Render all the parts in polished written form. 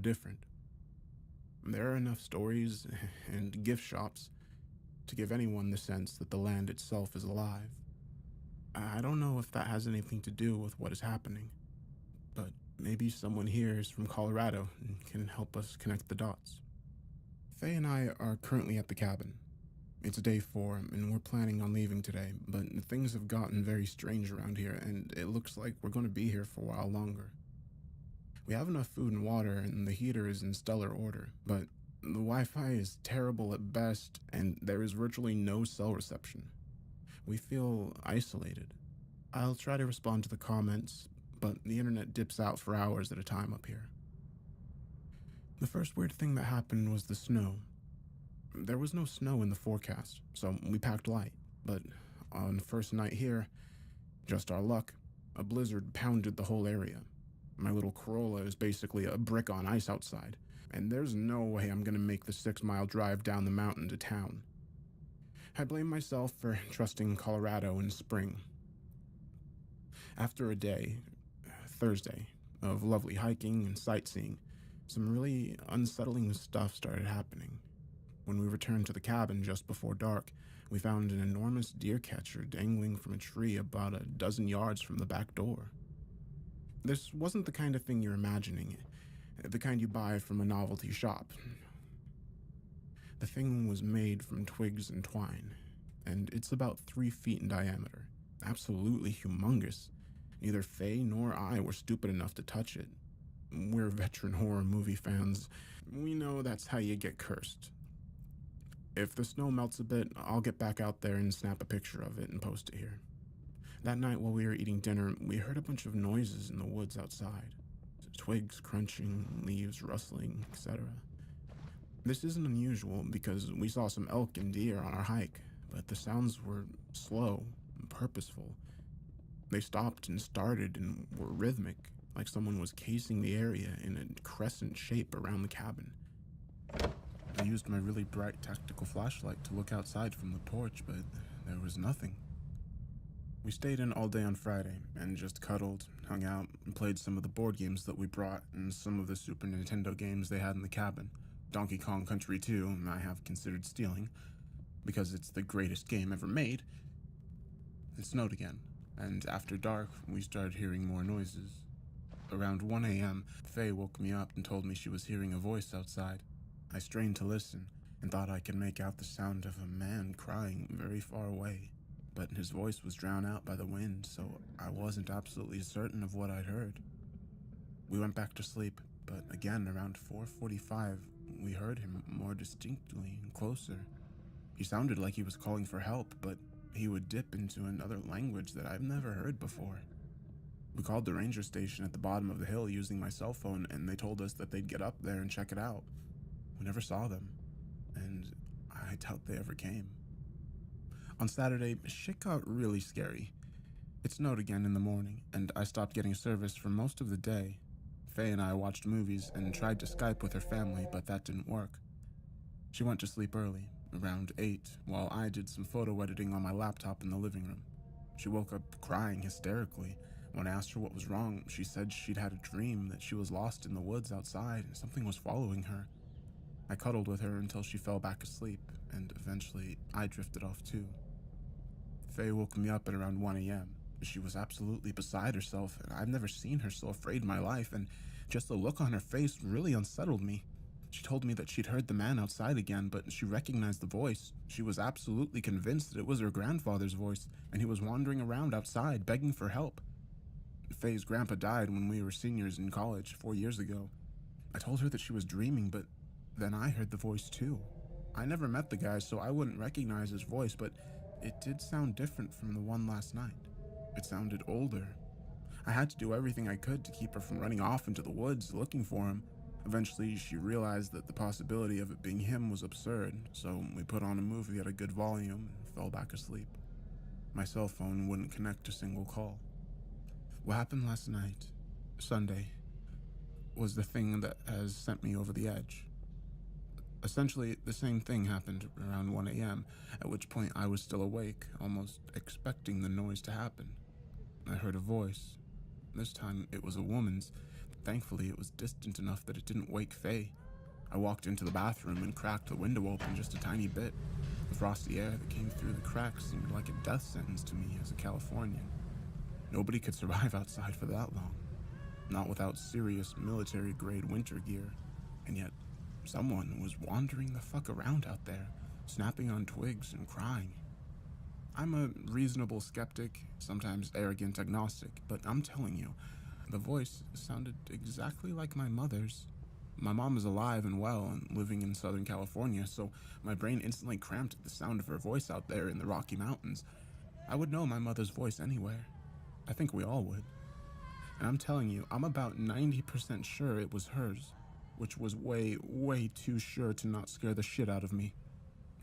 different. There are enough stories and gift shops to give anyone the sense that the land itself is alive. I don't know if that has anything to do with what is happening, but maybe someone here is from Colorado and can help us connect the dots. Faye and I are currently at the cabin. It's day 4, and we're planning on leaving today, but things have gotten very strange around here, and it looks like we're going to be here for a while longer. We have enough food and water, and the heater is in stellar order, but the Wi-Fi is terrible at best, and there is virtually no cell reception. We feel isolated. I'll try to respond to the comments, but the internet dips out for hours at a time up here. The first weird thing that happened was the snow. There was no snow in the forecast, so we packed light, but on the first night here, just our luck, a blizzard pounded the whole area. My little Corolla is basically a brick on ice outside, and there's no way I'm gonna make the 6-mile drive down the mountain to town. I blame myself for trusting Colorado in spring. After a day, Thursday, of lovely hiking and sightseeing, some really unsettling stuff started happening. When we returned to the cabin just before dark, we found an enormous deer catcher dangling from a tree about a dozen yards from the back door. This wasn't the kind of thing you're imagining, the kind you buy from a novelty shop. The thing was made from twigs and twine, and it's about 3 feet in diameter. Absolutely humongous. Neither Faye nor I were stupid enough to touch it. We're veteran horror movie fans. We know that's how you get cursed. If the snow melts a bit, I'll get back out there and snap a picture of it and post it here. That night while we were eating dinner, we heard a bunch of noises in the woods outside. Twigs crunching, leaves rustling, etc. This isn't unusual because we saw some elk and deer on our hike, but the sounds were slow and purposeful. They stopped and started and were rhythmic, like someone was casing the area in a crescent shape around the cabin. I used my really bright tactical flashlight to look outside from the porch, but there was nothing. We stayed in all day on Friday and just cuddled, hung out, and played some of the board games that we brought and some of the Super Nintendo games they had in the cabin. Donkey Kong Country 2, I have considered stealing, because it's the greatest game ever made. It snowed again, and after dark, we started hearing more noises. Around 1 a.m., Faye woke me up and told me she was hearing a voice outside. I strained to listen and thought I could make out the sound of a man crying very far away, but his voice was drowned out by the wind, so I wasn't absolutely certain of what I'd heard. We went back to sleep, but again around 4:45, we heard him more distinctly and closer. He sounded like he was calling for help, but he would dip into another language that I've never heard before. We called the ranger station at the bottom of the hill using my cell phone, and they told us that they'd get up there and check it out. We never saw them, and I doubt they ever came. On Saturday, shit got really scary. It snowed again in the morning, and I stopped getting service for most of the day. Faye and I watched movies and tried to Skype with her family, but that didn't work. She went to sleep early, around 8, while I did some photo editing on my laptop in the living room. She woke up crying hysterically. When I asked her what was wrong, she said she'd had a dream that she was lost in the woods outside and something was following her. I cuddled with her until she fell back asleep, and eventually I drifted off too. Faye woke me up at around 1 a.m. She was absolutely beside herself, and I've never seen her so afraid in my life, and just the look on her face really unsettled me. She told me that she'd heard the man outside again, but she recognized the voice. She was absolutely convinced that it was her grandfather's voice, and he was wandering around outside begging for help. Faye's grandpa died when we were seniors in college 4 years ago. I told her that she was dreaming, but then I heard the voice too. I never met the guy, so I wouldn't recognize his voice, but it did sound different from the one last night. It sounded older. I had to do everything I could to keep her from running off into the woods looking for him. Eventually, she realized that the possibility of it being him was absurd, so we put on a movie at a good volume and fell back asleep. My cell phone wouldn't connect a single call. What happened last night, Sunday, was the thing that has sent me over the edge. Essentially, the same thing happened around 1 a.m., at which point I was still awake, almost expecting the noise to happen. I heard a voice. This time, it was a woman's, Thankfully, it was distant enough that it didn't wake Faye. I walked into the bathroom and cracked the window open just a tiny bit. The frosty air that came through the cracks seemed like a death sentence to me as a Californian. Nobody could survive outside for that long, not without serious military-grade winter gear. And yet, someone was wandering the fuck around out there, snapping on twigs and crying. I'm a reasonable skeptic, sometimes arrogant agnostic, but I'm telling you, the voice sounded exactly like my mother's. My mom is alive and well and living in Southern California, so my brain instantly cramped at the sound of her voice out there in the Rocky Mountains. I would know my mother's voice anywhere. I think we all would. And I'm telling you, I'm about 90% sure it was hers, which was way, way too sure to not scare the shit out of me.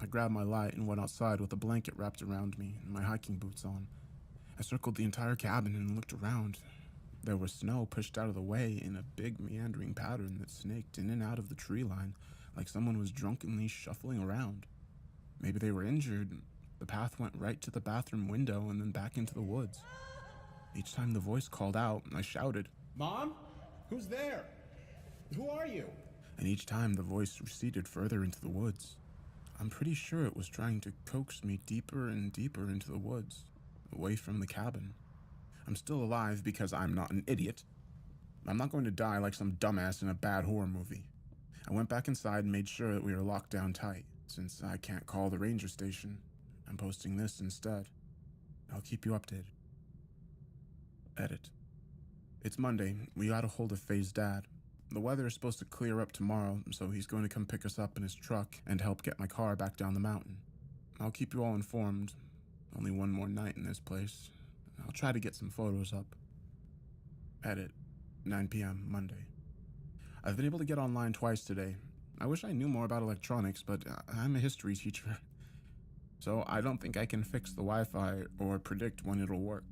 I grabbed my light and went outside with a blanket wrapped around me and my hiking boots on. I circled the entire cabin and looked around. There was snow pushed out of the way in a big meandering pattern that snaked in and out of the tree line like someone was drunkenly shuffling around. Maybe they were injured. The path went right to the bathroom window and then back into the woods. Each time the voice called out, I shouted, "Mom? Who's there? Who are you?" And each time the voice receded further into the woods. I'm pretty sure it was trying to coax me deeper and deeper into the woods, away from the cabin. I'm still alive because I'm not an idiot. I'm not going to die like some dumbass in a bad horror movie. I went back inside and made sure that we were locked down tight. Since I can't call the ranger station, I'm posting this instead. I'll keep you updated. Edit. It's Monday. We got a hold of Faye's dad. The weather is supposed to clear up tomorrow, so he's going to come pick us up in his truck and help get my car back down the mountain. I'll keep you all informed. Only one more night in this place. I'll try to get some photos up. Edit. 9 p.m. Monday. I've been able to get online twice today. I wish I knew more about electronics, but I'm a history teacher. So I don't think I can fix the Wi-Fi or predict when it'll work.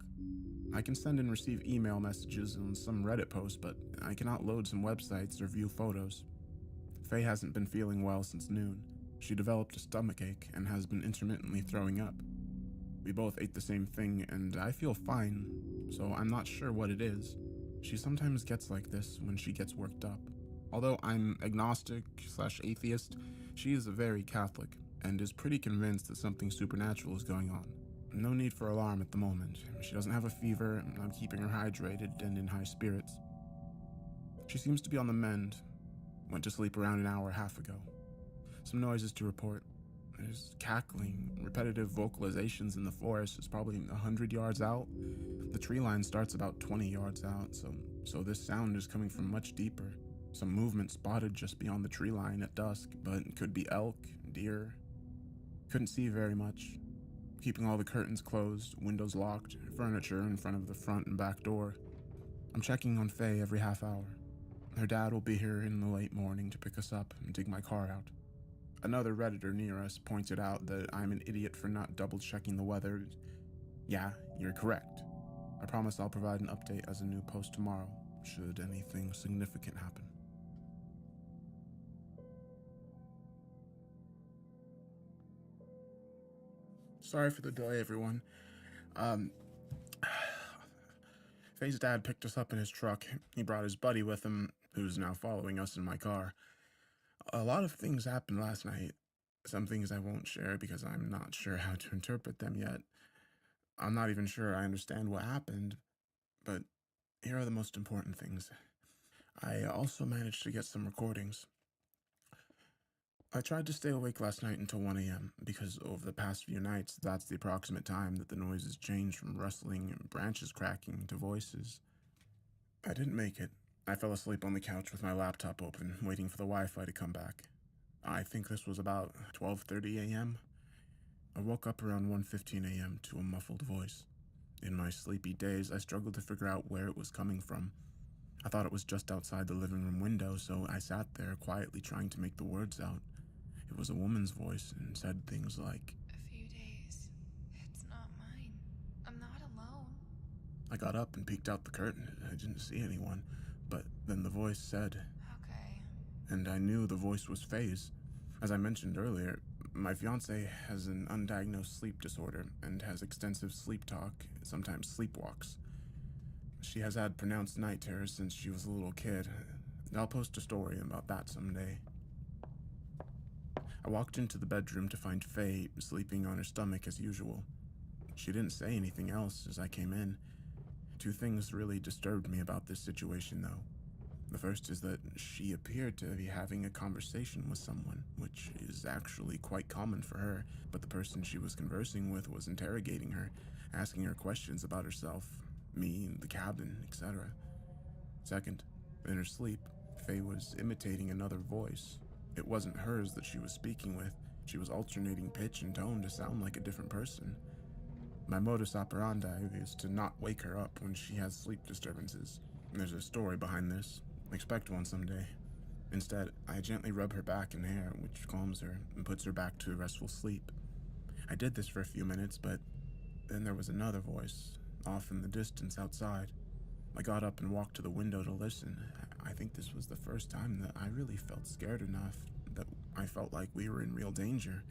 I can send and receive email messages and some Reddit posts, but I cannot load some websites or view photos. Faye hasn't been feeling well since noon. She developed a stomachache and has been intermittently throwing up. We both ate the same thing, and I feel fine, so I'm not sure what it is. She sometimes gets like this when she gets worked up. Although I'm agnostic/atheist, she is very Catholic and is pretty convinced that something supernatural is going on. No need for alarm at the moment. She doesn't have a fever, and I'm keeping her hydrated and in high spirits. She seems to be on the mend. Went to sleep around an hour and a half ago. Some noises to report. There's cackling, repetitive vocalizations in the forest. It's probably 100 yards out. The tree line starts about 20 yards out, so this sound is coming from much deeper. Some movement spotted just beyond the tree line at dusk, but it could be elk, deer. Couldn't see very much. Keeping all the curtains closed, windows locked, furniture in front of the front and back door. I'm checking on Faye every half hour. Her dad will be here in the late morning to pick us up and dig my car out. Another Redditor near us pointed out that I'm an idiot for not double-checking the weather. Yeah, you're correct. I promise I'll provide an update as a new post tomorrow, should anything significant happen. Sorry for the delay, everyone. Faye's dad picked us up in his truck. He brought his buddy with him, who's now following us in my car. A lot of things happened last night. Some things I won't share because I'm not sure how to interpret them yet. I'm not even sure I understand what happened, but here are the most important things. I also managed to get some recordings. I tried to stay awake last night until 1 a.m. because over the past few nights, that's the approximate time that the noises changed from rustling and branches cracking to voices. I didn't make it. I fell asleep on the couch with my laptop open, waiting for the Wi-Fi to come back. I think this was about 12:30 a.m. I woke up around 1:15 a.m. to a muffled voice. In my sleepy daze, I struggled to figure out where it was coming from. I thought it was just outside the living room window, so I sat there quietly trying to make the words out. It was a woman's voice and said things like, "A few days. It's not mine. I'm not alone." I got up and peeked out the curtain. I didn't see anyone, but then the voice said, "Okay." and I knew the voice was Faye's. As I mentioned earlier, my fiancé has an undiagnosed sleep disorder and has extensive sleep talk, sometimes sleepwalks. She has had pronounced night terrors since she was a little kid. I'll post a story about that someday. I walked into the bedroom to find Faye sleeping on her stomach as usual. She didn't say anything else as I came in. Two things really disturbed me about this situation, though. The first is that she appeared to be having a conversation with someone, which is actually quite common for her, but the person she was conversing with was interrogating her, asking her questions about herself, me, the cabin, etc. Second, in her sleep, Faye was imitating another voice. It wasn't hers that she was speaking with. She was alternating pitch and tone to sound like a different person. My modus operandi is to not wake her up when she has sleep disturbances. There's a story behind this. Expect one someday. Instead, I gently rub her back and hair, which calms her and puts her back to a restful sleep. I did this for a few minutes, but then there was another voice, off in the distance outside. I got up and walked to the window to listen. I think this was the first time that I really felt scared enough that I felt like we were in real danger.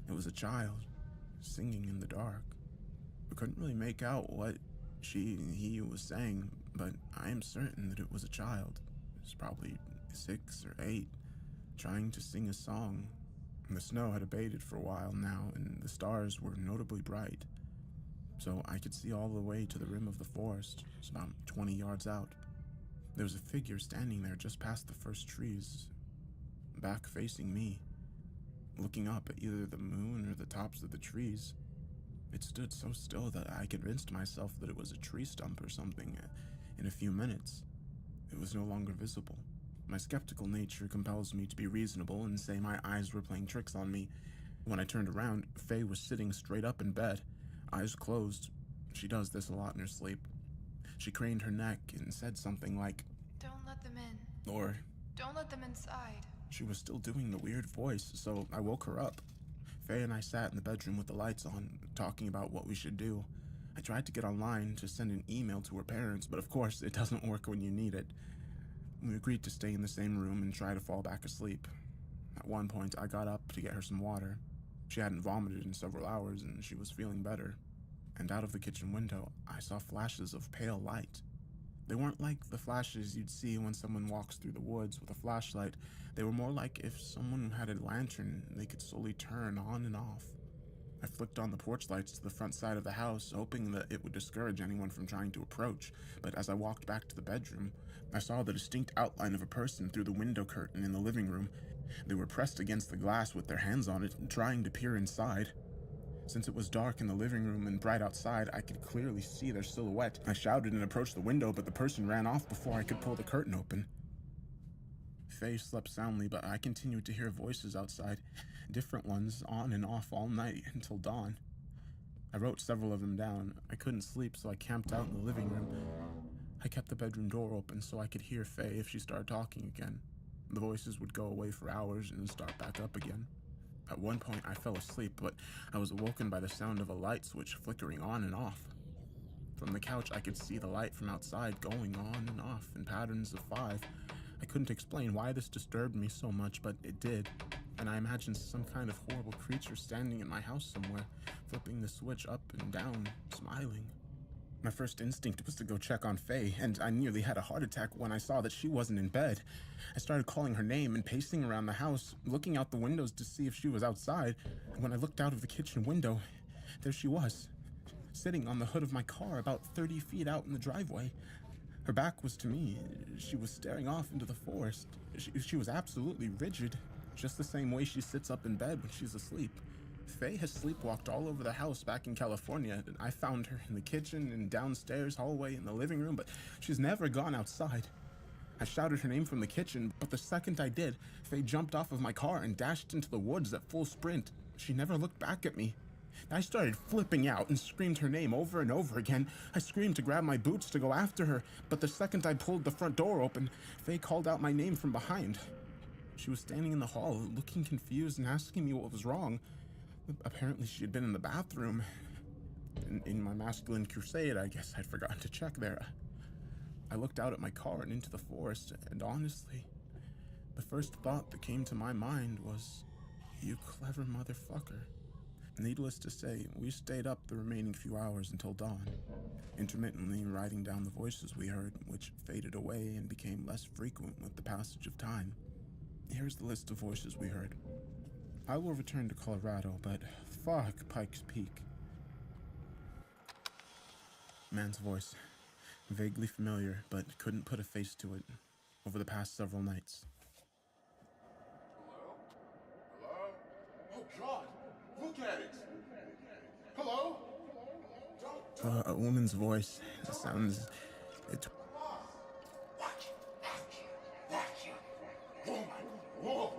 It was a child, singing in the dark. I couldn't really make out what he was saying, but I am certain that it was a child. It was probably 6 or 8, trying to sing a song. And the snow had abated for a while now, and the stars were notably bright. So I could see all the way to the rim of the forest. It's about 20 yards out. There was a figure standing there just past the first trees, back facing me, looking up at either the moon or the tops of the trees. It stood so still that I convinced myself that it was a tree stump or something. In a few minutes, it was no longer visible. My skeptical nature compels me to be reasonable and say my eyes were playing tricks on me. When I turned around, Faye was sitting straight up in bed, eyes closed. She does this a lot in her sleep. She craned her neck and said something like, "Don't let them in." or "Don't let them inside." she was still doing the weird voice, so I woke her up. Faye and I sat in the bedroom with the lights on, talking about what we should do. I tried to get online to send an email to her parents, but of course it doesn't work when you need it. We agreed to stay in the same room and try to fall back asleep. At one point, I got up to get her some water. She hadn't vomited in several hours, and she was feeling better. And out of the kitchen window, I saw flashes of pale light. They weren't like the flashes you'd see when someone walks through the woods with a flashlight. They were more like if someone had a lantern they could slowly turn on and off. I flicked on the porch lights to the front side of the house, hoping that it would discourage anyone from trying to approach, but as I walked back to the bedroom, I saw the distinct outline of a person through the window curtain in the living room. They were pressed against the glass with their hands on it, trying to peer inside. Since it was dark in the living room and bright outside, I could clearly see their silhouette. I shouted and approached the window, but the person ran off before I could pull the curtain open. Faye slept soundly, but I continued to hear voices outside, different ones on and off all night until dawn. I wrote several of them down. I couldn't sleep, so I camped out in the living room. I kept the bedroom door open so I could hear Faye if she started talking again. The voices would go away for hours and start back up again. At one point, I fell asleep, but I was awoken by the sound of a light switch flickering on and off. From the couch, I could see the light from outside going on and off in patterns of 5. I couldn't explain why this disturbed me so much, but it did, and I imagined some kind of horrible creature standing in my house somewhere, flipping the switch up and down, smiling. My first instinct was to go check on Faye, and I nearly had a heart attack when I saw that she wasn't in bed. I started calling her name and pacing around the house, looking out the windows to see if she was outside. When I looked out of the kitchen window, there she was, sitting on the hood of my car about 30 feet out in the driveway. Her back was to me. She was staring off into the forest. She was absolutely rigid, just the same way she sits up in bed when she's asleep. Faye has sleepwalked all over the house back in California, and I found her in the kitchen and downstairs hallway in the living room, but she's never gone outside. I shouted her name from the kitchen, but the second I did, Faye jumped off of my car and dashed into the woods at full sprint. She never looked back at me. I started flipping out and screamed her name over and over again. I screamed to grab my boots to go after her, but the second I pulled the front door open, Faye called out my name from behind. She was standing in the hall, looking confused and asking me what was wrong. Apparently she had been in the bathroom. In my masculine crusade, I guess I'd forgotten to check there. I looked out at my car and into the forest, and honestly, the first thought that came to my mind was, "You clever motherfucker." Needless to say, we stayed up the remaining few hours until dawn, intermittently writing down the voices we heard, which faded away and became less frequent with the passage of time. Here's the list of voices we heard. I will return to Colorado, but fuck Pikes Peak. Man's voice, vaguely familiar, but couldn't put a face to it over the past several nights. Hello? Oh, God! Look at it! Hello? A woman's voice. It sounds... It... Watch! Oh, my... Whoa!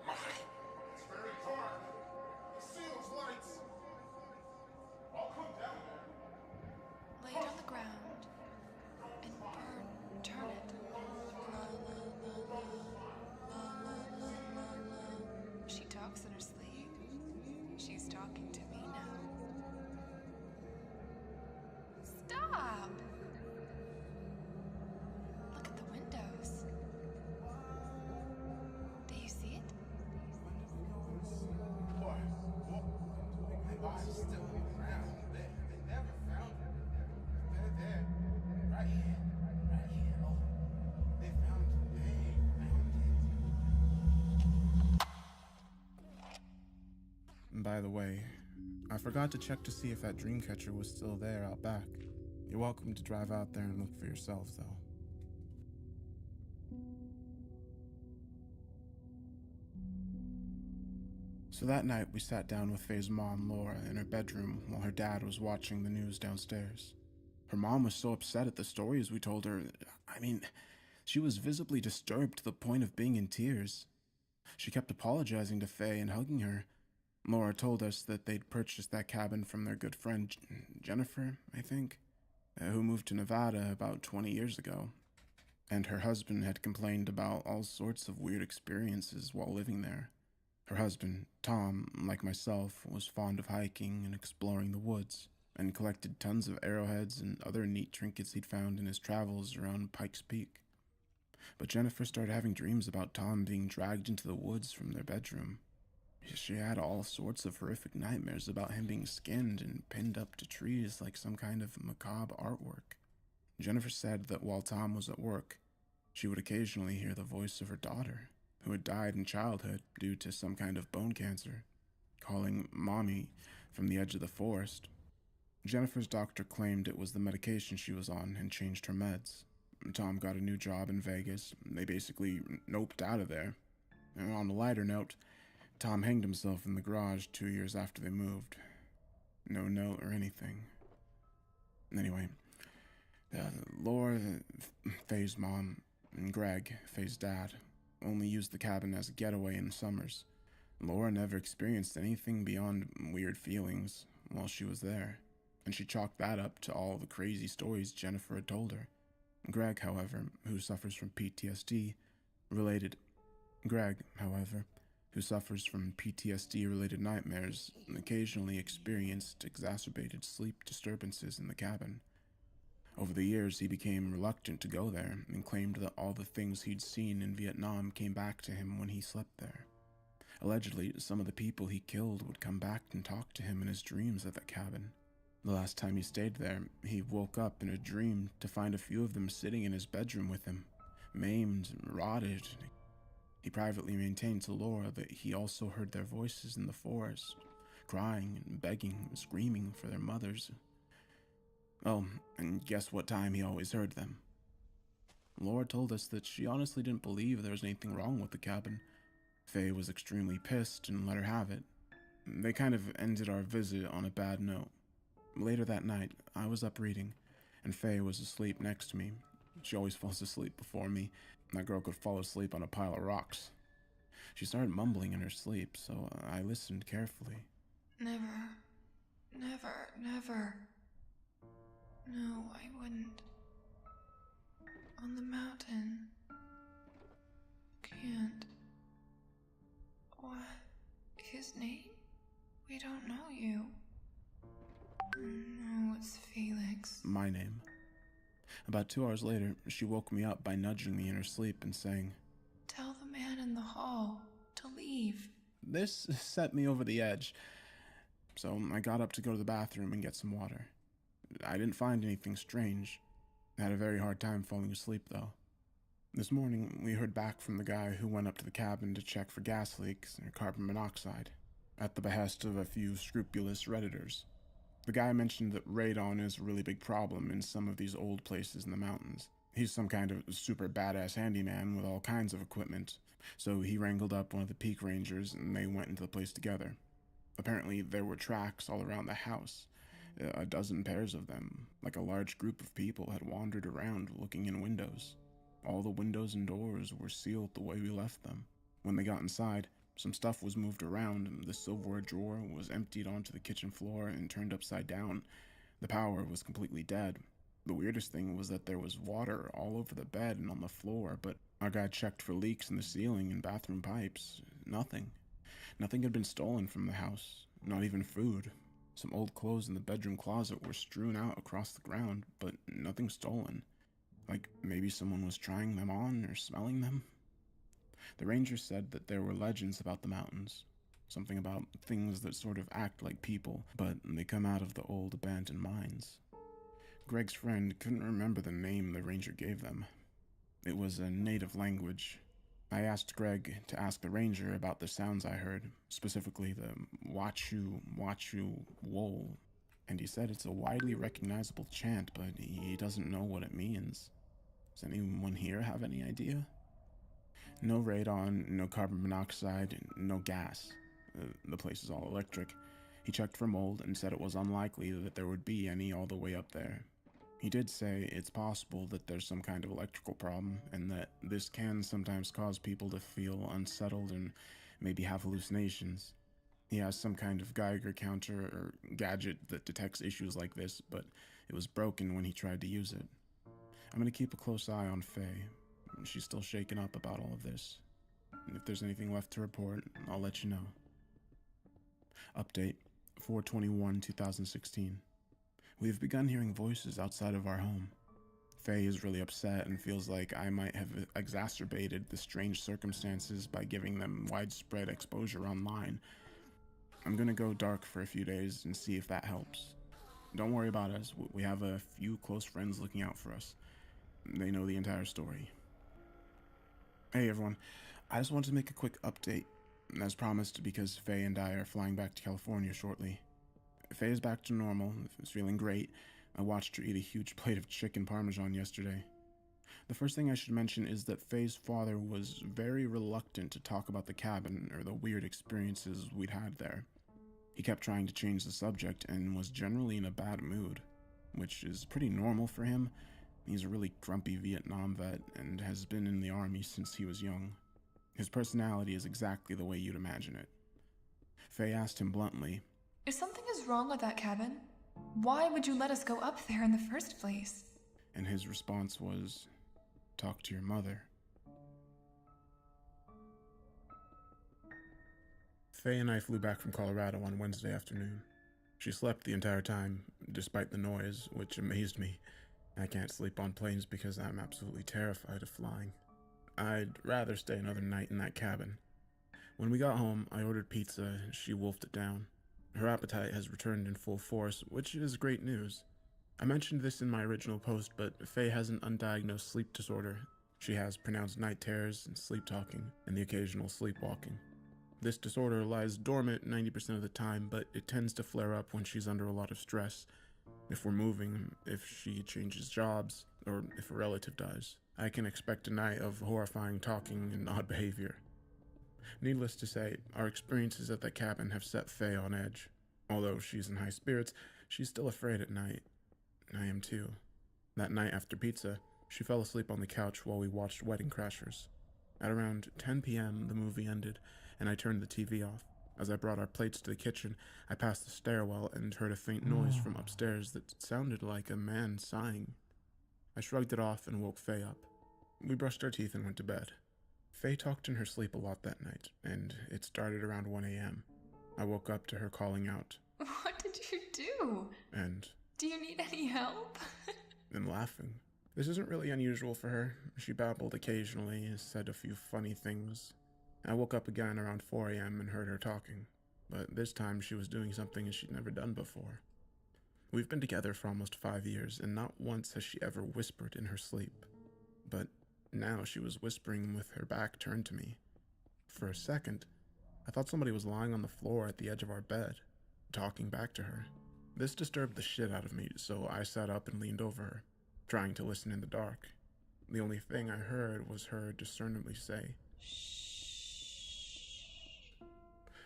My... It's very dark. See those lights? I'll come down there. Lay it on the ground and turn it. She talks in her sleep. She's talking to me now. Stop! Look at the windows. Do you see it? What? The box is still on the ground. They never found it. They're there. Right here. Oh, they found it. By the way, I forgot to check to see if that dream catcher was still there out back. You're welcome to drive out there and look for yourselves, though. So that night, we sat down with Faye's mom, Laura, in her bedroom while her dad was watching the news downstairs. Her mom was so upset at the stories we told her. I mean, she was visibly disturbed to the point of being in tears. She kept apologizing to Faye and hugging her. Laura told us that they'd purchased that cabin from their good friend, Jennifer, I think, who moved to Nevada about 20 years ago. And her husband had complained about all sorts of weird experiences while living there. Her husband, Tom, like myself, was fond of hiking and exploring the woods, and collected tons of arrowheads and other neat trinkets he'd found in his travels around Pikes Peak. But Jennifer started having dreams about Tom being dragged into the woods from their bedroom. She had all sorts of horrific nightmares about him being skinned and pinned up to trees like some kind of macabre artwork. Jennifer said that while Tom was at work, she would occasionally hear the voice of her daughter, who had died in childhood due to some kind of bone cancer, calling Mommy from the edge of the forest. Jennifer's doctor claimed it was the medication she was on and changed her meds. Tom got a new job in Vegas. They basically noped out of there. And on a lighter note, Tom hanged himself in the garage 2 years after they moved. No note or anything. Anyway, Laura, Faye's mom, and Greg, Faye's dad, only used the cabin as a getaway in summers. Laura never experienced anything beyond weird feelings while she was there, and she chalked that up to all the crazy stories Jennifer had told her. Greg, however, who suffers from PTSD-related nightmares, occasionally experienced exacerbated sleep disturbances in the cabin. Over the years, he became reluctant to go there and claimed that all the things he'd seen in Vietnam came back to him when he slept there. Allegedly, some of the people he killed would come back and talk to him in his dreams at the cabin. The last time he stayed there, he woke up in a dream to find a few of them sitting in his bedroom with him, maimed and rotted. He privately maintained to Laura that he also heard their voices in the forest, crying and begging and screaming for their mothers. Oh, and guess what time he always heard them? Laura told us that she honestly didn't believe there was anything wrong with the cabin. Faye was extremely pissed and let her have it. They kind of ended our visit on a bad note. Later that night, I was up reading, and Faye was asleep next to me. She always falls asleep before me. That girl could fall asleep on a pile of rocks. She started mumbling in her sleep, so I listened carefully. Never. No, I wouldn't. On the mountain. Can't. What? His name? We don't know you. No, it's Felix. My name. About 2 hours later, she woke me up by nudging me in her sleep and saying, Tell the man in the hall to leave. This set me over the edge, so I got up to go to the bathroom and get some water. I didn't find anything strange. I had a very hard time falling asleep, though. This morning, we heard back from the guy who went up to the cabin to check for gas leaks or carbon monoxide, at the behest of a few scrupulous Redditors. The guy mentioned that radon is a really big problem in some of these old places in the mountains. He's some kind of super badass handyman with all kinds of equipment, so he wrangled up one of the peak rangers and they went into the place together. Apparently, there were tracks all around the house, a dozen pairs of them, like a large group of people had wandered around looking in windows. All the windows and doors were sealed the way we left them. When they got inside, some stuff was moved around and the silverware drawer was emptied onto the kitchen floor and turned upside down. The power was completely dead. The weirdest thing was that there was water all over the bed and on the floor, but our guy checked for leaks in the ceiling and bathroom pipes. Nothing. Nothing had been stolen from the house, not even food. Some old clothes in the bedroom closet were strewn out across the ground, but nothing stolen. Like maybe someone was trying them on or smelling them. The ranger said that there were legends about the mountains. Something about things that sort of act like people, but they come out of the old abandoned mines. Greg's friend couldn't remember the name the ranger gave them. It was a native language. I asked Greg to ask the ranger about the sounds I heard, specifically the wachu, wachu, wol, and he said it's a widely recognizable chant, but he doesn't know what it means. Does anyone here have any idea? No radon, no carbon monoxide, no gas. The place is all electric. He checked for mold and said it was unlikely that there would be any all the way up there. He did say it's possible that there's some kind of electrical problem, and that this can sometimes cause people to feel unsettled and maybe have hallucinations. He has some kind of Geiger counter or gadget that detects issues like this, but it was broken when he tried to use it. I'm going to keep a close eye on Faye. She's still shaken up about all of this. And if there's anything left to report, I'll let you know. Update, 4/21/2016. We have begun hearing voices outside of our home. Faye is really upset and feels like I might have exacerbated the strange circumstances by giving them widespread exposure online. I'm gonna go dark for a few days and see if that helps. Don't worry about us. We have a few close friends looking out for us. They know the entire story. Hey everyone, I just wanted to make a quick update, as promised, because Faye and I are flying back to California shortly. Faye is back to normal, is feeling great. I watched her eat a huge plate of chicken parmesan yesterday. The first thing I should mention is that Faye's father was very reluctant to talk about the cabin or the weird experiences we'd had there. He kept trying to change the subject and was generally in a bad mood, which is pretty normal for him. He's a really grumpy Vietnam vet and has been in the army since he was young. His personality is exactly the way you'd imagine it. Faye asked him bluntly, If something is wrong with that cabin, why would you let us go up there in the first place? and his response was, "Talk to your mother." Faye and I flew back from Colorado on Wednesday afternoon. She slept the entire time, despite the noise, which amazed me. I can't sleep on planes because I'm absolutely terrified of flying. I'd rather stay another night in that cabin. When we got home, I ordered pizza and she wolfed it down. Her appetite has returned in full force, which is great news. I mentioned this in my original post, but Faye has an undiagnosed sleep disorder. She has pronounced night terrors and sleep talking, and the occasional sleepwalking. This disorder lies dormant 90% of the time, but it tends to flare up when she's under a lot of stress. If we're moving, if she changes jobs, or if a relative dies, I can expect a night of horrifying talking and odd behavior. Needless to say, our experiences at that cabin have set Faye on edge. Although she's in high spirits, she's still afraid at night. I am too. That night after pizza, she fell asleep on the couch while we watched Wedding Crashers. At around 10 p.m., the movie ended, and I turned the TV off. As I brought our plates to the kitchen, I passed the stairwell and heard a faint noise from upstairs that sounded like a man sighing. I shrugged it off and woke Faye up. We brushed our teeth and went to bed. Faye talked in her sleep a lot that night, and it started around 1 a.m. I woke up to her calling out, What did you do? and Do you need any help? then laughing. This isn't really unusual for her. She babbled occasionally, said a few funny things. I woke up again around 4 a.m. and heard her talking, but this time she was doing something she'd never done before. We've been together for almost 5 years, and not once has she ever whispered in her sleep. But now she was whispering with her back turned to me. For a second, I thought somebody was lying on the floor at the edge of our bed, talking back to her. This disturbed the shit out of me, so I sat up and leaned over her, trying to listen in the dark. The only thing I heard was her discernibly say, "Shh."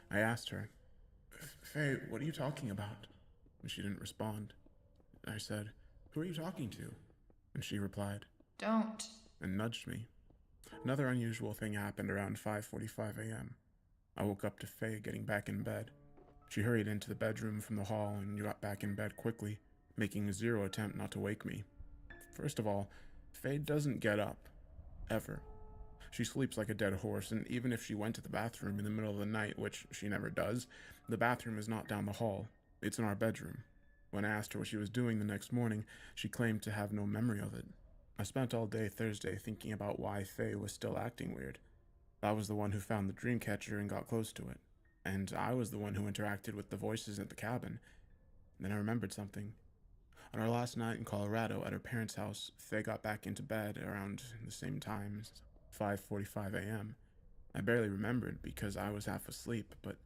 I asked her, "Faye, what are you talking about?" And she didn't respond. I said, "Who are you talking to?" And she replied, Don't. and nudged me. Another unusual thing happened around 5:45 a.m. I woke up to Faye getting back in bed. She hurried into the bedroom from the hall and got back in bed quickly, making zero attempt not to wake me. First of all, Faye doesn't get up. Ever. She sleeps like a dead horse, and even if she went to the bathroom in the middle of the night, which she never does, the bathroom is not down the hall. It's in our bedroom. When I asked her what she was doing the next morning, she claimed to have no memory of it. I spent all day Thursday thinking about why Faye was still acting weird. I was the one who found the dream catcher and got close to it. And I was the one who interacted with the voices at the cabin. Then I remembered something. On our last night in Colorado at her parents' house, Faye got back into bed around the same time, 5:45 a.m. I barely remembered because I was half asleep, but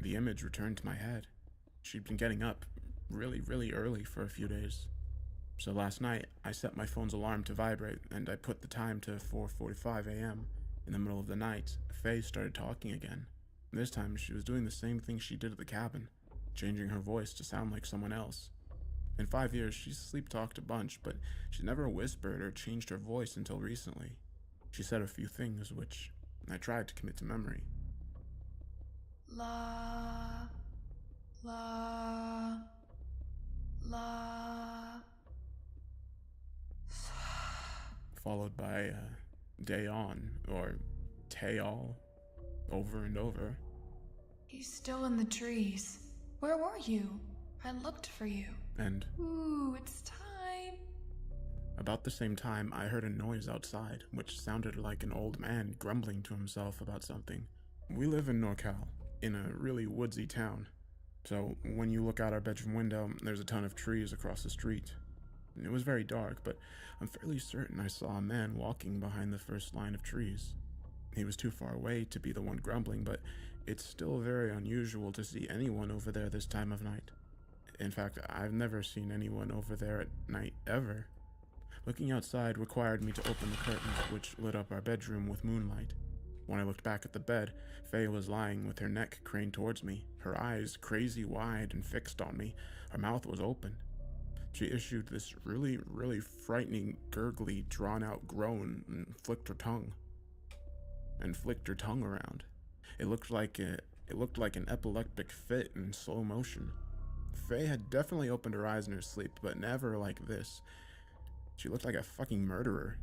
the image returned to my head. She'd been getting up really early for a few days. So last night, I set my phone's alarm to vibrate, and I put the time to 4:45 a.m. In the middle of the night, Faye started talking again. This time, she was doing the same thing she did at the cabin, changing her voice to sound like someone else. In 5 years, she's sleep-talked a bunch, but she never whispered or changed her voice until recently. She said a few things, which I tried to commit to memory. La. La. La. Followed by day on, or tay-all, over and over. He's still in the trees. Where were you? I looked for you. And Ooh, it's time. about the same time, I heard a noise outside, which sounded like an old man grumbling to himself about something. We live in NorCal, in a really woodsy town. So when you look out our bedroom window, there's a ton of trees across the street. It was very dark, but I'm fairly certain I saw a man walking behind the first line of trees. He was too far away to be the one grumbling, but it's still very unusual to see anyone over there this time of night. In fact, I've never seen anyone over there at night ever. Looking outside required me to open the curtains, which lit up our bedroom with moonlight. When I looked back at the bed, Faye was lying with her neck craned towards me, her eyes crazy wide and fixed on me. Her mouth was open. She issued this really frightening, gurgly, drawn-out groan and flicked her tongue around. It looked like an epileptic fit in slow motion. Faye had definitely opened her eyes in her sleep, but never like this. She looked like a fucking murderer.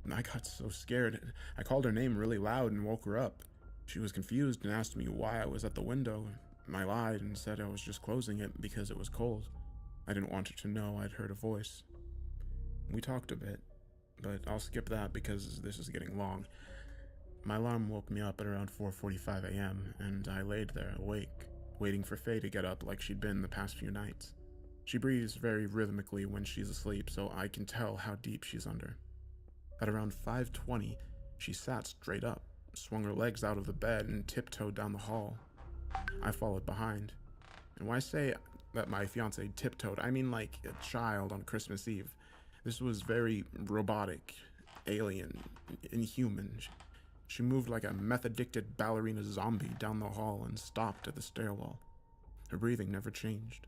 And I got so scared. I called her name really loud and woke her up. She was confused and asked me why I was at the window. I lied and said I was just closing it because it was cold. I didn't want her to know I'd heard a voice. We talked a bit, but I'll skip that because this is getting long. My alarm woke me up at around 4:45 a.m., and I laid there awake, waiting for Faye to get up like she'd been the past few nights. She breathes very rhythmically when she's asleep, so I can tell how deep she's under. At around 5:20, she sat straight up, swung her legs out of the bed, and tiptoed down the hall. I followed behind. And when I say that my fiancée tiptoed, I mean like a child on Christmas Eve. This was very robotic, alien, inhuman. She moved like a meth-addicted ballerina zombie down the hall and stopped at the stairwell. Her breathing never changed.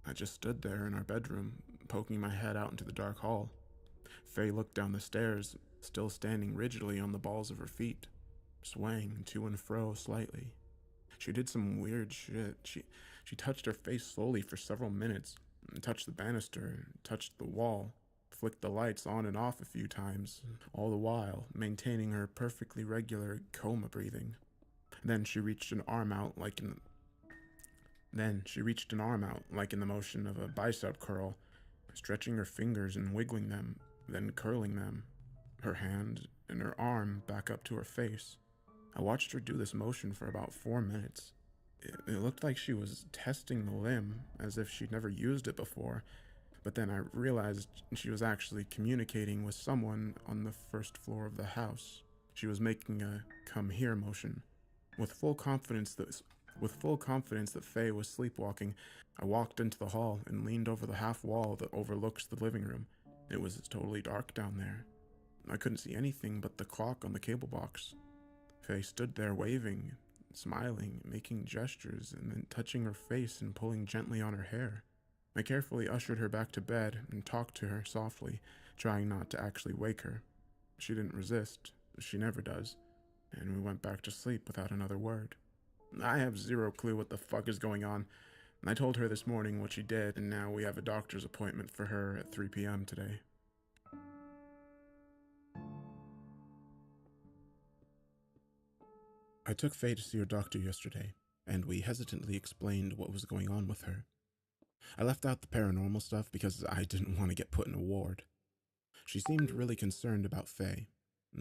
I just stood there in our bedroom, poking my head out into the dark hall. Faye looked down the stairs, still standing rigidly on the balls of her feet, swaying to and fro slightly. She did some weird shit. She touched her face slowly for several minutes, touched the banister, touched the wall, flicked the lights on and off a few times, all the while maintaining her perfectly regular coma breathing. Then she reached an arm out like in the motion of a bicep curl, stretching her fingers and wiggling them, then curling them, her hand and her arm back up to her face. I watched her do this motion for about 4 minutes. It looked like she was testing the limb, as if she'd never used it before, but then I realized she was actually communicating with someone on the first floor of the house. She was making a come here motion. With full confidence that Faye was sleepwalking, I walked into the hall and leaned over the half wall that overlooks the living room. It was totally dark down there. I couldn't see anything but the clock on the cable box. Faye stood there waving, smiling, making gestures, and then touching her face and pulling gently on her hair. I carefully ushered her back to bed and talked to her softly, trying not to actually wake her. She didn't resist, she never does, and we went back to sleep without another word. I have zero clue what the fuck is going on. I told her this morning what she did, and now we have a doctor's appointment for her at 3 p.m. today. I took Faye to see her doctor yesterday, and we hesitantly explained what was going on with her. I left out the paranormal stuff because I didn't want to get put in a ward. She seemed really concerned about Faye,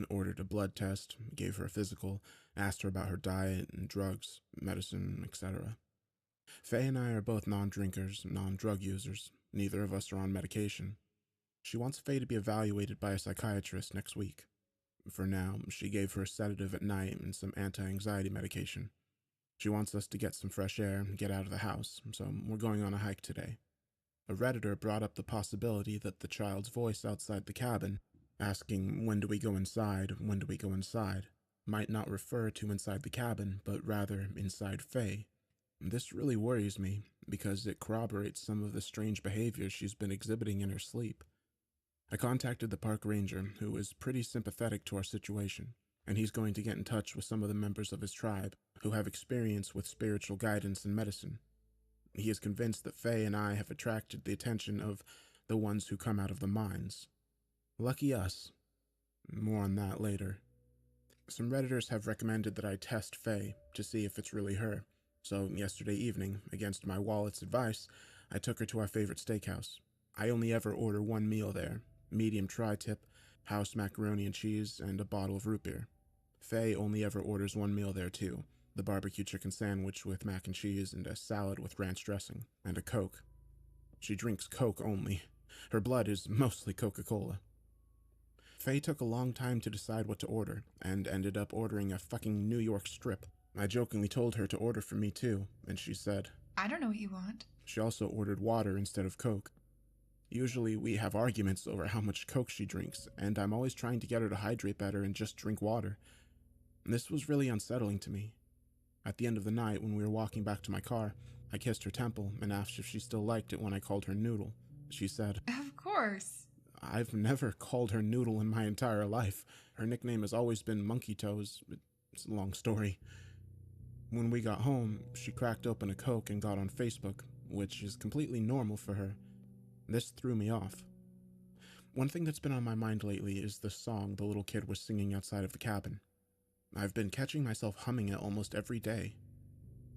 ordered a blood test, gave her a physical, asked her about her diet and drugs, medicine, etc. Faye and I are both non-drinkers, non-drug users. Neither of us are on medication. She wants Faye to be evaluated by a psychiatrist next week. For now, she gave her a sedative at night and some anti-anxiety medication. She wants us to get some fresh air and get out of the house, so we're going on a hike today. A Redditor brought up the possibility that the child's voice outside the cabin, asking, "When do we go inside? When do we go inside?" might not refer to inside the cabin, but rather inside Faye. This really worries me, because it corroborates some of the strange behaviors she's been exhibiting in her sleep. I contacted the park ranger, who is pretty sympathetic to our situation, and he's going to get in touch with some of the members of his tribe who have experience with spiritual guidance and medicine. He is convinced that Faye and I have attracted the attention of the ones who come out of the mines. Lucky us. More on that later. Some Redditors have recommended that I test Faye to see if it's really her, so yesterday evening, against my wallet's advice, I took her to our favorite steakhouse. I only ever order one meal there, medium tri-tip, house macaroni and cheese, and a bottle of root beer. Faye only ever orders one meal there too, the barbecue chicken sandwich with mac and cheese and a salad with ranch dressing, and a Coke. She drinks Coke only. Her blood is mostly Coca-Cola. Faye took a long time to decide what to order, and ended up ordering a fucking New York strip. I jokingly told her to order for me too, and she said, I don't know what you want. She also ordered water instead of Coke. Usually we have arguments over how much Coke she drinks, and I'm always trying to get her to hydrate better and just drink water. This was really unsettling to me. At the end of the night, when we were walking back to my car, I kissed her temple and asked if she still liked it when I called her Noodle. She said, Of course. I've never called her Noodle in my entire life. Her nickname has always been Monkey Toes. It's a long story. When we got home, she cracked open a Coke and got on Facebook, which is completely normal for her. This threw me off. One thing that's been on my mind lately is the song the little kid was singing outside of the cabin. I've been catching myself humming it almost every day.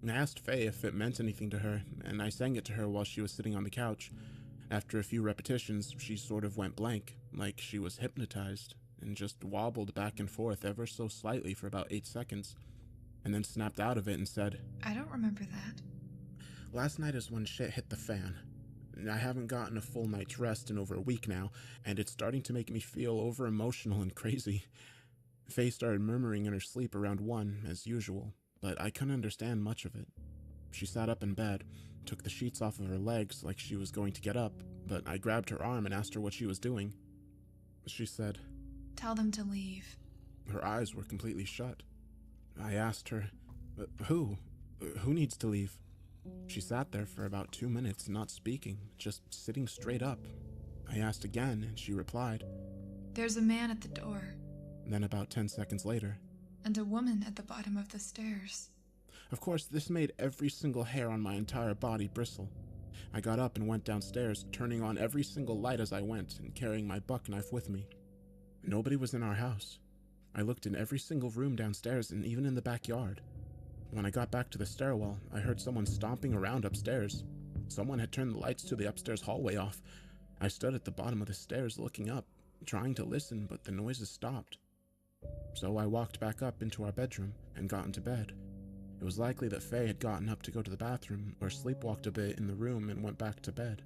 I asked Faye if it meant anything to her, and I sang it to her while she was sitting on the couch. After a few repetitions, she sort of went blank, like she was hypnotized, and just wobbled back and forth ever so slightly for about 8 seconds, and then snapped out of it and said, I don't remember that. Last night is when shit hit the fan. I haven't gotten a full night's rest in over a week now, and it's starting to make me feel over-emotional and crazy. Faye started murmuring in her sleep around 1, as usual, but I couldn't understand much of it. She sat up in bed, took the sheets off of her legs like she was going to get up, but I grabbed her arm and asked her what she was doing. She said, Tell them to leave. Her eyes were completely shut. I asked her, Who? Who needs to leave? She sat there for about 2 minutes, not speaking, just sitting straight up. I asked again, and she replied. There's a man at the door. Then about 10 seconds later. And a woman at the bottom of the stairs. Of course, this made every single hair on my entire body bristle. I got up and went downstairs, turning on every single light as I went and carrying my buck knife with me. Nobody was in our house. I looked in every single room downstairs and even in the backyard. When I got back to the stairwell, I heard someone stomping around upstairs. Someone had turned the lights to the upstairs hallway off. I stood at the bottom of the stairs looking up, trying to listen, but the noises stopped. So I walked back up into our bedroom and got into bed. It was likely that Faye had gotten up to go to the bathroom or sleepwalked a bit in the room and went back to bed.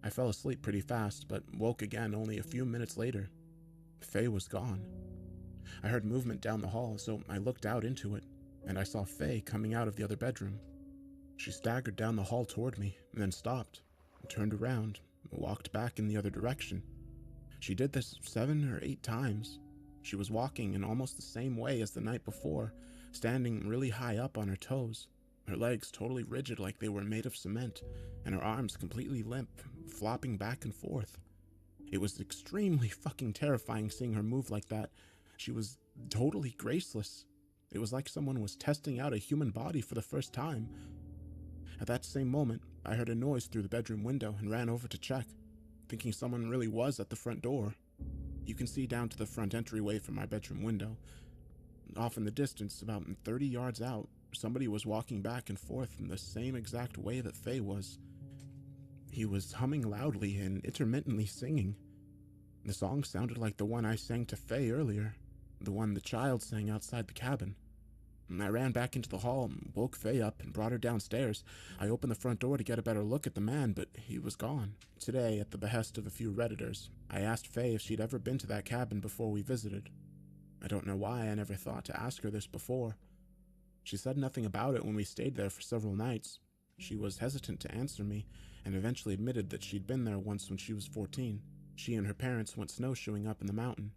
I fell asleep pretty fast, but woke again only a few minutes later. Faye was gone. I heard movement down the hall, so I looked out into it, and I saw Faye coming out of the other bedroom. She staggered down the hall toward me, and then stopped, turned around, and walked back in the other direction. She did this 7 or 8 times. She was walking in almost the same way as the night before, standing really high up on her toes, her legs totally rigid like they were made of cement, and her arms completely limp, flopping back and forth. It was extremely fucking terrifying seeing her move like that. She was totally graceless. It was like someone was testing out a human body for the first time. At that same moment, I heard a noise through the bedroom window and ran over to check, thinking someone really was at the front door. You can see down to the front entryway from my bedroom window. Off in the distance, about 30 yards out, somebody was walking back and forth in the same exact way that Faye was. He was humming loudly and intermittently singing. The song sounded like the one I sang to Faye earlier, the one the child sang outside the cabin. I ran back into the hall, woke Faye up, and brought her downstairs. I opened the front door to get a better look at the man, but he was gone. Today, at the behest of a few Redditors, I asked Faye if she'd ever been to that cabin before we visited. I don't know why I never thought to ask her this before. She said nothing about it when we stayed there for several nights. She was hesitant to answer me, and eventually admitted that she'd been there once when she was 14. She and her parents went snowshoeing up in the mountain.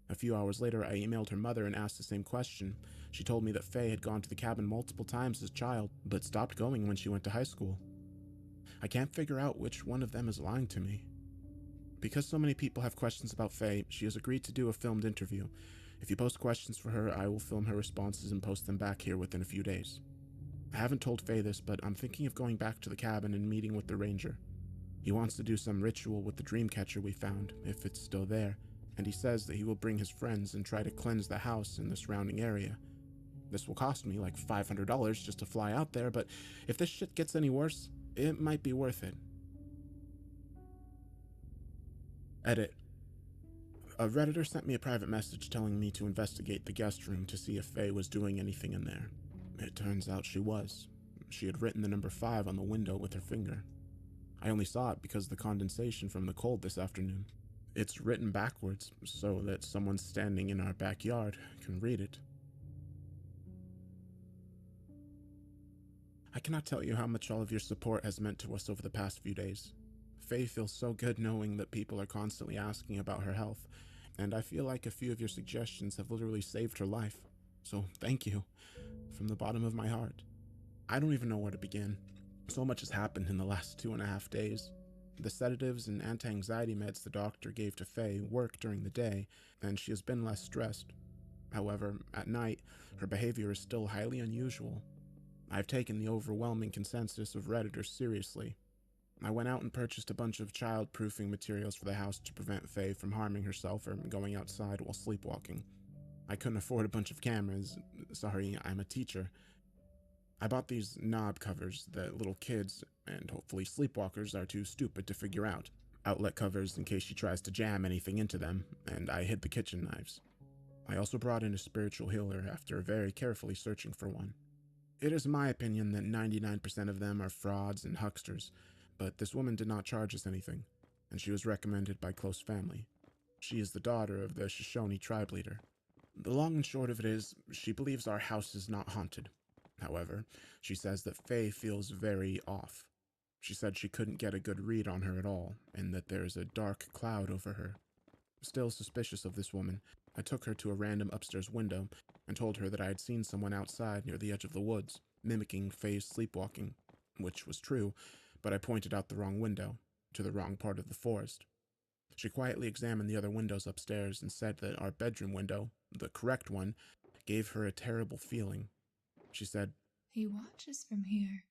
A few hours later, I emailed her mother and asked the same question. She told me that Faye had gone to the cabin multiple times as a child, but stopped going when she went to high school. I can't figure out which one of them is lying to me. Because so many people have questions about Faye, she has agreed to do a filmed interview. If you post questions for her, I will film her responses and post them back here within a few days. I haven't told Faye this, but I'm thinking of going back to the cabin and meeting with the ranger. He wants to do some ritual with the dream catcher we found, if it's still there, and he says that he will bring his friends and try to cleanse the house and the surrounding area. This will cost me like $500 just to fly out there, but if this shit gets any worse, it might be worth it. Edit. A Redditor sent me a private message telling me to investigate the guest room to see if Faye was doing anything in there. It turns out she was. She had written the number 5 on the window with her finger. I only saw it because of the condensation from the cold this afternoon. It's written backwards so that someone standing in our backyard can read it. I cannot tell you how much all of your support has meant to us over the past few days. Faye feels so good knowing that people are constantly asking about her health, and I feel like a few of your suggestions have literally saved her life. So thank you, from the bottom of my heart. I don't even know where to begin. So much has happened in the last 2.5 days. The sedatives and anti-anxiety meds the doctor gave to Faye work during the day, and she has been less stressed. However, at night, her behavior is still highly unusual. I've taken the overwhelming consensus of Redditors seriously. I went out and purchased a bunch of child-proofing materials for the house to prevent Faye from harming herself or going outside while sleepwalking. I couldn't afford a bunch of cameras. Sorry, I'm a teacher. I bought these knob covers that little kids, and hopefully sleepwalkers, are too stupid to figure out. Outlet covers in case she tries to jam anything into them, and I hid the kitchen knives. I also brought in a spiritual healer after very carefully searching for one. It is my opinion that 99% of them are frauds and hucksters, but this woman did not charge us anything, and she was recommended by close family. She is the daughter of the Shoshone tribe leader. The long and short of it is, she believes our house is not haunted. However, she says that Faye feels very off. She said she couldn't get a good read on her at all, and that there is a dark cloud over her. Still suspicious of this woman, I took her to a random upstairs window and told her that I had seen someone outside near the edge of the woods, mimicking Faye's sleepwalking. which was true, but I pointed out the wrong window, to the wrong part of the forest. She quietly examined the other windows upstairs and said that our bedroom window, the correct one, gave her a terrible feeling. She said, He watches from here.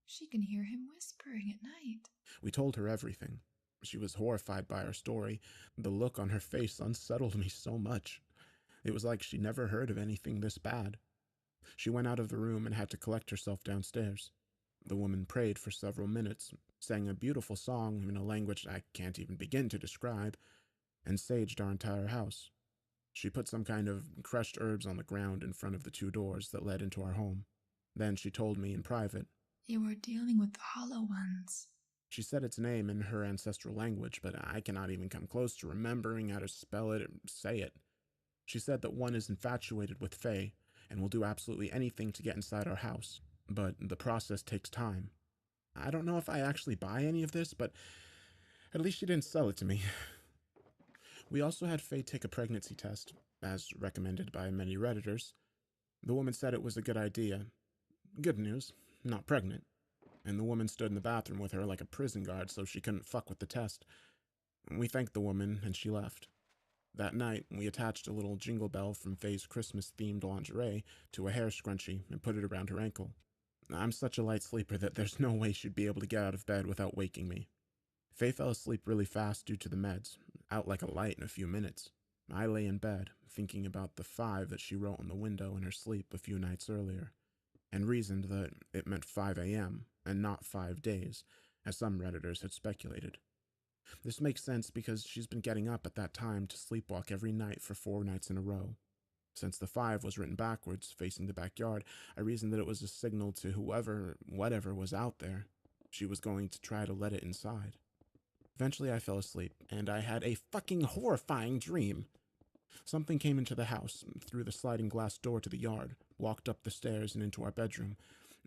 She can hear him whispering at night. We told her everything. She was horrified by our story. The look on her face unsettled me so much. It was like she never heard of anything this bad. She went out of the room and had to collect herself downstairs. The woman prayed for several minutes, sang a beautiful song in a language I can't even begin to describe, and saged our entire house. She put some kind of crushed herbs on the ground in front of the 2 doors that led into our home. Then she told me in private. You were dealing with the Hollow Ones. She said its name in her ancestral language, but I cannot even come close to remembering how to spell it or say it. She said that one is infatuated with Fae and will do absolutely anything to get inside our house, but the process takes time. I don't know if I actually buy any of this, but at least she didn't sell it to me. We also had Faye take a pregnancy test, as recommended by many Redditors. The woman said it was a good idea. Good news, not pregnant. And the woman stood in the bathroom with her like a prison guard so she couldn't fuck with the test. We thanked the woman and she left. That night, we attached a little jingle bell from Faye's Christmas-themed lingerie to a hair scrunchie and put it around her ankle. I'm such a light sleeper that there's no way she'd be able to get out of bed without waking me. Faye fell asleep really fast due to the meds, out like a light in a few minutes. I lay in bed, thinking about the 5 that she wrote on the window in her sleep a few nights earlier, and reasoned that it meant 5 a.m. and not 5 days, as some Redditors had speculated. This makes sense because she's been getting up at that time to sleepwalk every night for 4 nights in a row. Since the 5 was written backwards, facing the backyard, I reasoned that it was a signal to whatever was out there. She was going to try to let it inside. Eventually I fell asleep, and I had a fucking horrifying dream. Something came into the house, through the sliding glass door to the yard, walked up the stairs and into our bedroom.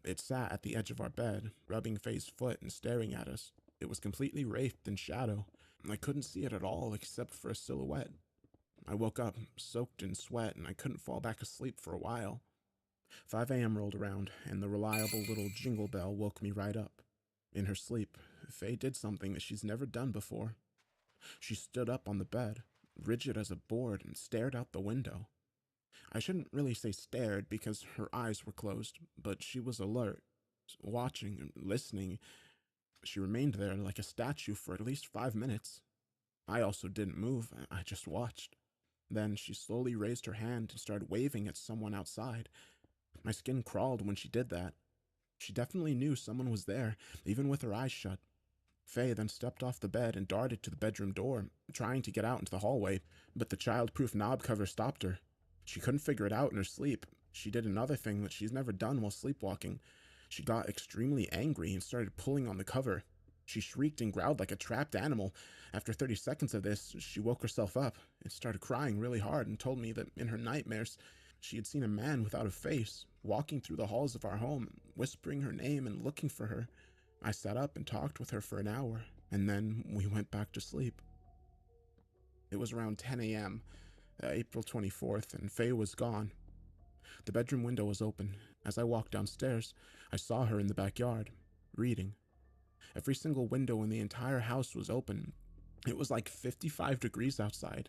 It sat at the edge of our bed, rubbing Faye's foot and staring at us. It was completely wraithed in shadow. I couldn't see it at all except for a silhouette. I woke up, soaked in sweat, and I couldn't fall back asleep for a while. 5 a.m. rolled around, and the reliable little jingle bell woke me right up. In her sleep, Faye did something that she's never done before. She stood up on the bed, rigid as a board, and stared out the window. I shouldn't really say stared because her eyes were closed, but she was alert, watching and listening. She remained there like a statue for at least 5 minutes. I also didn't move, I just watched. Then she slowly raised her hand and started waving at someone outside. My skin crawled when she did that. She definitely knew someone was there, even with her eyes shut. Faye then stepped off the bed and darted to the bedroom door, trying to get out into the hallway, but the child-proof knob cover stopped her. She couldn't figure it out in her sleep. She did another thing that she's never done while sleepwalking. She got extremely angry and started pulling on the cover. She shrieked and growled like a trapped animal. After 30 seconds of this, she woke herself up and started crying really hard and told me that in her nightmares, she had seen a man without a face, walking through the halls of our home, whispering her name and looking for her. I sat up and talked with her for an hour, and then we went back to sleep. It was around 10 a.m., April 24th, and Faye was gone. The bedroom window was open. As I walked downstairs, I saw her in the backyard, reading. Every single window in the entire house was open. It was like 55 degrees outside.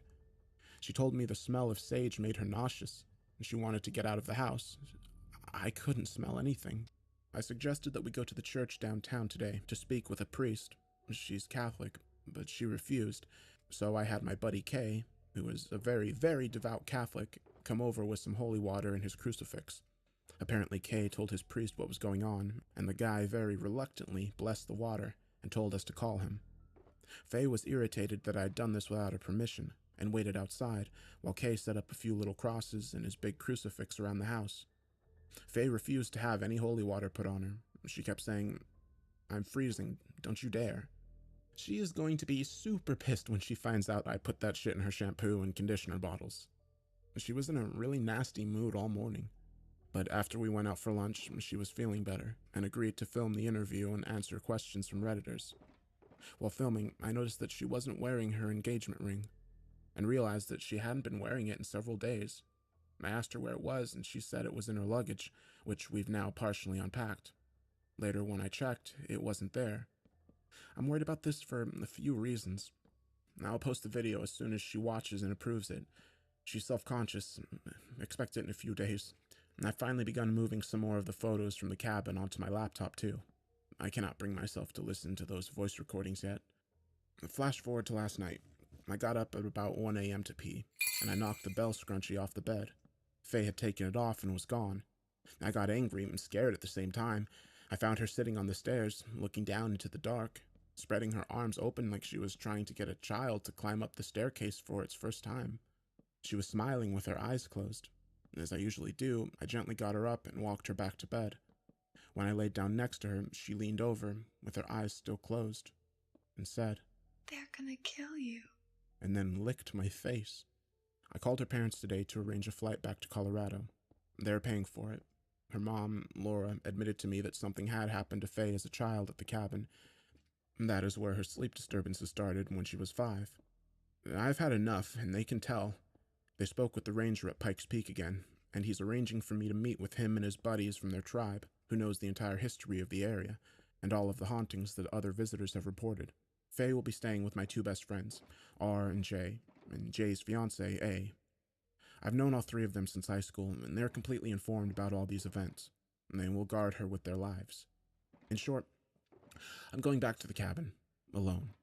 She told me the smell of sage made her nauseous, and she wanted to get out of the house. I couldn't smell anything. I suggested that we go to the church downtown today to speak with a priest. She's Catholic, but she refused, so I had my buddy Kay, who is a very, very devout Catholic, come over with some holy water and his crucifix. Apparently Kay told his priest what was going on, and the guy very reluctantly blessed the water and told us to call him. Faye was irritated that I had done this without her permission, and waited outside, while Kay set up a few little crosses and his big crucifix around the house. Faye refused to have any holy water put on her. She kept saying, "I'm freezing, don't you dare." She is going to be super pissed when she finds out I put that shit in her shampoo and conditioner bottles. She was in a really nasty mood all morning. But after we went out for lunch, she was feeling better, and agreed to film the interview and answer questions from Redditors. While filming, I noticed that she wasn't wearing her engagement ring, and realized that she hadn't been wearing it in several days. I asked her where it was, and she said it was in her luggage, which we've now partially unpacked. Later, when I checked, it wasn't there. I'm worried about this for a few reasons. I'll post the video as soon as she watches and approves it. She's self-conscious. Expect it in a few days. I've finally begun moving some more of the photos from the cabin onto my laptop, too. I cannot bring myself to listen to those voice recordings yet. Flash forward to last night. I got up at about 1 a.m. to pee, and I knocked the bell scrunchie off the bed. Faye had taken it off and was gone. I got angry and scared at the same time. I found her sitting on the stairs, looking down into the dark, spreading her arms open like she was trying to get a child to climb up the staircase for its first time. She was smiling with her eyes closed. As I usually do, I gently got her up and walked her back to bed. When I laid down next to her, she leaned over, with her eyes still closed, and said, "They're gonna kill you." And then licked my face. I called her parents today to arrange a flight back to Colorado. They're paying for it. Her mom, Laura, admitted to me that something had happened to Faye as a child at the cabin. That is where her sleep disturbances started when she was 5. I've had enough, and they can tell. They spoke with the ranger at Pikes Peak again, and he's arranging for me to meet with him and his buddies from their tribe, who knows the entire history of the area, and all of the hauntings that other visitors have reported. Faye will be staying with my 2 best friends, R and Jay's fiancée, A. I've known all 3 of them since high school, and they're completely informed about all these events, and they will guard her with their lives. In short, I'm going back to the cabin, alone.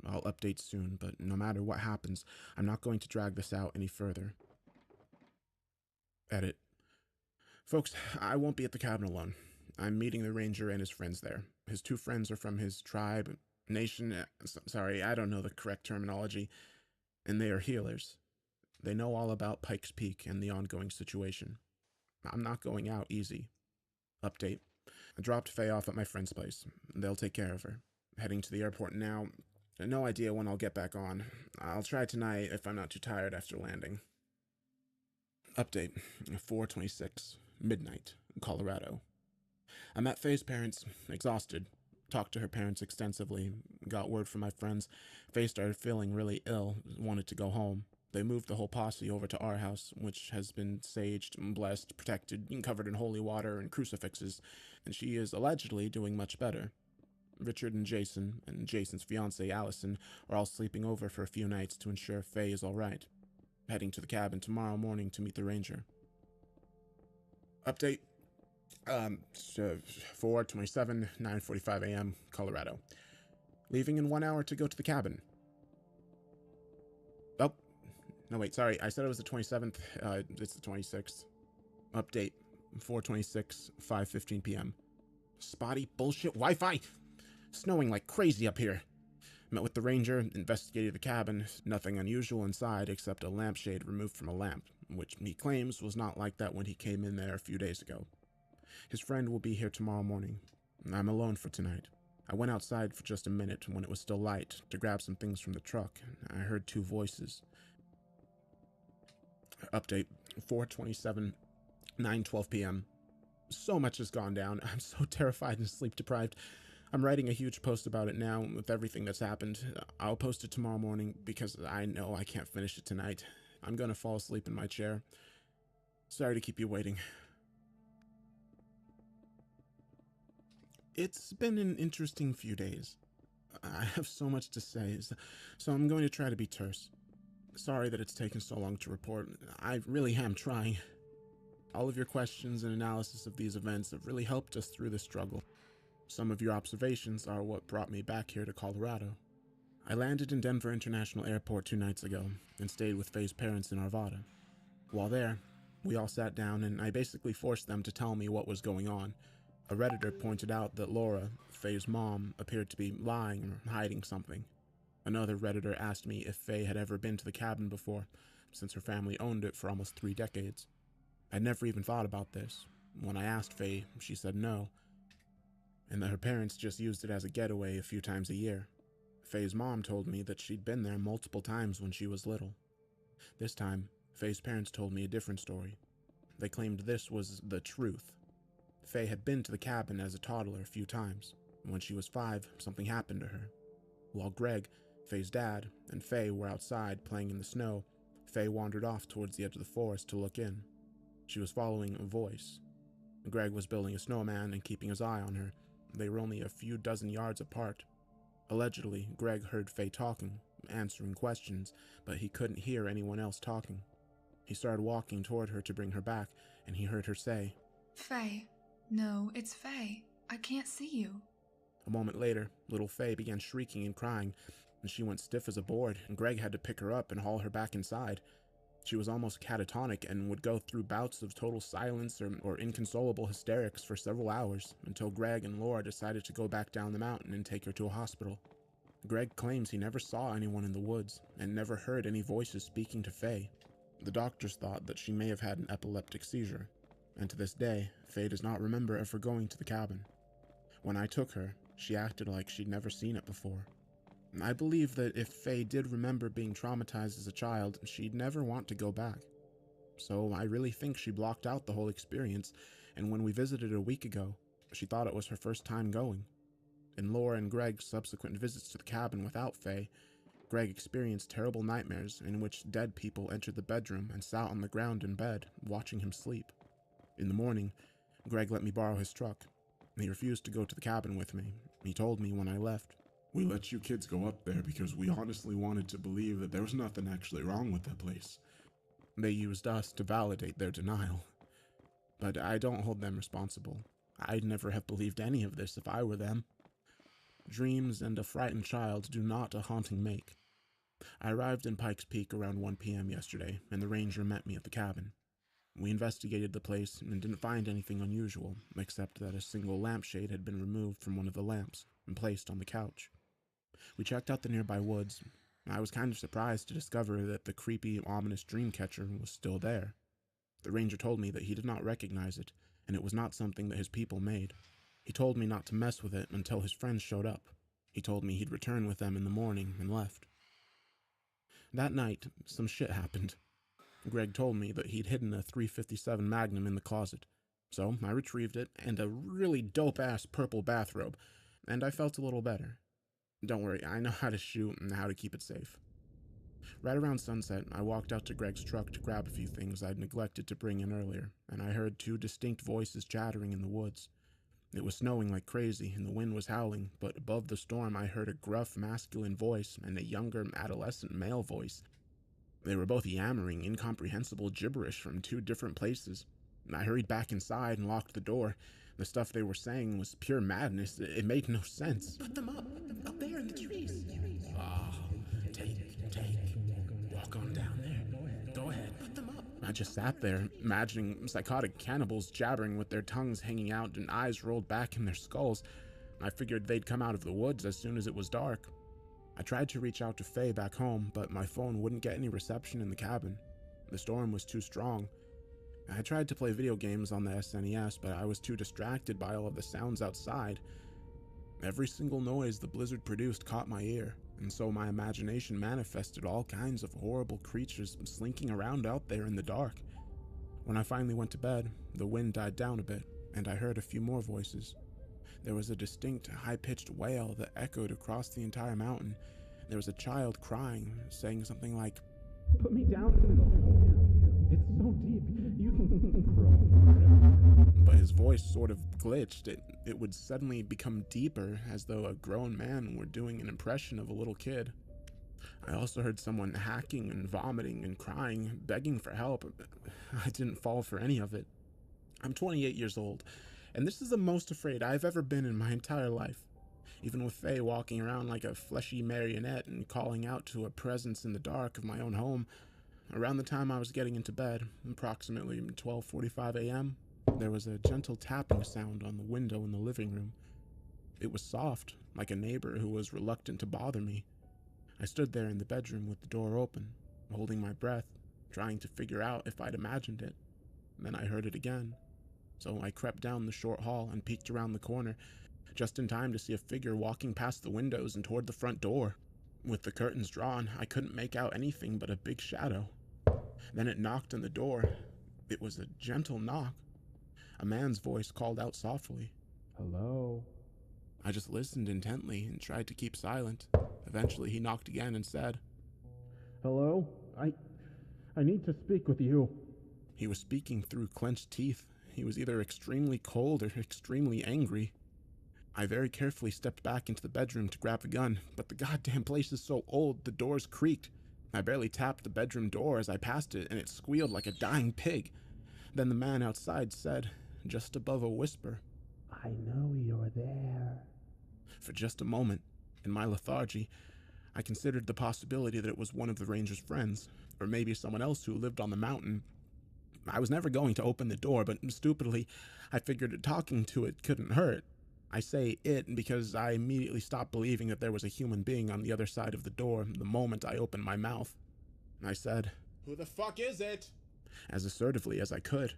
I'll update soon, but no matter what happens, I'm not going to drag this out any further. Edit. Folks, I won't be at the cabin alone. I'm meeting the ranger and his friends there. His 2 friends are from his tribe, nation, sorry, I don't know the correct terminology, and they are healers. They know all about Pikes Peak and the ongoing situation. I'm not going out easy. Update. I dropped Faye off at my friend's place. They'll take care of her. Heading to the airport now. No idea when I'll get back on. I'll try tonight if I'm not too tired after landing. Update. 4:26, midnight, Colorado. I met Faye's parents, exhausted. Talked to her parents extensively. Got word from my friends. Faye started feeling really ill, wanted to go home. They moved the whole posse over to our house, which has been saged, blessed, protected, and covered in holy water and crucifixes, and she is allegedly doing much better. Richard and Jason's fiancée, Allison, are all sleeping over for a few nights to ensure Faye is all right. Heading to the cabin tomorrow morning to meet the ranger. Update. 4:27, 9:45 a.m., Colorado. Leaving in 1 hour to go to the cabin. Oh, no, wait, sorry. I said it was the 27th. It's the 26th. Update. 4:26, 5:15 p.m. Spotty bullshit Wi-Fi. Snowing like crazy up here. Met with the ranger, investigated the cabin. Nothing unusual inside except a lampshade removed from a lamp, which he claims was not like that when he came in there a few days ago. His friend will be here tomorrow morning. I'm alone for tonight. I went outside for just a minute when it was still light to grab some things from the truck. I heard 2 voices. Update. 4:27, 9:12 p.m. So much has gone down. I'm so terrified and sleep deprived. I'm writing a huge post about it now with everything that's happened. I'll post it tomorrow morning because I know I can't finish it tonight. I'm gonna fall asleep in my chair. Sorry to keep you waiting. It's been an interesting few days. I have so much to say, so I'm going to try to be terse. Sorry that it's taken so long to report. I really am trying. All of your questions and analysis of these events have really helped us through this struggle. Some of your observations are what brought me back here to Colorado. I landed in Denver International Airport 2 nights ago and stayed with Faye's parents in Arvada. While there, we all sat down and I basically forced them to tell me what was going on. A Redditor pointed out that Laura, Faye's mom, appeared to be lying or hiding something. Another Redditor asked me if Faye had ever been to the cabin before, since her family owned it for almost 3 decades. I'd never even thought about this. When I asked Faye, she said no, and that her parents just used it as a getaway a few times a year. Faye's mom told me that she'd been there multiple times when she was little. This time, Faye's parents told me a different story. They claimed this was the truth. Faye had been to the cabin as a toddler a few times. When she was 5, something happened to her. While Greg, Faye's dad, and Faye were outside playing in the snow, Faye wandered off towards the edge of the forest to look in. She was following a voice. Greg was building a snowman and keeping his eye on her. They were only a few dozen yards apart. Allegedly, Greg heard Faye talking, answering questions, but he couldn't hear anyone else talking. He started walking toward her to bring her back, and he heard her say, Faye. No, it's Faye. I can't see you. A moment later, little Faye began shrieking and crying, and she went stiff as a board, and Greg had to pick her up and haul her back inside. She was almost catatonic and would go through bouts of total silence or inconsolable hysterics for several hours until Greg and Laura decided to go back down the mountain and take her to a hospital. Greg claims he never saw anyone in the woods and never heard any voices speaking to Faye. The doctors thought that she may have had an epileptic seizure, and to this day, Faye does not remember ever going to the cabin. When I took her, she acted like she'd never seen it before. I believe that if Faye did remember being traumatized as a child, she'd never want to go back. So I really think she blocked out the whole experience, and when we visited a week ago, she thought it was her first time going. In Laura and Greg's subsequent visits to the cabin without Faye, Greg experienced terrible nightmares in which dead people entered the bedroom and sat on the ground in bed, watching him sleep. In the morning, Greg let me borrow his truck. He refused to go to the cabin with me. He told me when I left, "We let you kids go up there because we honestly wanted to believe that there was nothing actually wrong with that place." They used us to validate their denial. But I don't hold them responsible. I'd never have believed any of this if I were them. Dreams and a frightened child do not a haunting make. I arrived in Pikes Peak around 1 p.m. yesterday, and the ranger met me at the cabin. We investigated the place and didn't find anything unusual, except that a single lampshade had been removed from one of the lamps and placed on the couch. We checked out the nearby woods. I was kind of surprised to discover that the creepy, ominous dream catcher was still there. The ranger told me that he did not recognize it, and it was not something that his people made. He told me not to mess with it until his friends showed up. He told me he'd return with them in the morning and left. That night, some shit happened. Greg told me that he'd hidden a .357 Magnum in the closet, so I retrieved it and a really dope-ass purple bathrobe, and I felt a little better. Don't worry, I know how to shoot and how to keep it safe. Right around sunset, I walked out to Greg's truck to grab a few things I'd neglected to bring in earlier, and I heard two distinct voices chattering in the woods. It was snowing like crazy, and the wind was howling, but above the storm I heard a gruff masculine voice and a younger adolescent male voice. They were both yammering incomprehensible gibberish from two different places. I hurried back inside and locked the door. The stuff they were saying was pure madness. It made no sense. Put them up there in the trees. Take. Walk on down there. Go ahead. Put them up. I just sat there, imagining psychotic cannibals jabbering with their tongues hanging out and eyes rolled back in their skulls. I figured they'd come out of the woods as soon as it was dark. I tried to reach out to Faye back home, but my phone wouldn't get any reception in the cabin. The storm was too strong. I tried to play video games on the SNES, but I was too distracted by all of the sounds outside. Every single noise the blizzard produced caught my ear, and so my imagination manifested all kinds of horrible creatures slinking around out there in the dark. When I finally went to bed, the wind died down a bit, and I heard a few more voices. There was a distinct, high-pitched wail that echoed across the entire mountain. There was a child crying, saying something like, "Put me down in the hole. It's so deep. You can crawl." but his voice sort of glitched. It would suddenly become deeper, as though a grown man were doing an impression of a little kid. I also heard someone hacking and vomiting and crying, begging for help. I didn't fall for any of it. I'm 28 years old, and this is the most afraid I've ever been in my entire life. Even with Faye walking around like a fleshy marionette and calling out to a presence in the dark of my own home. Around the time I was getting into bed, approximately 12:45 a.m., there was a gentle tapping sound on the window in the living room. It was soft, like a neighbor who was reluctant to bother me. I stood there in the bedroom with the door open, holding my breath, trying to figure out if I'd imagined it. Then I heard it again. So I crept down the short hall and peeked around the corner, just in time to see a figure walking past the windows and toward the front door. With the curtains drawn, I couldn't make out anything but a big shadow. Then it knocked on the door. It was a gentle knock. A man's voice called out softly. "Hello?" I just listened intently and tried to keep silent. Eventually he knocked again and said, "Hello? I need to speak with you." He was speaking through clenched teeth. He was either extremely cold or extremely angry. I very carefully stepped back into the bedroom to grab the gun, but the goddamn place is so old, the doors creaked. I barely tapped the bedroom door as I passed it, and it squealed like a dying pig. Then the man outside said, just above a whisper, I know you're there. For just a moment, in my lethargy, I considered the possibility that it was one of the ranger's friends, or maybe someone else who lived on the mountain. I was never going to open the door, but stupidly, I figured talking to it couldn't hurt. I say it because I immediately stopped believing that there was a human being on the other side of the door the moment I opened my mouth. I said, Who the fuck is it? as assertively as I could.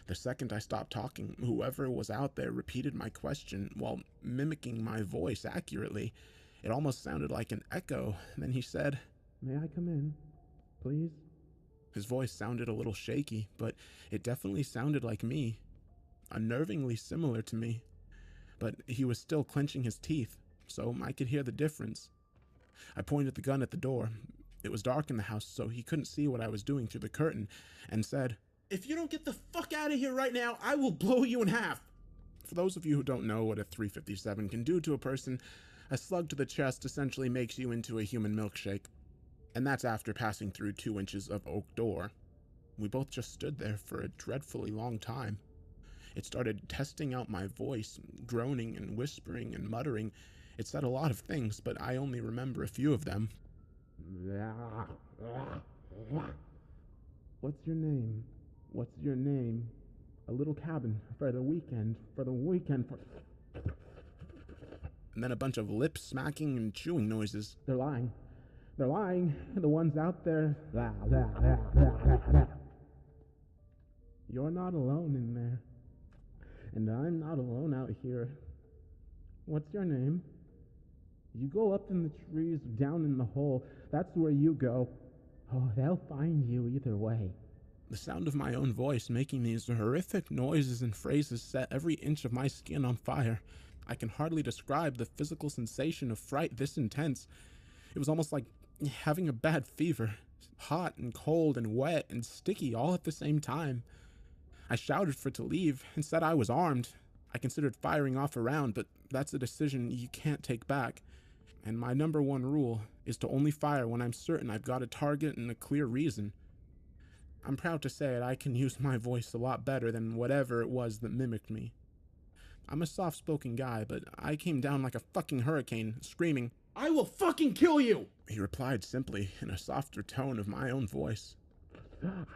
The second I stopped talking, whoever was out there repeated my question while mimicking my voice accurately. It almost sounded like an echo. Then he said, May I come in, please? His voice sounded a little shaky, but it definitely sounded like me. Unnervingly similar to me. But he was still clenching his teeth, so I could hear the difference. I pointed the gun at the door. It was dark in the house, so he couldn't see what I was doing through the curtain, and said, If you don't get the fuck out of here right now, I will blow you in half. For those of you who don't know what a 357 can do to a person, a slug to the chest essentially makes you into a human milkshake. And that's after passing through 2 inches of oak door. We both just stood there for a dreadfully long time. It started testing out my voice, groaning and whispering and muttering. It said a lot of things, but I only remember a few of them. What's your name? What's your name? A little cabin for the weekend. And then a bunch of lip smacking and chewing noises. They're lying. They're lying. The ones out there. You're not alone in there. And I'm not alone out here. What's your name? You go up in the trees, down in the hole. That's where you go. Oh, they'll find you either way. The sound of my own voice making these horrific noises and phrases set every inch of my skin on fire. I can hardly describe the physical sensation of fright this intense. It was almost like having a bad fever, hot and cold and wet and sticky all at the same time. I shouted for it to leave and said I was armed. I considered firing off a round, but that's a decision you can't take back. And my number one rule is to only fire when I'm certain I've got a target and a clear reason. I'm proud to say it, I can use my voice a lot better than whatever it was that mimicked me. I'm a soft-spoken guy, but I came down like a fucking hurricane, screaming, I will fucking kill you! He replied simply, in a softer tone of my own voice.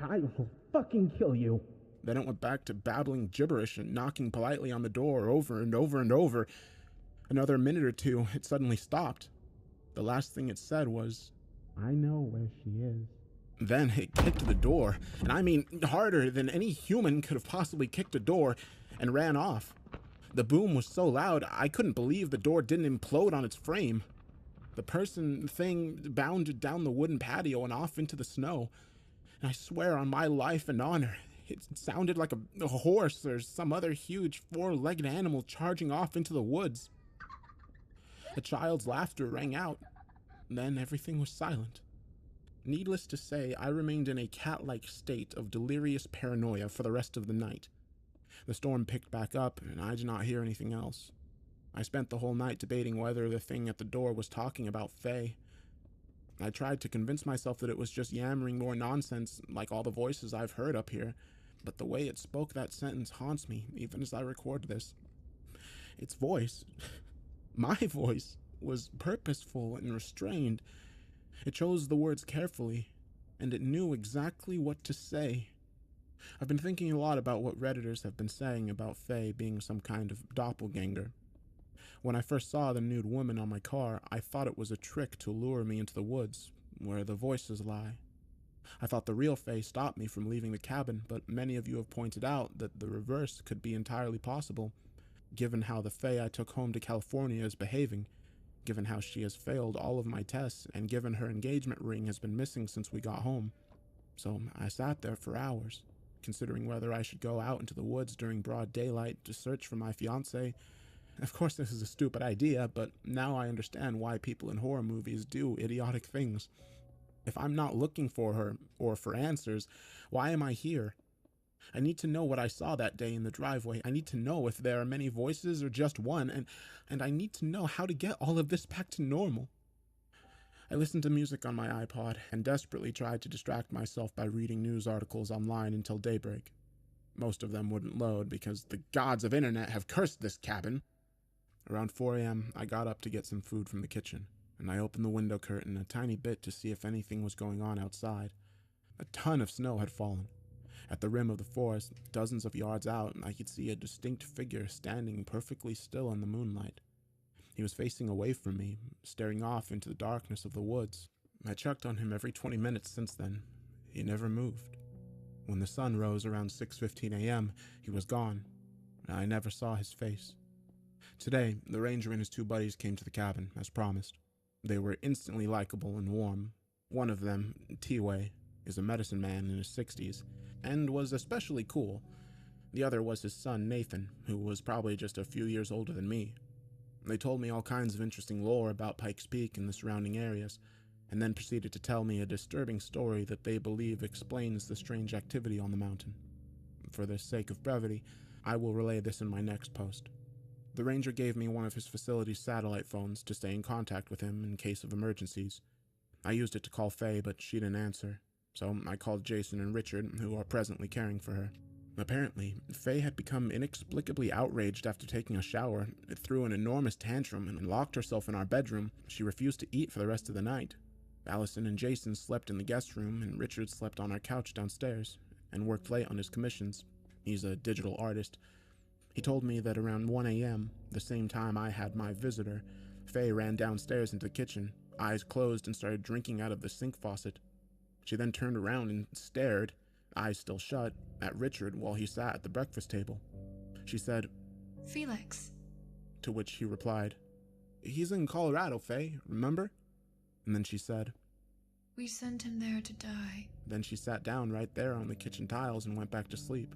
I will fucking kill you. Then it went back to babbling gibberish and knocking politely on the door over and over and over. Another minute or two, it suddenly stopped. The last thing it said was, I know where she is. Then it kicked the door, and I mean harder than any human could have possibly kicked a door, and ran off. The boom was so loud, I couldn't believe the door didn't implode on its frame. The thing bounded down the wooden patio and off into the snow. And I swear on my life and honor, it sounded like a horse or some other huge four-legged animal charging off into the woods. A child's laughter rang out. Then everything was silent. Needless to say, I remained in a cat-like state of delirious paranoia for the rest of the night. The storm picked back up, and I did not hear anything else. I spent the whole night debating whether the thing at the door was talking about Faye. I tried to convince myself that it was just yammering more nonsense like all the voices I've heard up here, but the way it spoke that sentence haunts me, even as I record this. Its voice, my voice, was purposeful and restrained. It chose the words carefully, and it knew exactly what to say. I've been thinking a lot about what Redditors have been saying about Faye being some kind of doppelganger. When I first saw the nude woman on my car, I thought it was a trick to lure me into the woods, where the voices lie. I thought the real Faye stopped me from leaving the cabin, but many of you have pointed out that the reverse could be entirely possible, given how the Faye I took home to California is behaving, given how she has failed all of my tests, and given her engagement ring has been missing since we got home. So I sat there for hours, considering whether I should go out into the woods during broad daylight to search for my fiancée. Of course, this is a stupid idea, but now I understand why people in horror movies do idiotic things. If I'm not looking for her, or for answers, why am I here? I need to know what I saw that day in the driveway. I need to know if there are many voices or just one, and I need to know how to get all of this back to normal. I listened to music on my iPod and desperately tried to distract myself by reading news articles online until daybreak. Most of them wouldn't load because the gods of internet have cursed this cabin. Around 4 a.m., I got up to get some food from the kitchen, and I opened the window curtain a tiny bit to see if anything was going on outside. A ton of snow had fallen. At the rim of the forest, dozens of yards out, I could see a distinct figure standing perfectly still in the moonlight. He was facing away from me, staring off into the darkness of the woods. I checked on him every 20 minutes since then. He never moved. When the sun rose around 6:15 a.m., he was gone. I never saw his face. Today, the ranger and his 2 buddies came to the cabin, as promised. They were instantly likable and warm. One of them, T-Way, is a medicine man in his 60s, and was especially cool. The other was his son, Nathan, who was probably just a few years older than me. They told me all kinds of interesting lore about Pikes Peak and the surrounding areas, and then proceeded to tell me a disturbing story that they believe explains the strange activity on the mountain. For the sake of brevity, I will relay this in my next post. The ranger gave me one of his facility's satellite phones to stay in contact with him in case of emergencies. I used it to call Faye, but she didn't answer, so I called Jason and Richard, who are presently caring for her. Apparently, Faye had become inexplicably outraged after taking a shower, threw an enormous tantrum, and locked herself in our bedroom. She refused to eat for the rest of the night. Allison and Jason slept in the guest room, and Richard slept on our couch downstairs, and worked late on his commissions. He's a digital artist. He told me that around 1 a.m., the same time I had my visitor, Faye ran downstairs into the kitchen, eyes closed, and started drinking out of the sink faucet. She then turned around and stared, eyes still shut, at Richard while he sat at the breakfast table. She said, Felix. To which he replied, "He's in Colorado, Faye, remember?" And then she said, We sent him there to die. Then she sat down right there on the kitchen tiles and went back to sleep.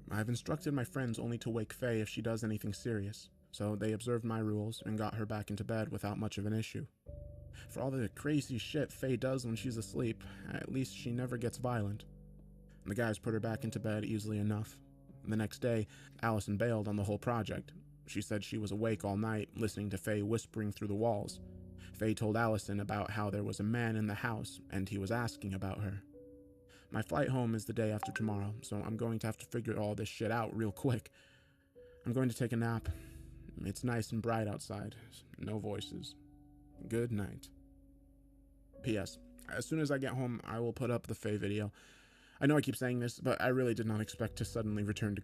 I've instructed my friends only to wake Faye if she does anything serious, so they observed my rules and got her back into bed without much of an issue. For all the crazy shit Faye does when she's asleep, at least she never gets violent. The guys put her back into bed easily enough. The next day, Allison bailed on the whole project. She said she was awake all night, listening to Faye whispering through the walls. Faye told Allison about how there was a man in the house, and he was asking about her. My flight home is the day after tomorrow, so I'm going to have to figure all this shit out real quick. I'm going to take a nap. It's nice and bright outside. No voices. Good night. P.S. As soon as I get home, I will put up the Faye video. I know I keep saying this, but I really did not expect to suddenly return to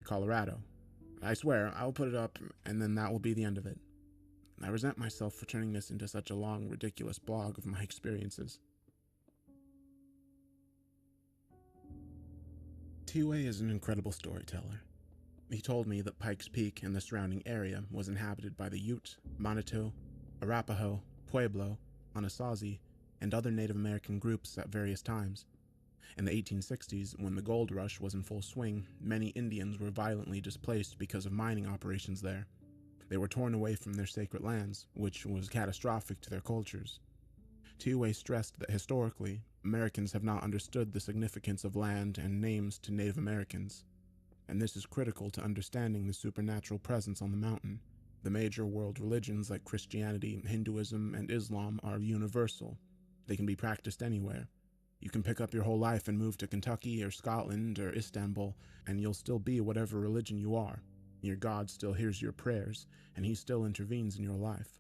Colorado. I swear, I'll put it up, and then that will be the end of it. I resent myself for turning this into such a long, ridiculous blog of my experiences. T-Way is an incredible storyteller. He told me that Pikes Peak and the surrounding area was inhabited by the Ute, Manitou, Arapaho, Pueblo, Anasazi, and other Native American groups at various times. In the 1860s, when the gold rush was in full swing, many Indians were violently displaced because of mining operations there. They were torn away from their sacred lands, which was catastrophic to their cultures. T-Way stressed that historically, Americans have not understood the significance of land and names to Native Americans, and this is critical to understanding the supernatural presence on the mountain. The major world religions like Christianity, Hinduism, and Islam are universal. They can be practiced anywhere. You can pick up your whole life and move to Kentucky or Scotland or Istanbul, and you'll still be whatever religion you are. Your God still hears your prayers, and he still intervenes in your life.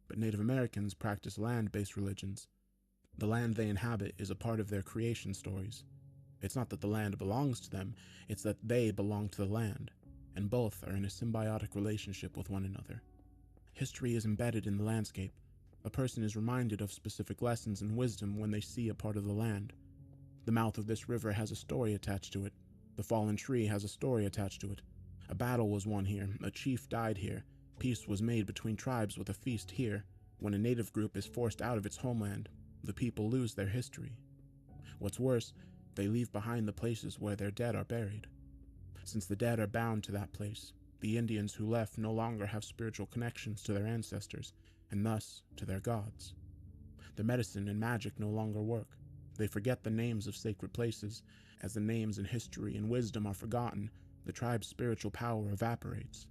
But Native Americans practice land-based religions. The land they inhabit is a part of their creation stories. It's not that the land belongs to them, it's that they belong to the land, and both are in a symbiotic relationship with one another. History is embedded in the landscape. A person is reminded of specific lessons and wisdom when they see a part of the land. The mouth of this river has a story attached to it. The fallen tree has a story attached to it. A battle was won here, a chief died here, peace was made between tribes with a feast here. When a native group is forced out of its homeland, the people lose their history. What's worse, they leave behind the places where their dead are buried. Since the dead are bound to that place, the Indians who left no longer have spiritual connections to their ancestors, and thus to their gods. The medicine and magic no longer work. They forget the names of sacred places. As the names and history and wisdom are forgotten, the tribe's spiritual power evaporates.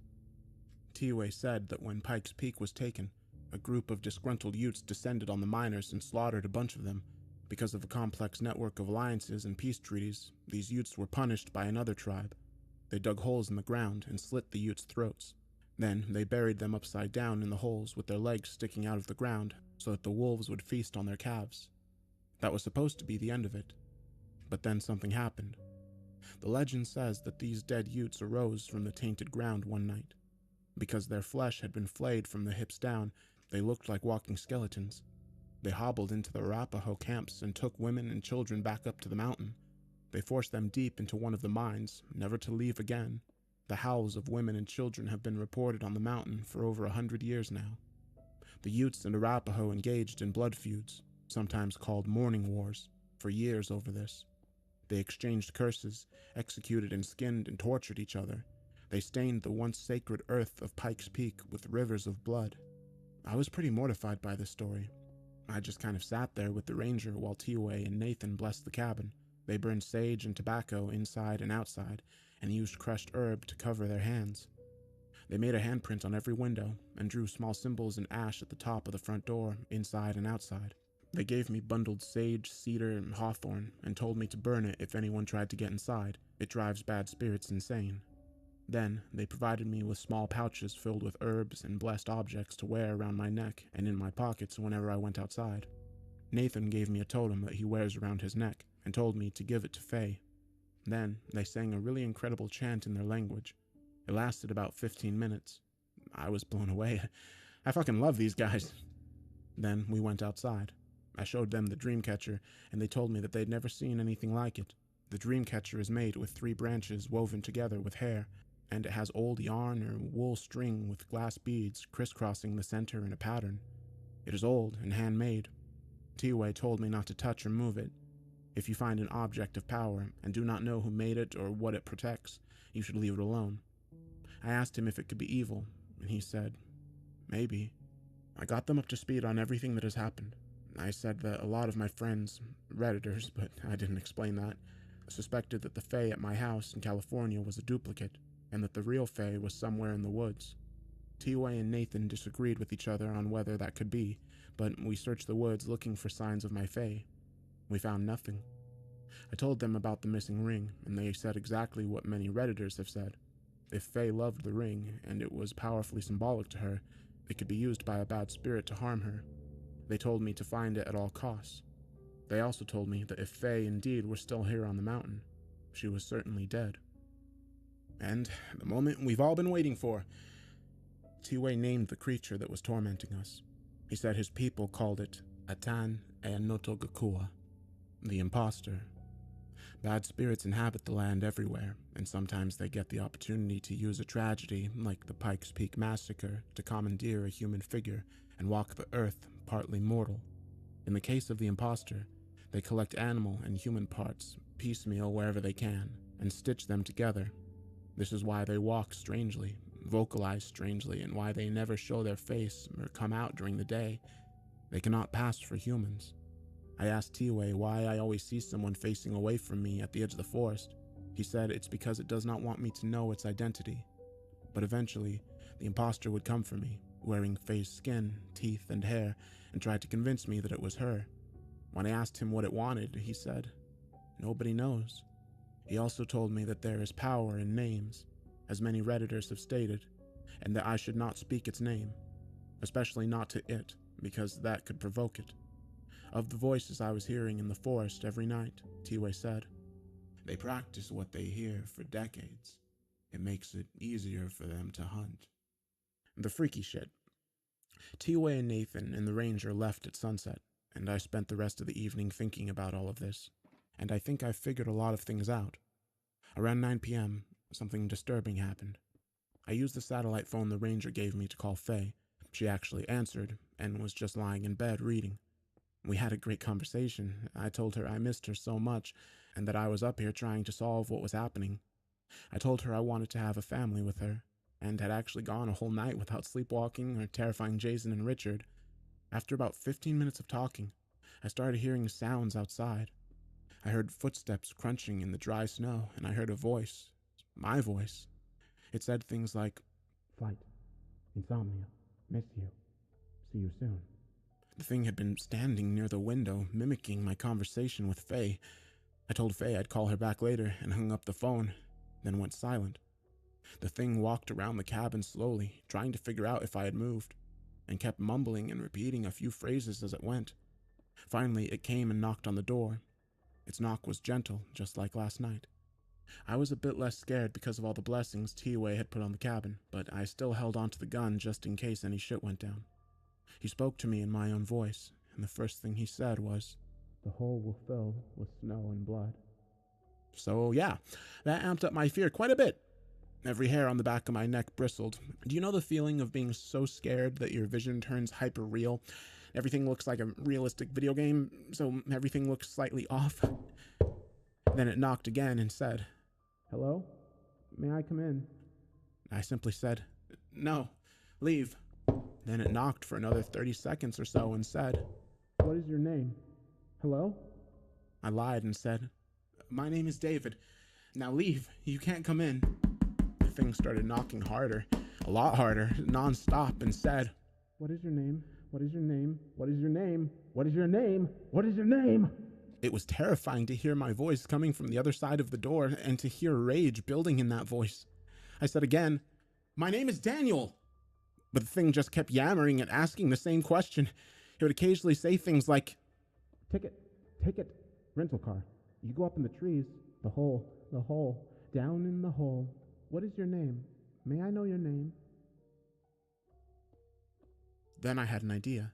T-Way said that when Pikes Peak was taken, a group of disgruntled Utes descended on the miners and slaughtered a bunch of them. Because of a complex network of alliances and peace treaties, these Utes were punished by another tribe. They dug holes in the ground and slit the Utes' throats. Then they buried them upside down in the holes with their legs sticking out of the ground so that the wolves would feast on their calves. That was supposed to be the end of it. But then something happened. The legend says that these dead Utes arose from the tainted ground one night. Because their flesh had been flayed from the hips down, they looked like walking skeletons. They hobbled into the Arapaho camps and took women and children back up to the mountain. They forced them deep into one of the mines, never to leave again. The howls of women and children have been reported on the mountain for over 100 years now. The Utes and Arapaho engaged in blood feuds, sometimes called mourning wars, for years over this. They exchanged curses, executed and skinned and tortured each other. They stained the once sacred earth of Pikes Peak with rivers of blood. I was pretty mortified by this story. I just kind of sat there with the ranger while T-Way and Nathan blessed the cabin. They burned sage and tobacco inside and outside, and used crushed herb to cover their hands. They made a handprint on every window, and drew small symbols in ash at the top of the front door, inside and outside. They gave me bundled sage, cedar, and hawthorn, and told me to burn it if anyone tried to get inside. It drives bad spirits insane. Then, they provided me with small pouches filled with herbs and blessed objects to wear around my neck and in my pockets whenever I went outside. Nathan gave me a totem that he wears around his neck, and told me to give it to Faye. Then, they sang a really incredible chant in their language. It lasted about 15 minutes. I was blown away. I fucking love these guys. Then, we went outside. I showed them the Dreamcatcher, and they told me that they'd never seen anything like it. The Dreamcatcher is made with 3 branches woven together with hair, and it has old yarn or wool string with glass beads crisscrossing the center in a pattern. It is old and handmade. T-Way told me not to touch or move it. If you find an object of power and do not know who made it or what it protects, You should leave it alone. I asked him if it could be evil, and he said, maybe. I got them up to speed on everything that has happened. I said that a lot of my friends, Redditors, but I didn't explain that, suspected that the Fae at my house in California was a duplicate, and that the real Fae was somewhere in the woods. T-Way and Nathan disagreed with each other on whether that could be, but we searched the woods looking for signs of my Fae. We found nothing. I told them about the missing ring, and they said exactly what many Redditors have said. If Fae loved the ring, and it was powerfully symbolic to her, it could be used by a bad spirit to harm her. They told me to find it at all costs. They also told me that if Fae indeed were still here on the mountain, she was certainly dead. And the moment we've all been waiting for. T-Way named the creature that was tormenting us. He said his people called it Atan Eanotogakua, the imposter. Bad spirits inhabit the land everywhere, and sometimes they get the opportunity to use a tragedy like the Pikes Peak Massacre to commandeer a human figure and walk the earth partly mortal. In the case of the imposter, they collect animal and human parts piecemeal wherever they can and stitch them together. This is why they walk strangely, vocalize strangely, and why they never show their face or come out during the day. They cannot pass for humans. I asked T-Way why I always see someone facing away from me at the edge of the forest. He said it's because it does not want me to know its identity. But eventually, the imposter would come for me, wearing Fae's skin, teeth, and hair, and tried to convince me that it was her. When I asked him what it wanted, he said, "Nobody knows." He also told me that there is power in names, as many Redditors have stated, and that I should not speak its name, especially not to it, because that could provoke it. Of the voices I was hearing in the forest every night, T-Way said, "They practice what they hear for decades. It makes it easier for them to hunt." The freaky shit. T-Way and Nathan and the ranger left at sunset, and I spent the rest of the evening thinking about all of this, and I think I figured a lot of things out. Around 9 p.m., something disturbing happened. I used the satellite phone the ranger gave me to call Faye. She actually answered, and was just lying in bed reading. We had a great conversation. I told her I missed her so much, and that I was up here trying to solve what was happening. I told her I wanted to have a family with her, and had actually gone a whole night without sleepwalking or terrifying Jason and Richard. After about 15 minutes of talking, I started hearing sounds outside. I heard footsteps crunching in the dry snow, and I heard a voice. My voice. It said things like, "Flight. Insomnia. Miss you. See you soon." The thing had been standing near the window, mimicking my conversation with Faye. I told Faye I'd call her back later and hung up the phone, then went silent. The thing walked around the cabin slowly, trying to figure out if I had moved, and kept mumbling and repeating a few phrases as it went. Finally, it came and knocked on the door. Its knock was gentle, just like last night. I was a bit less scared because of all the blessings T-Way had put on the cabin, but I still held onto the gun just in case any shit went down. He spoke to me in my own voice, and the first thing he said was, "The hole will fill with snow and blood." So yeah, that amped up my fear quite a bit. Every hair on the back of my neck bristled. Do you know the feeling of being so scared that your vision turns hyper-real? Everything looks like a realistic video game, so everything looks slightly off. Then it knocked again and said, "Hello? May I come in?" I simply said, "No, leave." Then it knocked for another 30 seconds or so and said, "What is your name? Hello?" I lied and said, "My name is David. Now leave. You can't come in." The thing started knocking harder, a lot harder, non-stop, and said, "What is your name? What is your name? What is your name? What is your name? What is your name?" It was terrifying to hear my voice coming from the other side of the door and to hear rage building in that voice. I said again, "My name is Daniel." But the thing just kept yammering and asking the same question. It would occasionally say things like, Ticket, rental car. You go up in the trees. The hole, down in the hole. What is your name? May I know your name?" Then I had an idea.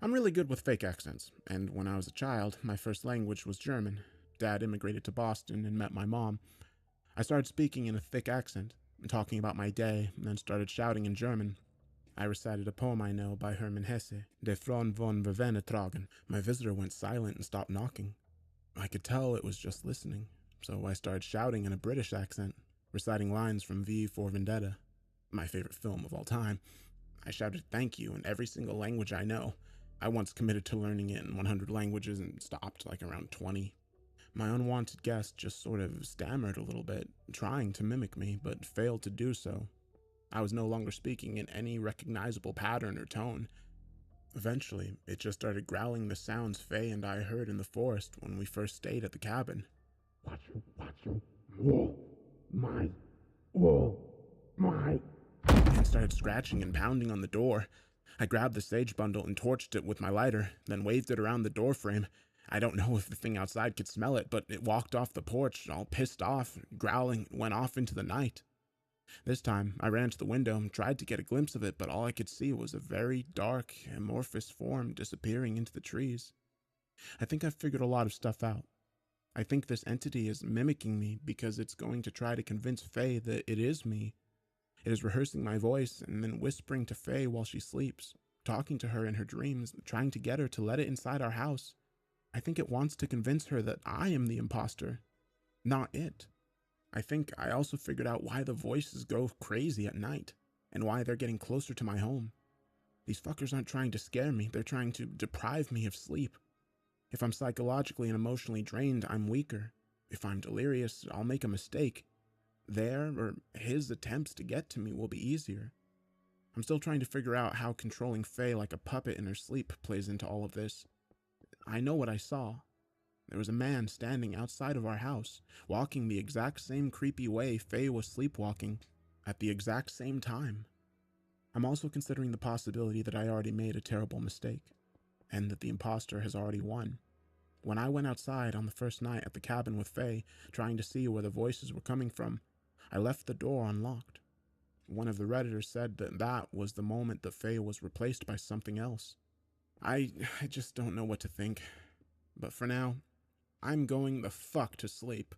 I'm really good with fake accents, and when I was a child, my first language was German. Dad immigrated to Boston and met my mom. I started speaking in a thick accent, talking about my day, and then started shouting in German. I recited a poem I know by Hermann Hesse, De Fron von Vervenetragen. My visitor went silent and stopped knocking. I could tell it was just listening, so I started shouting in a British accent. reciting lines from V for Vendetta, my favorite film of all time. I shouted thank you in every single language I know. I once committed to learning it in 100 languages and stopped like around 20. My unwanted guest just sort of stammered a little bit, trying to mimic me, but failed to do so. I was no longer speaking in any recognizable pattern or tone. Eventually, it just started growling the sounds Faye and I heard in the forest when we first stayed at the cabin. Whoa, my, And started scratching and pounding on the door. I grabbed the sage bundle and torched it with my lighter, then waved it around the door frame. I don't know if the thing outside could smell it, but it walked off the porch, all pissed off, growling, and went off into the night. This time, I ran to the window and tried to get a glimpse of it, but all I could see was a very dark, amorphous form disappearing into the trees. I think I've figured a lot of stuff out. I think this entity is mimicking me because it's going to try to convince Faye that it is me. It is rehearsing my voice and then whispering to Faye while she sleeps, talking to her in her dreams, trying to get her to let it inside our house. I think it wants to convince her that I am the imposter, not it. I think I also figured out why the voices go crazy at night and why they're getting closer to my home. These fuckers aren't trying to scare me, they're trying to deprive me of sleep. If I'm psychologically and emotionally drained, I'm weaker. If I'm delirious, I'll make a mistake. Their or his attempts to get to me will be easier. I'm still trying to figure out how controlling Faye like a puppet in her sleep plays into all of this. I know what I saw. There was a man standing outside of our house, walking the exact same creepy way Faye was sleepwalking, at the exact same time. I'm also considering the possibility that I already made a terrible mistake, and that the imposter has already won. When I went outside on the first night at the cabin with Faye, trying to see where the voices were coming from, I left the door unlocked. One of the Redditors said that was the moment that Faye was replaced by something else. I just don't know what to think. But for now, I'm going the fuck to sleep.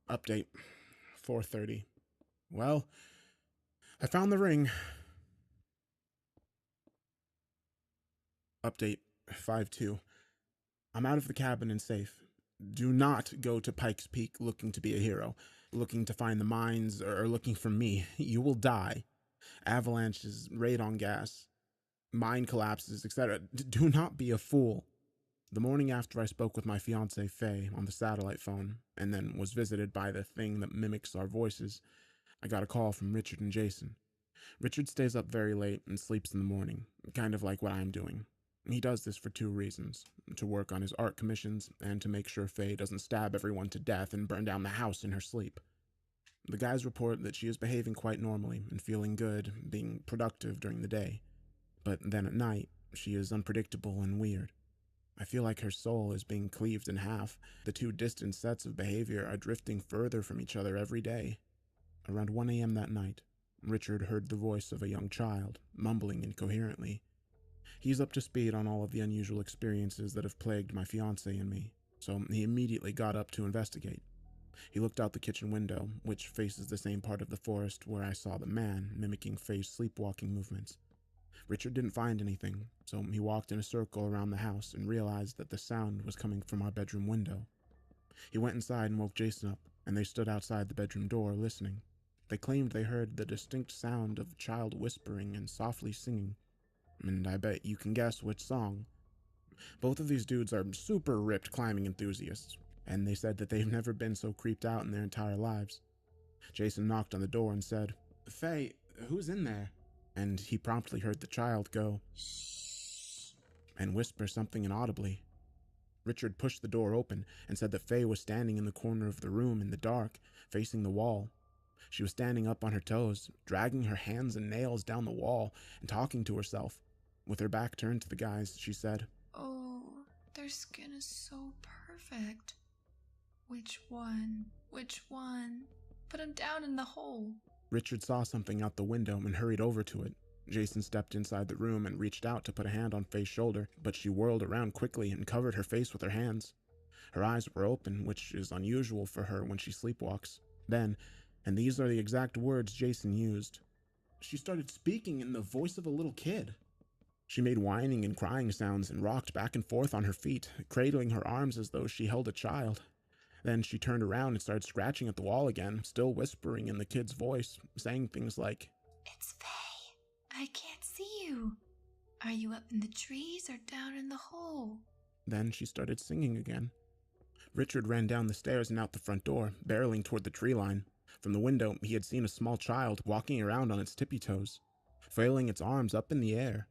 Update, 4:30. Well, I found the ring. Update, 5:2. I'm out of the cabin and safe. Do not go to Pikes Peak looking to be a hero, looking to find the mines, or looking for me. You will die. Avalanches, radon gas, mine collapses, etc. Do not be a fool. The morning after I spoke with my fiancée Faye on the satellite phone, and then was visited by the thing that mimics our voices, I got a call from Richard and Jason. Richard stays up very late and sleeps in the morning, kind of like what I'm doing. He does this for two reasons: to work on his art commissions, and to make sure Faye doesn't stab everyone to death and burn down the house in her sleep. The guys report that she is behaving quite normally and feeling good, being productive during the day. But then at night, she is unpredictable and weird. I feel like her soul is being cleaved in half. The two distant sets of behavior are drifting further from each other every day. Around 1 a.m. that night, Richard heard the voice of a young child, mumbling incoherently. He's up to speed on all of the unusual experiences that have plagued my fiancée and me, so he immediately got up to investigate. He looked out the kitchen window, which faces the same part of the forest where I saw the man mimicking Faye's sleepwalking movements. Richard didn't find anything, so he walked in a circle around the house and realized that the sound was coming from our bedroom window. He went inside and woke Jason up, and they stood outside the bedroom door listening. They claimed they heard the distinct sound of a child whispering and softly singing, and I bet you can guess which song. Both of these dudes are super ripped climbing enthusiasts, and they said that they've never been so creeped out in their entire lives. Jason knocked on the door and said, "Faye, who's in there?" And he promptly heard the child go, "Shh," and whisper something inaudibly. Richard pushed the door open and said that Faye was standing in the corner of the room in the dark, facing the wall. She was standing up on her toes, dragging her hands and nails down the wall and talking to herself. With her back turned to the guys, she said, Oh, their skin is so perfect. Which one? Which one? Put him down in the hole. Richard saw something out the window and hurried over to it. Jason stepped inside the room and reached out to put a hand on Faye's shoulder, but she whirled around quickly and covered her face with her hands. Her eyes were open, which is unusual for her when she sleepwalks. Then, and these are the exact words Jason used, she started speaking in the voice of a little kid. She made whining and crying sounds and rocked back and forth on her feet, cradling her arms as though she held a child. Then she turned around and started scratching at the wall again, still whispering in the kid's voice, saying things like, It's Faye. I can't see you. Are you up in the trees or down in the hole? Then she started singing again. Richard ran down the stairs and out the front door, barreling toward the tree line. From the window, he had seen a small child walking around on its tippy toes, flailing its arms up in the air.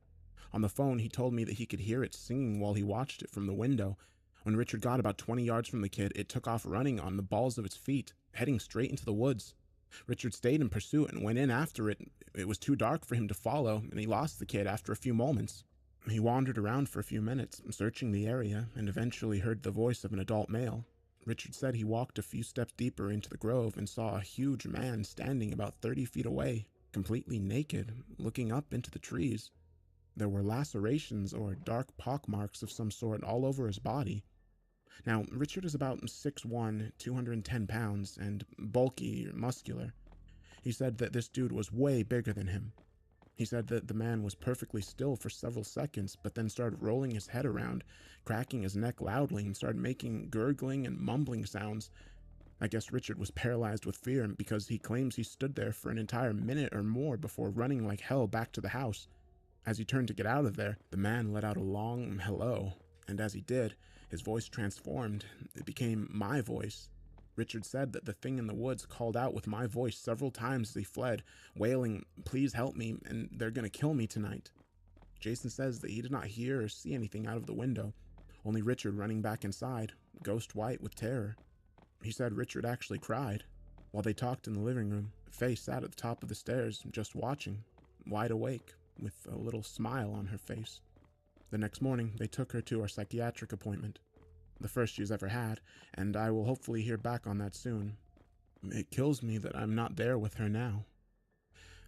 On the phone, he told me that he could hear it singing while he watched it from the window. When Richard got about 20 yards from the kid, it took off running on the balls of its feet, heading straight into the woods. Richard stayed in pursuit and went in after it. It was too dark for him to follow, and he lost the kid after a few moments. He wandered around for a few minutes, searching the area, and eventually heard the voice of an adult male. Richard said he walked a few steps deeper into the grove and saw a huge man standing about 30 feet away, completely naked, looking up into the trees. There were lacerations or dark pockmarks of some sort all over his body. Now, Richard is about 6'1", 210 pounds, and bulky or muscular. He said that this dude was way bigger than him. He said that the man was perfectly still for several seconds, but then started rolling his head around, cracking his neck loudly, and started making gurgling and mumbling sounds. I guess Richard was paralyzed with fear because he claims he stood there for an entire minute or more before running like hell back to the house. As he turned to get out of there, the man let out a long hello, and as he did, his voice transformed. It became my voice. Richard said that the thing in the woods called out with my voice several times as he fled, wailing, "Please help me, and they're gonna kill me tonight." Jason says that he did not hear or see anything out of the window, only Richard running back inside, ghost white with terror. He said Richard actually cried. While they talked in the living room, Faye sat at the top of the stairs, just watching, wide awake, with a little smile on her face. The next morning, they took her to our psychiatric appointment, the first she's ever had, and I will hopefully hear back on that soon. It kills me that I'm not there with her now.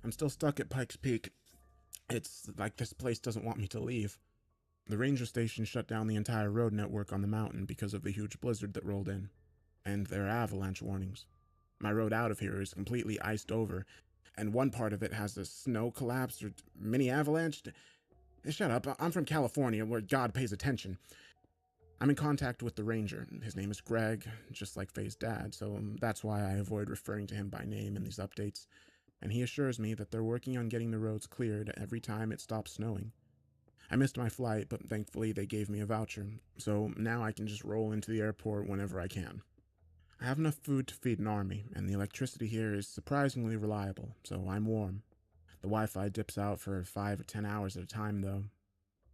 I'm still stuck at Pikes Peak. It's like this place doesn't want me to leave. The ranger station shut down the entire road network on the mountain because of the huge blizzard that rolled in, and there are avalanche warnings. My road out of here is completely iced over, and one part of it has a snow collapse or mini avalanche. Shut up, I'm from California, where God pays attention. I'm in contact with the ranger. His name is Greg, just like Faye's dad, so that's why I avoid referring to him by name in these updates. And he assures me that they're working on getting the roads cleared every time it stops snowing. I missed my flight, but thankfully they gave me a voucher, so now I can just roll into the airport whenever I can. I have enough food to feed an army, and the electricity here is surprisingly reliable, so I'm warm. The Wi-Fi dips out for 5 or 10 hours at a time, though.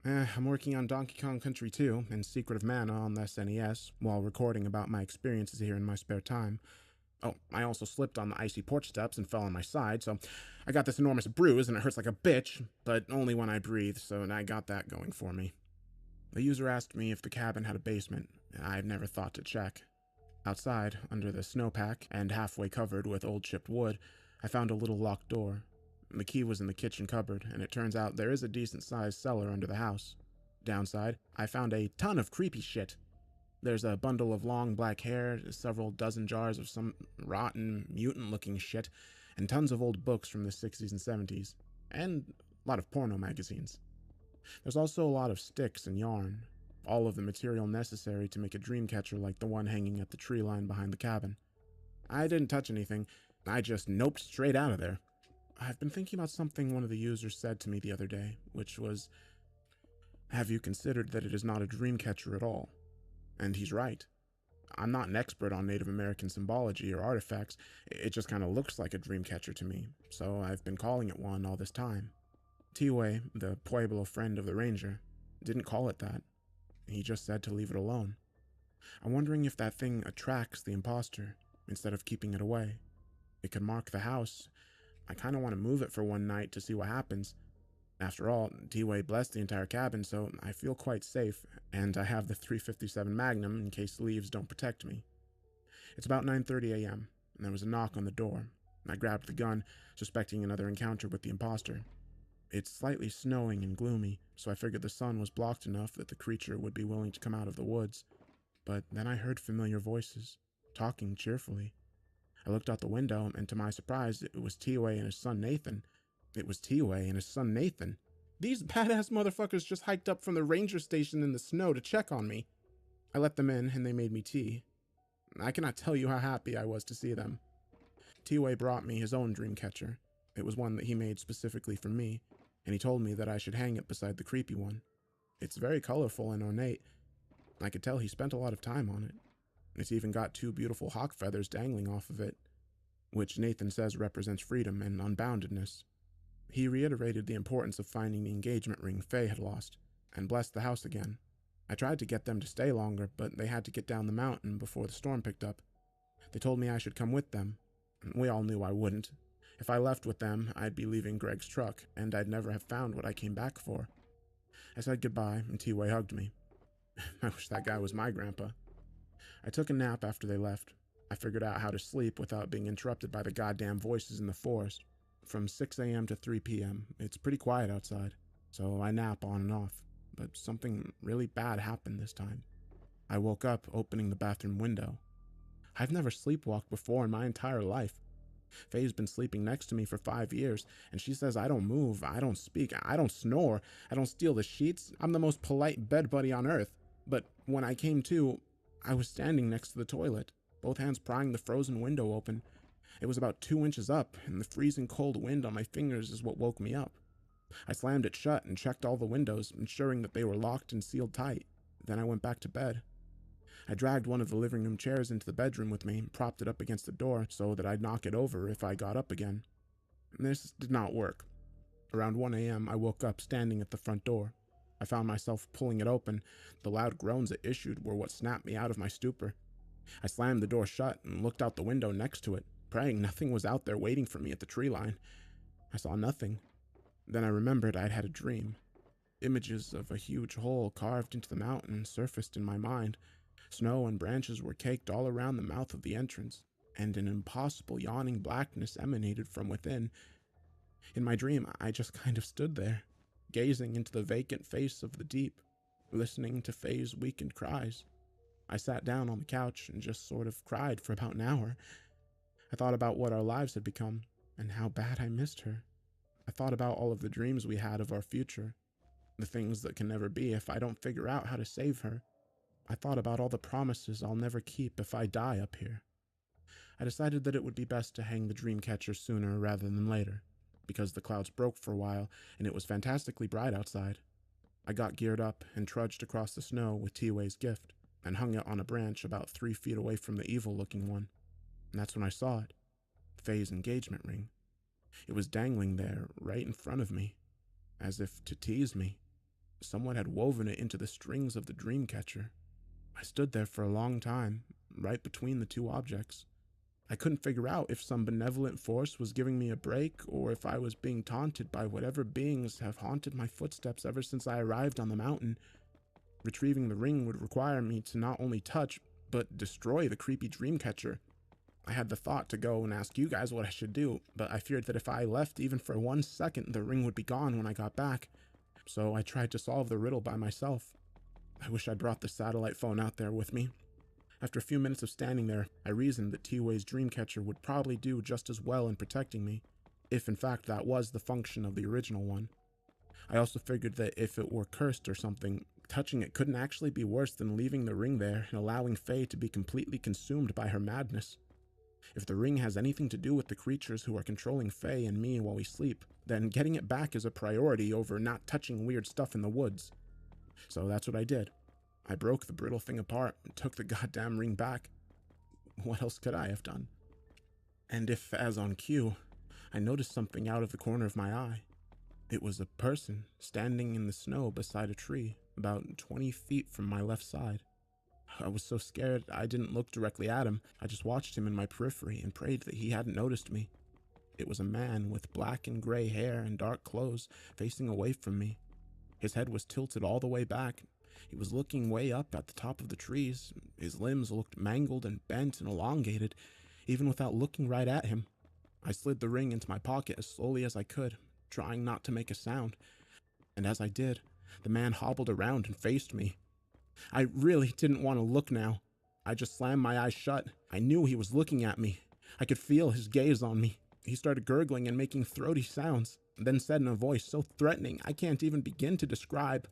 I'm working on Donkey Kong Country 2 and Secret of Mana on the SNES, while recording about my experiences here in my spare time. Oh, I also slipped on the icy porch steps and fell on my side, so I got this enormous bruise and it hurts like a bitch, but only when I breathe, so I got that going for me. The user asked me if the cabin had a basement. I've never thought to check. Outside, under the snowpack and halfway covered with old chipped wood, I found a little locked door. The key was in the kitchen cupboard, and it turns out there is a decent-sized cellar under the house. Downside, I found a ton of creepy shit. There's a bundle of long black hair, several dozen jars of some rotten, mutant-looking shit, and tons of old books from the 60s and 70s, and a lot of porno magazines. There's also a lot of sticks and yarn, all of the material necessary to make a dream catcher like the one hanging at the tree line behind the cabin. I didn't touch anything. I just noped straight out of there. I've been thinking about something one of the users said to me the other day, which was, "Have you considered that it is not a dream catcher at all?" And he's right. I'm not an expert on Native American symbology or artifacts. It just kind of looks like a dream catcher to me, so I've been calling it one all this time. T-Way, the Pueblo friend of the ranger, didn't call it that. He just said to leave it alone. I'm wondering if that thing attracts the imposter instead of keeping it away. It could mark the house. I kind of want to move it for one night to see what happens. After all, T-Way blessed the entire cabin, so I feel quite safe, and I have the .357 Magnum in case the leaves don't protect me. It's about 9:30 a.m., and there was a knock on the door. I grabbed the gun, suspecting another encounter with the imposter. It's slightly snowing and gloomy, so I figured the sun was blocked enough that the creature would be willing to come out of the woods. But then I heard familiar voices, talking cheerfully. I looked out the window, and to my surprise, it was T-Way and his son Nathan. These badass motherfuckers just hiked up from the ranger station in the snow to check on me. I let them in, and they made me tea. I cannot tell you how happy I was to see them. T-Way brought me his own dream catcher. It was one that he made specifically for me, and he told me that I should hang it beside the creepy one. It's very colorful and ornate. I could tell he spent a lot of time on it. It's even got 2 beautiful hawk feathers dangling off of it, which Nathan says represents freedom and unboundedness. He reiterated the importance of finding the engagement ring Faye had lost, and blessed the house again. I tried to get them to stay longer, but they had to get down the mountain before the storm picked up. They told me I should come with them. We all knew I wouldn't. If I left with them, I'd be leaving Greg's truck, and I'd never have found what I came back for. I said goodbye, and T-Way hugged me. I wish that guy was my grandpa. I took a nap after they left. I figured out how to sleep without being interrupted by the goddamn voices in the forest. From 6 a.m. to 3 p.m., it's pretty quiet outside, so I nap on and off. But something really bad happened this time. I woke up opening the bathroom window. I've never sleepwalked before in my entire life. Faye's been sleeping next to me for 5 years, and she says I don't move, I don't speak, I don't snore, I don't steal the sheets. I'm the most polite bed buddy on earth. But when I came to, I was standing next to the toilet, both hands prying the frozen window open. It was about 2 inches up, and the freezing cold wind on my fingers is what woke me up. I slammed it shut and checked all the windows, ensuring that they were locked and sealed tight. Then I went back to bed. I dragged one of the living room chairs into the bedroom with me and propped it up against the door so that I'd knock it over if I got up again. This did not work. Around 1 a.m., I woke up standing at the front door. I found myself pulling it open. The loud groans it issued were what snapped me out of my stupor. I slammed the door shut and looked out the window next to it, praying nothing was out there waiting for me at the tree line. I saw nothing. Then I remembered I'd had a dream. Images of a huge hole carved into the mountain surfaced in my mind. Snow and branches were caked all around the mouth of the entrance, and an impossible yawning blackness emanated from within. In my dream, I just kind of stood there, gazing into the vacant face of the deep, listening to Faye's weakened cries. I sat down on the couch and just sort of cried for about an hour. I thought about what our lives had become, and how bad I missed her. I thought about all of the dreams we had of our future, the things that can never be if I don't figure out how to save her. I thought about all the promises I'll never keep if I die up here. I decided that it would be best to hang the dream catcher sooner rather than later, because the clouds broke for a while and it was fantastically bright outside. I got geared up and trudged across the snow with T-Way's gift and hung it on a branch about 3 feet away from the evil-looking one. And that's when I saw it, Faye's engagement ring. It was dangling there right in front of me, as if to tease me. Someone had woven it into the strings of the dream catcher. I stood there for a long time, right between the 2 objects. I couldn't figure out if some benevolent force was giving me a break or if I was being taunted by whatever beings have haunted my footsteps ever since I arrived on the mountain. Retrieving the ring would require me to not only touch, but destroy the creepy dream catcher. I had the thought to go and ask you guys what I should do, but I feared that if I left even for 1 second, the ring would be gone when I got back. So I tried to solve the riddle by myself. I wish I'd brought the satellite phone out there with me. After a few minutes of standing there, I reasoned that T-Way's dreamcatcher would probably do just as well in protecting me, if in fact that was the function of the original one. I also figured that if it were cursed or something, touching it couldn't actually be worse than leaving the ring there and allowing Faye to be completely consumed by her madness. If the ring has anything to do with the creatures who are controlling Faye and me while we sleep, then getting it back is a priority over not touching weird stuff in the woods. So that's what I did. I broke the brittle thing apart and took the goddamn ring back. What else could I have done? And if, as on cue, I noticed something out of the corner of my eye. It was a person standing in the snow beside a tree, about 20 feet from my left side. I was so scared I didn't look directly at him. I just watched him in my periphery and prayed that he hadn't noticed me. It was a man with black and gray hair and dark clothes, facing away from me. His head was tilted all the way back. He was looking way up at the top of the trees. His limbs looked mangled and bent and elongated, even without looking right at him. I slid the ring into my pocket as slowly as I could, trying not to make a sound. And as I did, the man hobbled around and faced me. I really didn't want to look now. I just slammed my eyes shut. I knew he was looking at me. I could feel his gaze on me. He started gurgling and making throaty sounds, then said in a voice so threatening I can't even begin to describe,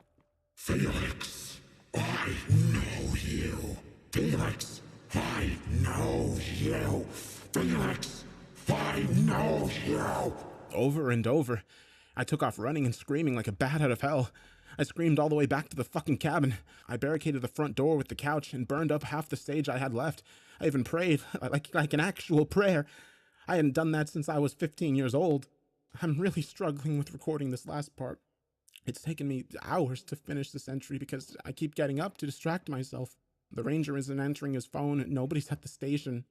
"Felix, I know you. Felix, I know you, Felix. I know you. Over and over. I took off running and screaming like a bat out of hell. I screamed all the way back to the fucking cabin. I barricaded the front door with the couch and burned up half the stage I had left. I even prayed, like an actual prayer. I hadn't done that since I was 15 years old. I'm really struggling with recording this last part. It's taken me hours to finish this entry because I keep getting up to distract myself. The ranger isn't answering his phone, nobody's at the station.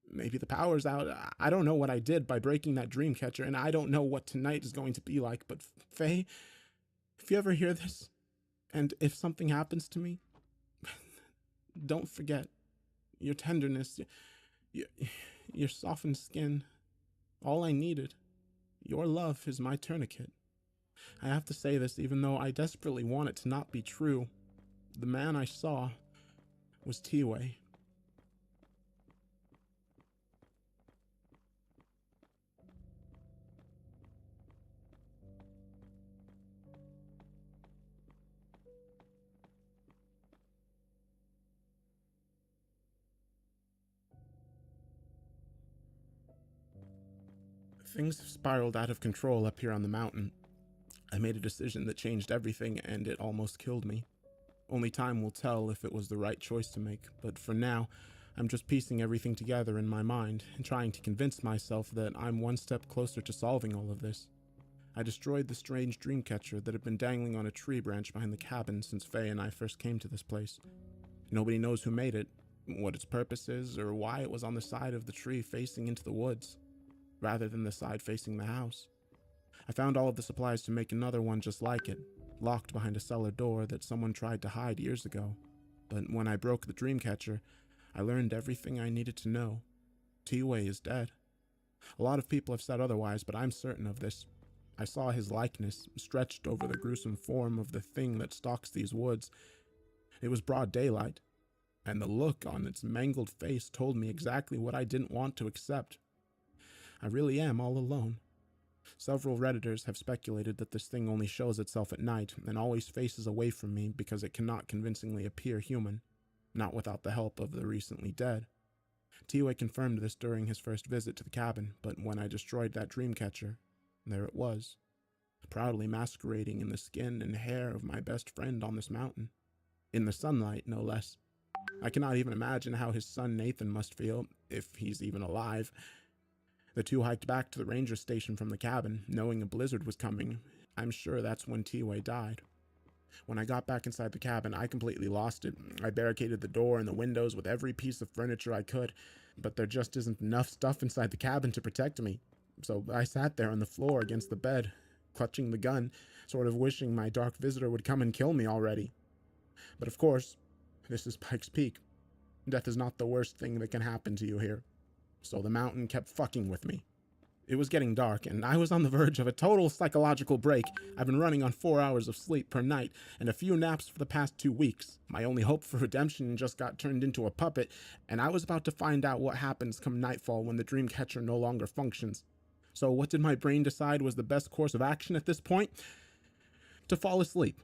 Maybe the power's out. I don't know what I did by breaking that dream catcher, and I don't know what tonight is going to be like, but Faye, if you ever hear this, and if something happens to me, don't forget your tenderness, your softened skin. All I needed. Your love is my tourniquet. I have to say this even though I desperately want it to not be true. The man I saw was T-Way. Things have spiraled out of control up here on the mountain. I made a decision that changed everything, and it almost killed me. Only time will tell if it was the right choice to make, but for now, I'm just piecing everything together in my mind and trying to convince myself that I'm one step closer to solving all of this. I destroyed the strange dream catcher that had been dangling on a tree branch behind the cabin since Faye and I first came to this place. Nobody knows who made it, what its purpose is, or why it was on the side of the tree facing into the woods, rather than the side facing the house. I found all of the supplies to make another one just like it, locked behind a cellar door that someone tried to hide years ago. But when I broke the dream catcher, I learned everything I needed to know. T-Way is dead. A lot of people have said otherwise, but I'm certain of this. I saw his likeness stretched over the gruesome form of the thing that stalks these woods. It was broad daylight, and the look on its mangled face told me exactly what I didn't want to accept. I really am all alone. Several Redditors have speculated that this thing only shows itself at night and always faces away from me because it cannot convincingly appear human, not without the help of the recently dead. T-Way confirmed this during his first visit to the cabin, but when I destroyed that dream catcher, there it was, proudly masquerading in the skin and hair of my best friend on this mountain. In the sunlight, no less. I cannot even imagine how his son Nathan must feel, if he's even alive. The two hiked back to the ranger station from the cabin, knowing a blizzard was coming. I'm sure that's when T-Way died. When I got back inside the cabin, I completely lost it. I barricaded the door and the windows with every piece of furniture I could, but there just isn't enough stuff inside the cabin to protect me. So I sat there on the floor against the bed, clutching the gun, sort of wishing my dark visitor would come and kill me already. But of course, this is Pikes Peak. Death is not the worst thing that can happen to you here. So the mountain kept fucking with me. It was getting dark, and I was on the verge of a total psychological break. I've been running on 4 hours of sleep per night, and a few naps for the past 2 weeks. My only hope for redemption just got turned into a puppet, and I was about to find out what happens come nightfall when the dream catcher no longer functions. So what did my brain decide was the best course of action at this point? To fall asleep.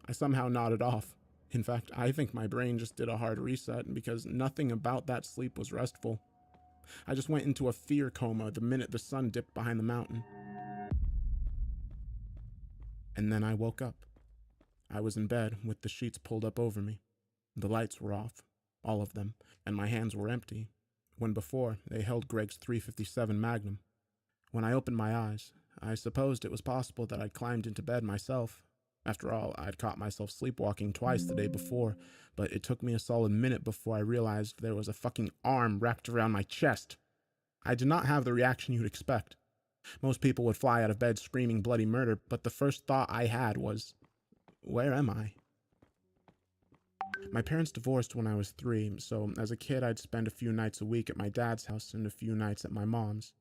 I somehow nodded off. In fact, I think my brain just did a hard reset because nothing about that sleep was restful. I just went into a fear coma the minute the sun dipped behind the mountain. And then I woke up. I was in bed with the sheets pulled up over me. The lights were off, all of them, and my hands were empty, when before they held Greg's .357 Magnum. When I opened my eyes, I supposed it was possible that I'd climbed into bed myself. After all, I'd caught myself sleepwalking twice the day before, but it took me a solid minute before I realized there was a fucking arm wrapped around my chest. I did not have the reaction you'd expect. Most people would fly out of bed screaming bloody murder, but the first thought I had was, where am I? My parents divorced when I was 3, so as a kid I'd spend a few nights a week at my dad's house and a few nights at my mom's.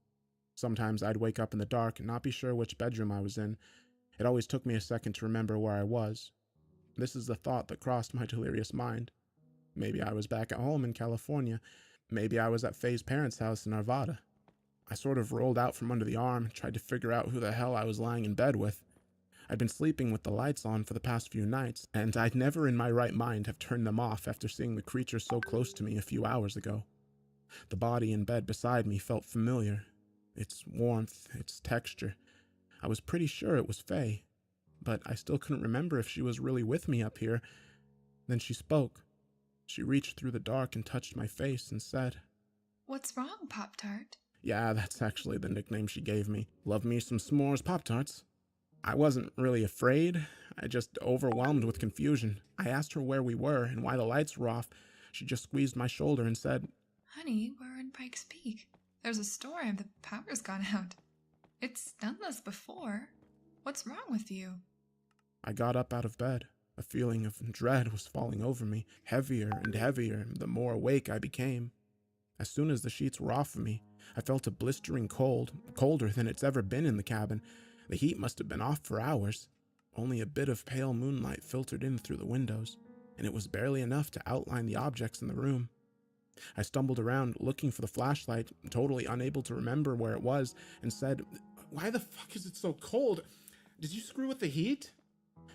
Sometimes I'd wake up in the dark and not be sure which bedroom I was in. It always took me a second to remember where I was. This is the thought that crossed my delirious mind. Maybe I was back at home in California. Maybe I was at Faye's parents' house in Arvada. I sort of rolled out from under the arm and tried to figure out who the hell I was lying in bed with. I'd been sleeping with the lights on for the past few nights, and I'd never in my right mind have turned them off after seeing the creature so close to me a few hours ago. The body in bed beside me felt familiar. Its warmth, its texture. I was pretty sure it was Faye, but I still couldn't remember if she was really with me up here. Then she spoke. She reached through the dark and touched my face and said, "What's wrong, Pop-Tart?" Yeah, that's actually the nickname she gave me. Love me some s'mores Pop-Tarts. I wasn't really afraid, I just overwhelmed with confusion. I asked her where we were and why the lights were off. She just squeezed my shoulder and said, "Honey, we're in Pikes Peak. There's a storm. The power's gone out. It's done this before. What's wrong with you?" I got up out of bed. A feeling of dread was falling over me, heavier and heavier the more awake I became. As soon as the sheets were off of me, I felt a blistering cold, colder than it's ever been in the cabin. The heat must have been off for hours. Only a bit of pale moonlight filtered in through the windows, and it was barely enough to outline the objects in the room. I stumbled around looking for the flashlight, totally unable to remember where it was, and said, "Why the fuck is it so cold? Did you screw with the heat?"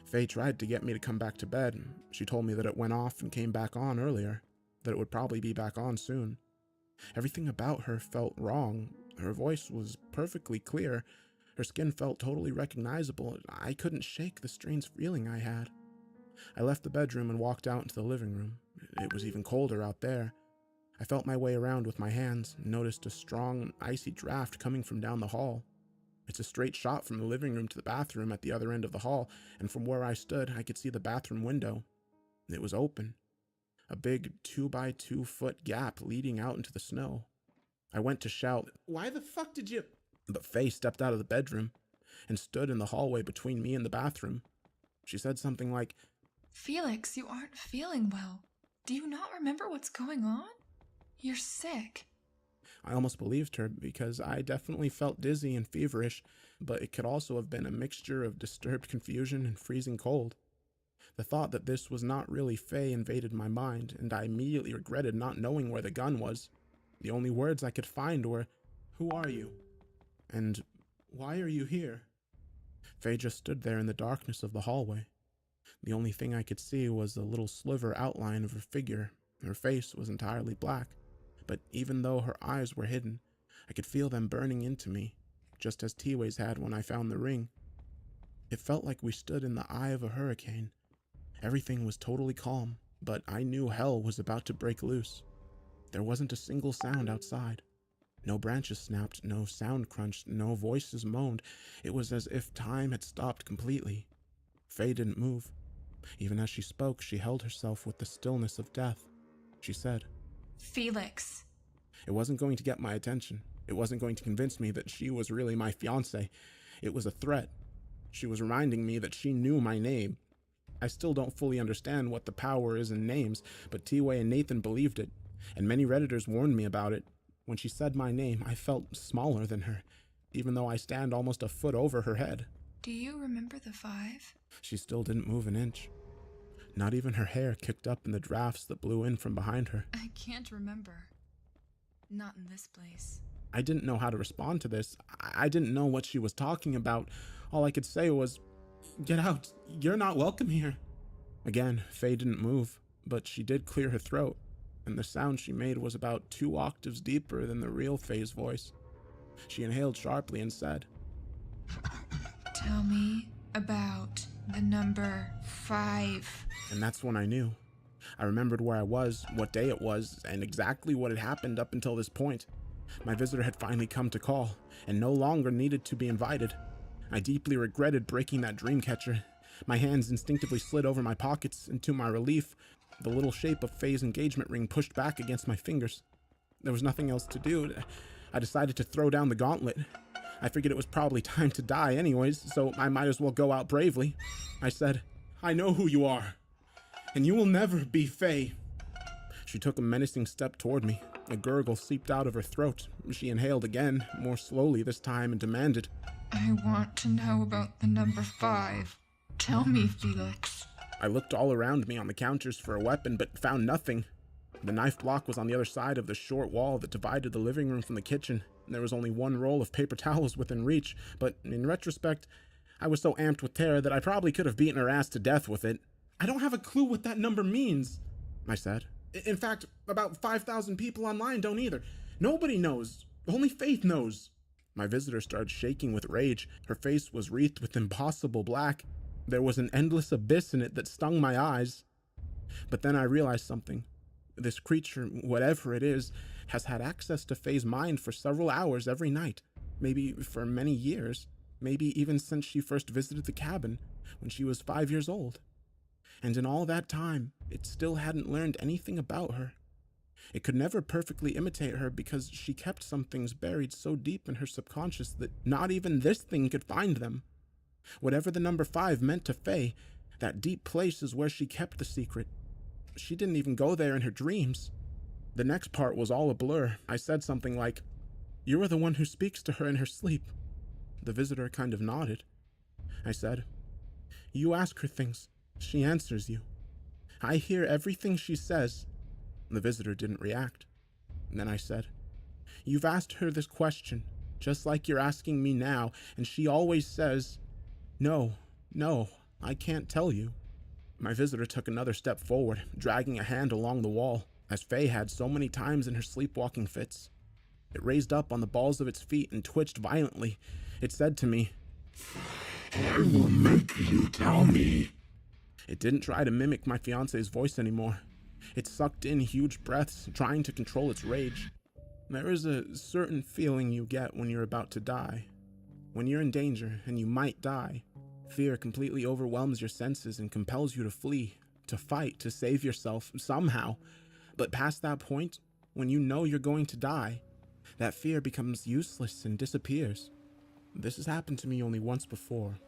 Faye tried to get me to come back to bed. She told me that it went off and came back on earlier, that it would probably be back on soon. Everything about her felt wrong. Her voice was perfectly clear. Her skin felt totally recognizable. I couldn't shake the strange feeling I had. I left the bedroom and walked out into the living room. It was even colder out there. I felt my way around with my hands and noticed a strong, icy draft coming from down the hall. It's a straight shot from the living room to the bathroom at the other end of the hall, and from where I stood, I could see the bathroom window. It was open. A big 2-by-2-foot gap leading out into the snow. I went to shout, "Why the fuck did you—" But Faye stepped out of the bedroom and stood in the hallway between me and the bathroom. She said something like, "Felix, you aren't feeling well. Do you not remember what's going on? You're sick." I almost believed her because I definitely felt dizzy and feverish, but it could also have been a mixture of disturbed confusion and freezing cold. The thought that this was not really Faye invaded my mind, and I immediately regretted not knowing where the gun was. The only words I could find were, "Who are you?" and "Why are you here?" Faye just stood there in the darkness of the hallway. The only thing I could see was a little sliver outline of her figure. Her face was entirely black, but even though her eyes were hidden, I could feel them burning into me, just as T-Ways had when I found the ring. It felt like we stood in the eye of a hurricane. Everything was totally calm, but I knew hell was about to break loose. There wasn't a single sound outside. No branches snapped, no sound crunched, no voices moaned. It was as if time had stopped completely. Faye didn't move. Even as she spoke, she held herself with the stillness of death. She said, "Felix." It wasn't going to get my attention. It wasn't going to convince me that she was really my fiancé. It was a threat. She was reminding me that she knew my name. I still don't fully understand what the power is in names, but T-Way and Nathan believed it, and many Redditors warned me about it. When she said my name, I felt smaller than her, even though I stand almost a foot over her head. "Do you remember the 5? She still didn't move an inch. Not even her hair kicked up in the drafts that blew in from behind her. "I can't remember. Not in this place." I didn't know how to respond to this. I didn't know what she was talking about. All I could say was, "Get out. You're not welcome here." Again, Faye didn't move, but she did clear her throat, and the sound she made was about 2 octaves deeper than the real Faye's voice. She inhaled sharply and said, "Tell me about the number 5. And that's when I knew. I remembered where I was, what day it was, and exactly what had happened up until this point. My visitor had finally come to call, and no longer needed to be invited. I deeply regretted breaking that dream catcher. My hands instinctively slid over my pockets, and to my relief, the little shape of Faye's engagement ring pushed back against my fingers. There was nothing else to do. I decided to throw down the gauntlet. I figured it was probably time to die anyways, so I might as well go out bravely. I said, "I know who you are, and you will never be Faye." She took a menacing step toward me. A gurgle seeped out of her throat. She inhaled again, more slowly this time, and demanded, "I want to know about the number 5. Tell me, Felix." I looked all around me on the counters for a weapon, but found nothing. The knife block was on the other side of the short wall that divided the living room from the kitchen. There was only one roll of paper towels within reach, but in retrospect, I was so amped with terror that I probably could have beaten her ass to death with it. I don't have a clue what that number means, I said. In fact, about 5,000 people online don't either. Nobody knows. Only Faith knows. My visitor started shaking with rage. Her face was wreathed with impossible black. There was an endless abyss in it that stung my eyes. But then I realized something. This creature, whatever it is, has had access to Faye's mind for several hours every night. Maybe for many years. Maybe even since she first visited the cabin, when she was 5 years old. And in all that time, it still hadn't learned anything about her. It could never perfectly imitate her because she kept some things buried so deep in her subconscious that not even this thing could find them. Whatever the number 5 meant to Faye, that deep place is where she kept the secret. She didn't even go there in her dreams. The next part was all a blur. I said something like, "You are the one who speaks to her in her sleep." The visitor kind of nodded. I said, "You ask her things. She answers you. I hear everything she says." The visitor didn't react. And then I said, "You've asked her this question, just like you're asking me now, and she always says, 'No, no, I can't tell you.'" My visitor took another step forward, dragging a hand along the wall, as Faye had so many times in her sleepwalking fits. It raised up on the balls of its feet and twitched violently. It said to me, "I will make you tell me." It didn't try to mimic my fiance's voice anymore. It sucked in huge breaths, trying to control its rage. There is a certain feeling you get when you're about to die. When you're in danger and you might die, fear completely overwhelms your senses and compels you to flee, to fight, to save yourself somehow. But past that point, when you know you're going to die, that fear becomes useless and disappears. This has happened to me only once before,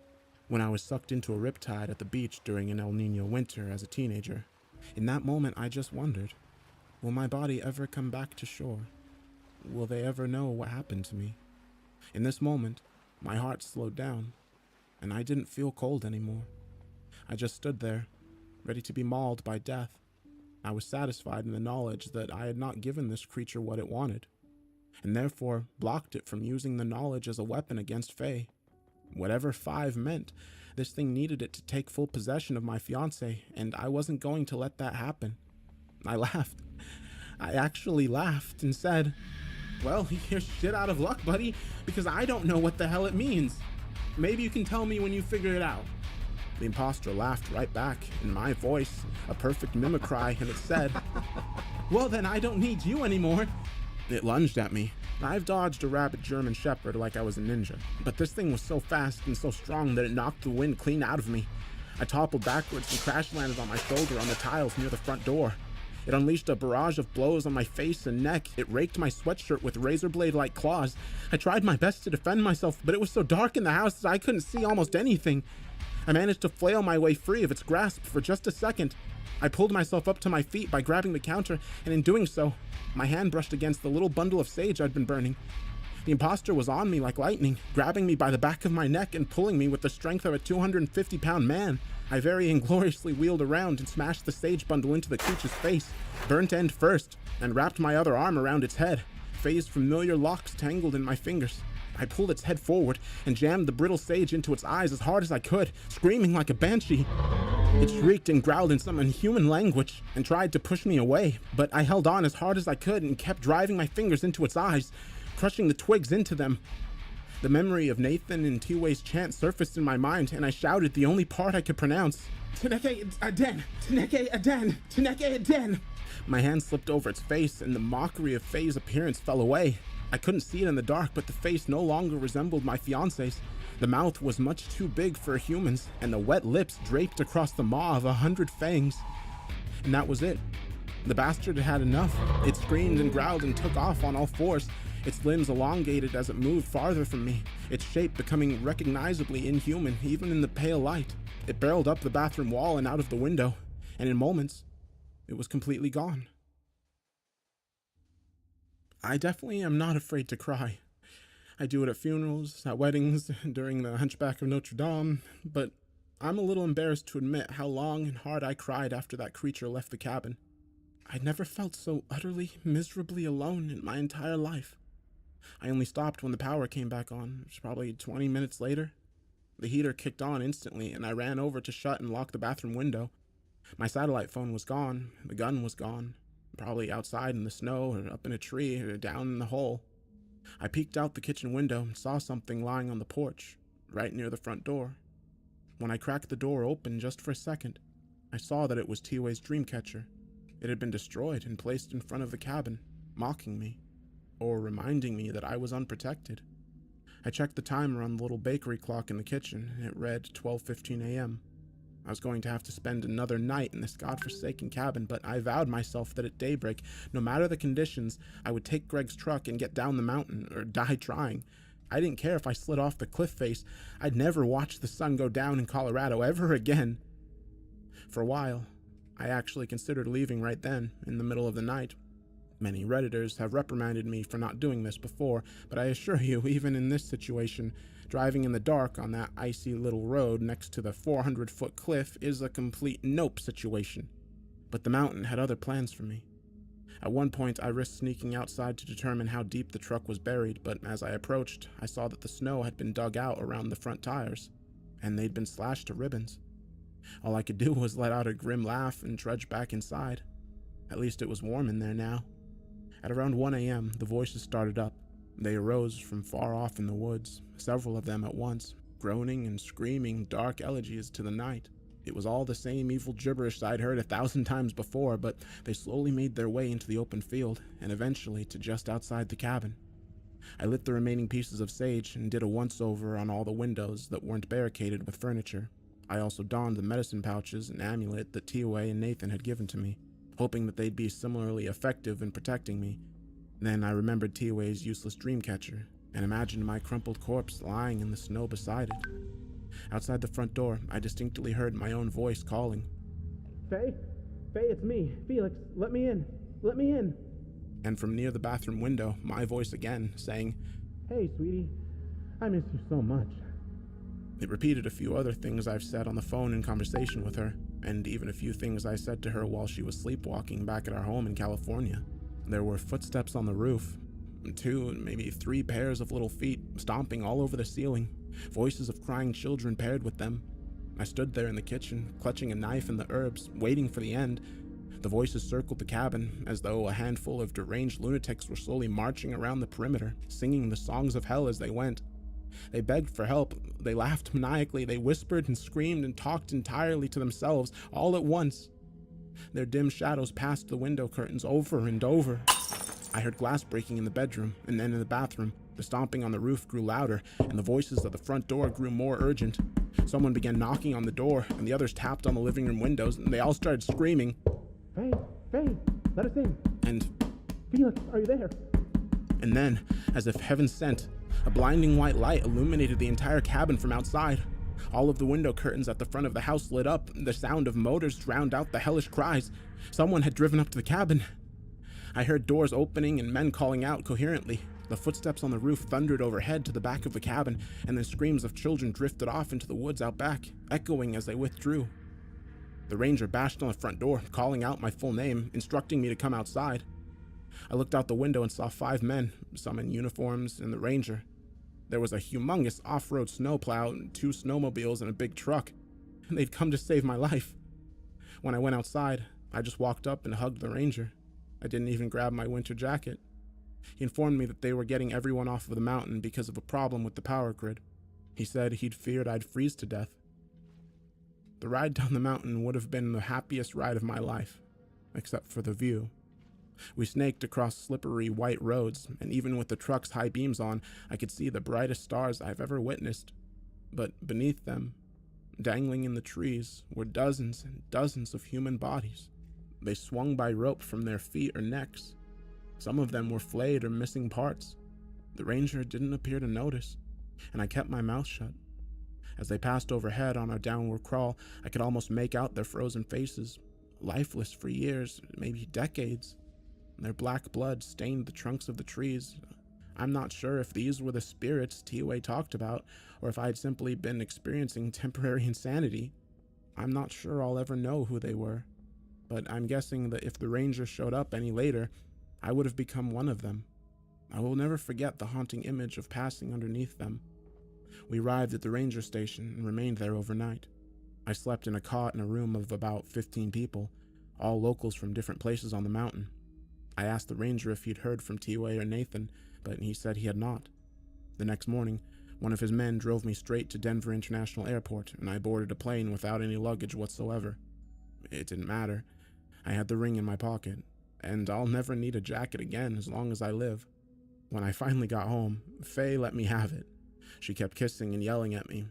when I was sucked into a riptide at the beach during an El Nino winter as a teenager. In that moment, I just wondered, will my body ever come back to shore? Will they ever know what happened to me? In this moment, my heart slowed down, and I didn't feel cold anymore. I just stood there, ready to be mauled by death. I was satisfied in the knowledge that I had not given this creature what it wanted, and therefore blocked it from using the knowledge as a weapon against Faye. Whatever 5 meant, this thing needed it to take full possession of my fiancé, and I wasn't going to let that happen. I laughed. I actually laughed and said, "Well, you're shit out of luck, buddy, because I don't know what the hell it means. Maybe you can tell me when you figure it out." The imposter laughed right back, in my voice, a perfect mimicry, and it said, "Well, then I don't need you anymore." It lunged at me. I've dodged a rabid German shepherd like I was a ninja, but this thing was so fast and so strong that it knocked the wind clean out of me. I toppled backwards and crash landed on my shoulder on the tiles near the front door. It unleashed a barrage of blows on my face and neck. It raked my sweatshirt with razor blade-like claws. I tried my best to defend myself, but it was so dark in the house that I couldn't see almost anything. I managed to flail my way free of its grasp for just a second. I pulled myself up to my feet by grabbing the counter, and in doing so, my hand brushed against the little bundle of sage I'd been burning. The imposter was on me like lightning, grabbing me by the back of my neck and pulling me with the strength of a 250-pound man. I very ingloriously wheeled around and smashed the sage bundle into the creature's face, burnt end first, and wrapped my other arm around its head. Faye's familiar locks tangled in my fingers. I pulled its head forward and jammed the brittle sage into its eyes as hard as I could, screaming like a banshee. It shrieked and growled in some inhuman language and tried to push me away, but I held on as hard as I could and kept driving my fingers into its eyes, crushing the twigs into them. The memory of Nathan and T-Way's chant surfaced in my mind, and I shouted the only part I could pronounce. "Teneke Aden! Teneke Aden! Teneke Aden!" My hand slipped over its face, and the mockery of Faye's appearance fell away. I couldn't see it in the dark, but the face no longer resembled my fiance's. The mouth was much too big for a human's, and the wet lips draped across the maw of 100 fangs. And that was it. The bastard had had enough. It screamed and growled and took off on all fours, its limbs elongated as it moved farther from me, its shape becoming recognizably inhuman even in the pale light. It barreled up the bathroom wall and out of the window, and in moments, it was completely gone. I definitely am not afraid to cry. I do it at funerals, at weddings, during the Hunchback of Notre Dame, but I'm a little embarrassed to admit how long and hard I cried after that creature left the cabin. I'd never felt so utterly, miserably alone in my entire life. I only stopped when the power came back on. It was probably 20 minutes later. The heater kicked on instantly, and I ran over to shut and lock the bathroom window. My satellite phone was gone. The gun was gone. Probably outside in the snow, or up in a tree, or down in the hole. I peeked out the kitchen window and saw something lying on the porch, right near the front door. When I cracked the door open just for a second, I saw that it was T-Way's dream catcher. It had been destroyed and placed in front of the cabin, mocking me, or reminding me that I was unprotected. I checked the timer on the little bakery clock in the kitchen, and it read 12:15 a.m. I was going to have to spend another night in this godforsaken cabin, but I vowed myself that at daybreak, no matter the conditions, I would take Greg's truck and get down the mountain, or die trying. I didn't care if I slid off the cliff face. I'd never watch the sun go down in Colorado ever again. For a while, I actually considered leaving right then, in the middle of the night. Many Redditors have reprimanded me for not doing this before, but I assure you, even in this situation, driving in the dark on that icy little road next to the 400-foot cliff is a complete nope situation. But the mountain had other plans for me. At one point, I risked sneaking outside to determine how deep the truck was buried, but as I approached, I saw that the snow had been dug out around the front tires, and they'd been slashed to ribbons. All I could do was let out a grim laugh and trudge back inside. At least it was warm in there now. At around 1 a.m., the voices started up. They arose from far off in the woods, several of them at once, groaning and screaming dark elegies to the night. It was all the same evil gibberish I'd heard 1,000 times before, but they slowly made their way into the open field, and eventually to just outside the cabin. I lit the remaining pieces of sage and did a once-over on all the windows that weren't barricaded with furniture. I also donned the medicine pouches and amulet that T-Way and Nathan had given to me, hoping that they'd be similarly effective in protecting me. Then I remembered T-Way's useless dream catcher and imagined my crumpled corpse lying in the snow beside it. Outside the front door, I distinctly heard my own voice calling. Faye? Faye, it's me. Felix, let me in. Let me in. And from near the bathroom window, my voice again, saying, Hey, sweetie. I miss you so much. It repeated a few other things I've said on the phone in conversation with her, and even a few things I said to her while she was sleepwalking back at our home in California. There were footsteps on the roof, 2, maybe 3 pairs of little feet stomping all over the ceiling, voices of crying children paired with them. I stood there in the kitchen, clutching a knife and the herbs, waiting for the end. The voices circled the cabin, as though a handful of deranged lunatics were slowly marching around the perimeter, singing the songs of hell as they went. They begged for help, they laughed maniacally, they whispered and screamed and talked entirely to themselves, all at once. Their dim shadows passed the window curtains over and over. I heard glass breaking in the bedroom, and then in the bathroom. The stomping on the roof grew louder, and the voices at the front door grew more urgent. Someone began knocking on the door, and the others tapped on the living room windows, and they all started screaming. Faye, Faye, let us in. And Felix, are you there? And then, as if heaven sent, a blinding white light illuminated the entire cabin from outside. All of the window curtains at the front of the house lit up, and the sound of motors drowned out the hellish cries. Someone had driven up to the cabin. I heard doors opening and men calling out coherently. The footsteps on the roof thundered overhead to the back of the cabin, and the screams of children drifted off into the woods out back, echoing as they withdrew. The ranger bashed on the front door, calling out my full name, instructing me to come outside. I looked out the window and saw 5 men, some in uniforms, and the ranger. There was a humongous off-road snowplow, 2 snowmobiles, and a big truck. They'd come to save my life. When I went outside, I just walked up and hugged the ranger. I didn't even grab my winter jacket. He informed me that they were getting everyone off of the mountain because of a problem with the power grid. He said he'd feared I'd freeze to death. The ride down the mountain would have been the happiest ride of my life, except for the view. We snaked across slippery white roads, and even with the truck's high beams on, I could see the brightest stars I've ever witnessed. But beneath them, dangling in the trees, were dozens and dozens of human bodies. They swung by rope from their feet or necks. Some of them were flayed or missing parts. The ranger didn't appear to notice, and I kept my mouth shut. As they passed overhead on our downward crawl, I could almost make out their frozen faces, lifeless for years, maybe decades. Their black blood stained the trunks of the trees. I'm not sure if these were the spirits T-Way talked about, or if I'd simply been experiencing temporary insanity. I'm not sure I'll ever know who they were, but I'm guessing that if the ranger showed up any later, I would have become one of them. I will never forget the haunting image of passing underneath them. We arrived at the ranger station and remained there overnight. I slept in a cot in a room of about 15 people, all locals from different places on the mountain. I asked the ranger if he'd heard from T-Way or Nathan, but he said he had not. The next morning, one of his men drove me straight to Denver International Airport, and I boarded a plane without any luggage whatsoever. It didn't matter. I had the ring in my pocket, and I'll never need a jacket again as long as I live. When I finally got home, Faye let me have it. She kept kissing and yelling at me.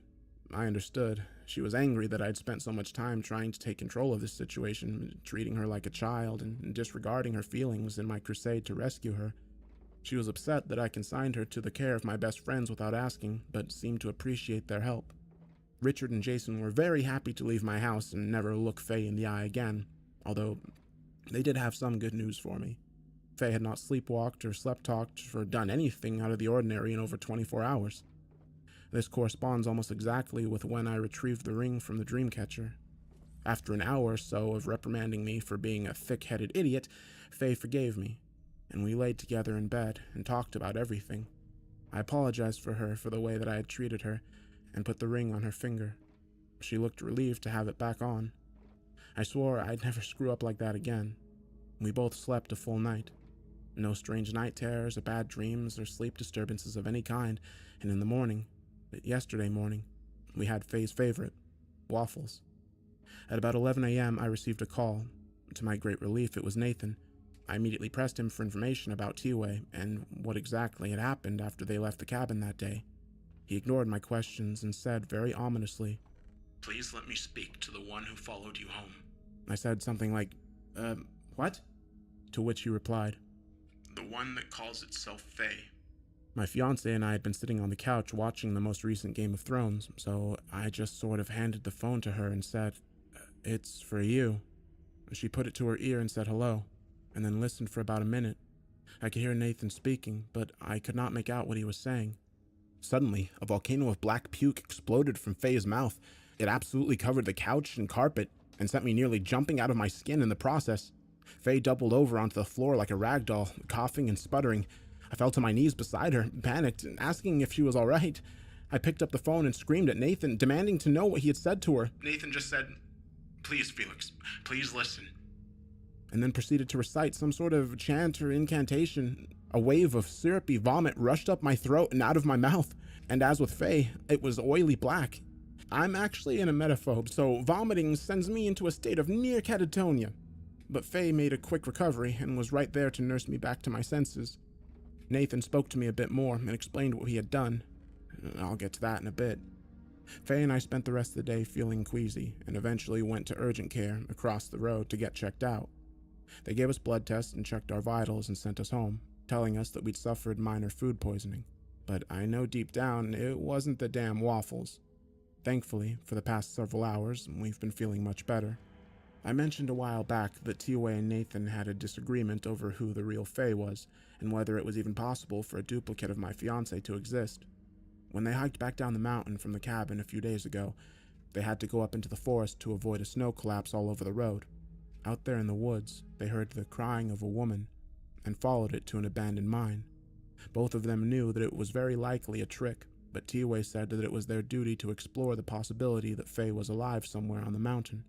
I understood. She was angry that I'd spent so much time trying to take control of this situation, treating her like a child and disregarding her feelings in my crusade to rescue her. She was upset that I consigned her to the care of my best friends without asking, but seemed to appreciate their help. Richard and Jason were very happy to leave my house and never look Faye in the eye again, although they did have some good news for me. Faye had not sleepwalked or slept-talked or done anything out of the ordinary in over 24 hours. This corresponds almost exactly with when I retrieved the ring from the Dreamcatcher. After an hour or so of reprimanding me for being a thick-headed idiot, Faye forgave me, and we laid together in bed and talked about everything. I apologized for her for the way that I had treated her and put the ring on her finger. She looked relieved to have it back on. I swore I'd never screw up like that again. We both slept a full night. No strange night terrors or bad dreams or sleep disturbances of any kind, and in the morning, yesterday morning, we had Faye's favorite, waffles. At about 11 a.m., I received a call. To my great relief, it was Nathan. I immediately pressed him for information about T-Way and what exactly had happened after they left the cabin that day. He ignored my questions and said very ominously, "Please let me speak to the one who followed you home." I said something like, what? To which he replied, "The one that calls itself Faye." My fiancée and I had been sitting on the couch watching the most recent Game of Thrones, so I just sort of handed the phone to her and said, "It's for you." She put it to her ear and said hello, and then listened for about a minute. I could hear Nathan speaking, but I could not make out what he was saying. Suddenly, a volcano of black puke exploded from Faye's mouth. It absolutely covered the couch and carpet, and sent me nearly jumping out of my skin in the process. Faye doubled over onto the floor like a rag doll, coughing and sputtering. I fell to my knees beside her, panicked, and asking if she was all right. I picked up the phone and screamed at Nathan, demanding to know what he had said to her. Nathan just said, "Please, Felix, please listen," and then proceeded to recite some sort of chant or incantation. A wave of syrupy vomit rushed up my throat and out of my mouth, and as with Faye, it was oily black. I'm actually an emetophobe, so vomiting sends me into a state of near catatonia. But Faye made a quick recovery and was right there to nurse me back to my senses. Nathan spoke to me a bit more and explained what he had done. I'll get to that in a bit. Faye and I spent the rest of the day feeling queasy and eventually went to urgent care across the road to get checked out. They gave us blood tests and checked our vitals and sent us home, telling us that we'd suffered minor food poisoning. But I know deep down it wasn't the damn waffles. Thankfully, for the past several hours, we've been feeling much better. I mentioned a while back that T-Way and Nathan had a disagreement over who the real Faye was, and whether it was even possible for a duplicate of my fiancée to exist. When they hiked back down the mountain from the cabin a few days ago, they had to go up into the forest to avoid a snow collapse all over the road. Out there in the woods, they heard the crying of a woman, and followed it to an abandoned mine. Both of them knew that it was very likely a trick, but T-Way said that it was their duty to explore the possibility that Faye was alive somewhere on the mountain.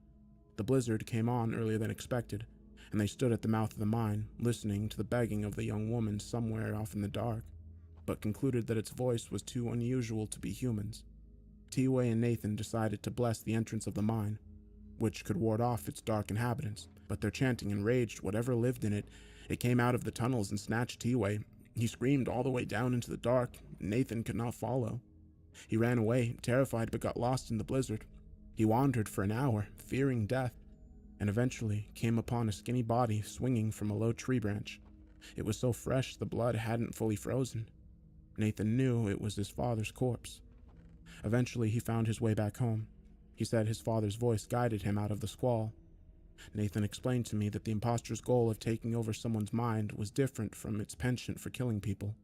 The blizzard came on earlier than expected, and they stood at the mouth of the mine, listening to the begging of the young woman somewhere off in the dark, but concluded that its voice was too unusual to be humans. T-Way and Nathan decided to bless the entrance of the mine, which could ward off its dark inhabitants, but their chanting enraged whatever lived in it. It came out of the tunnels and snatched T-Way. He screamed all the way down into the dark. Nathan could not follow. He ran away, terrified, but got lost in the blizzard. He wandered for an hour, fearing death, and eventually came upon a skinny body swinging from a low tree branch. It was so fresh the blood hadn't fully frozen. Nathan knew it was his father's corpse. Eventually he found his way back home. He said his father's voice guided him out of the squall. Nathan explained to me that the imposter's goal of taking over someone's mind was different from its penchant for killing people.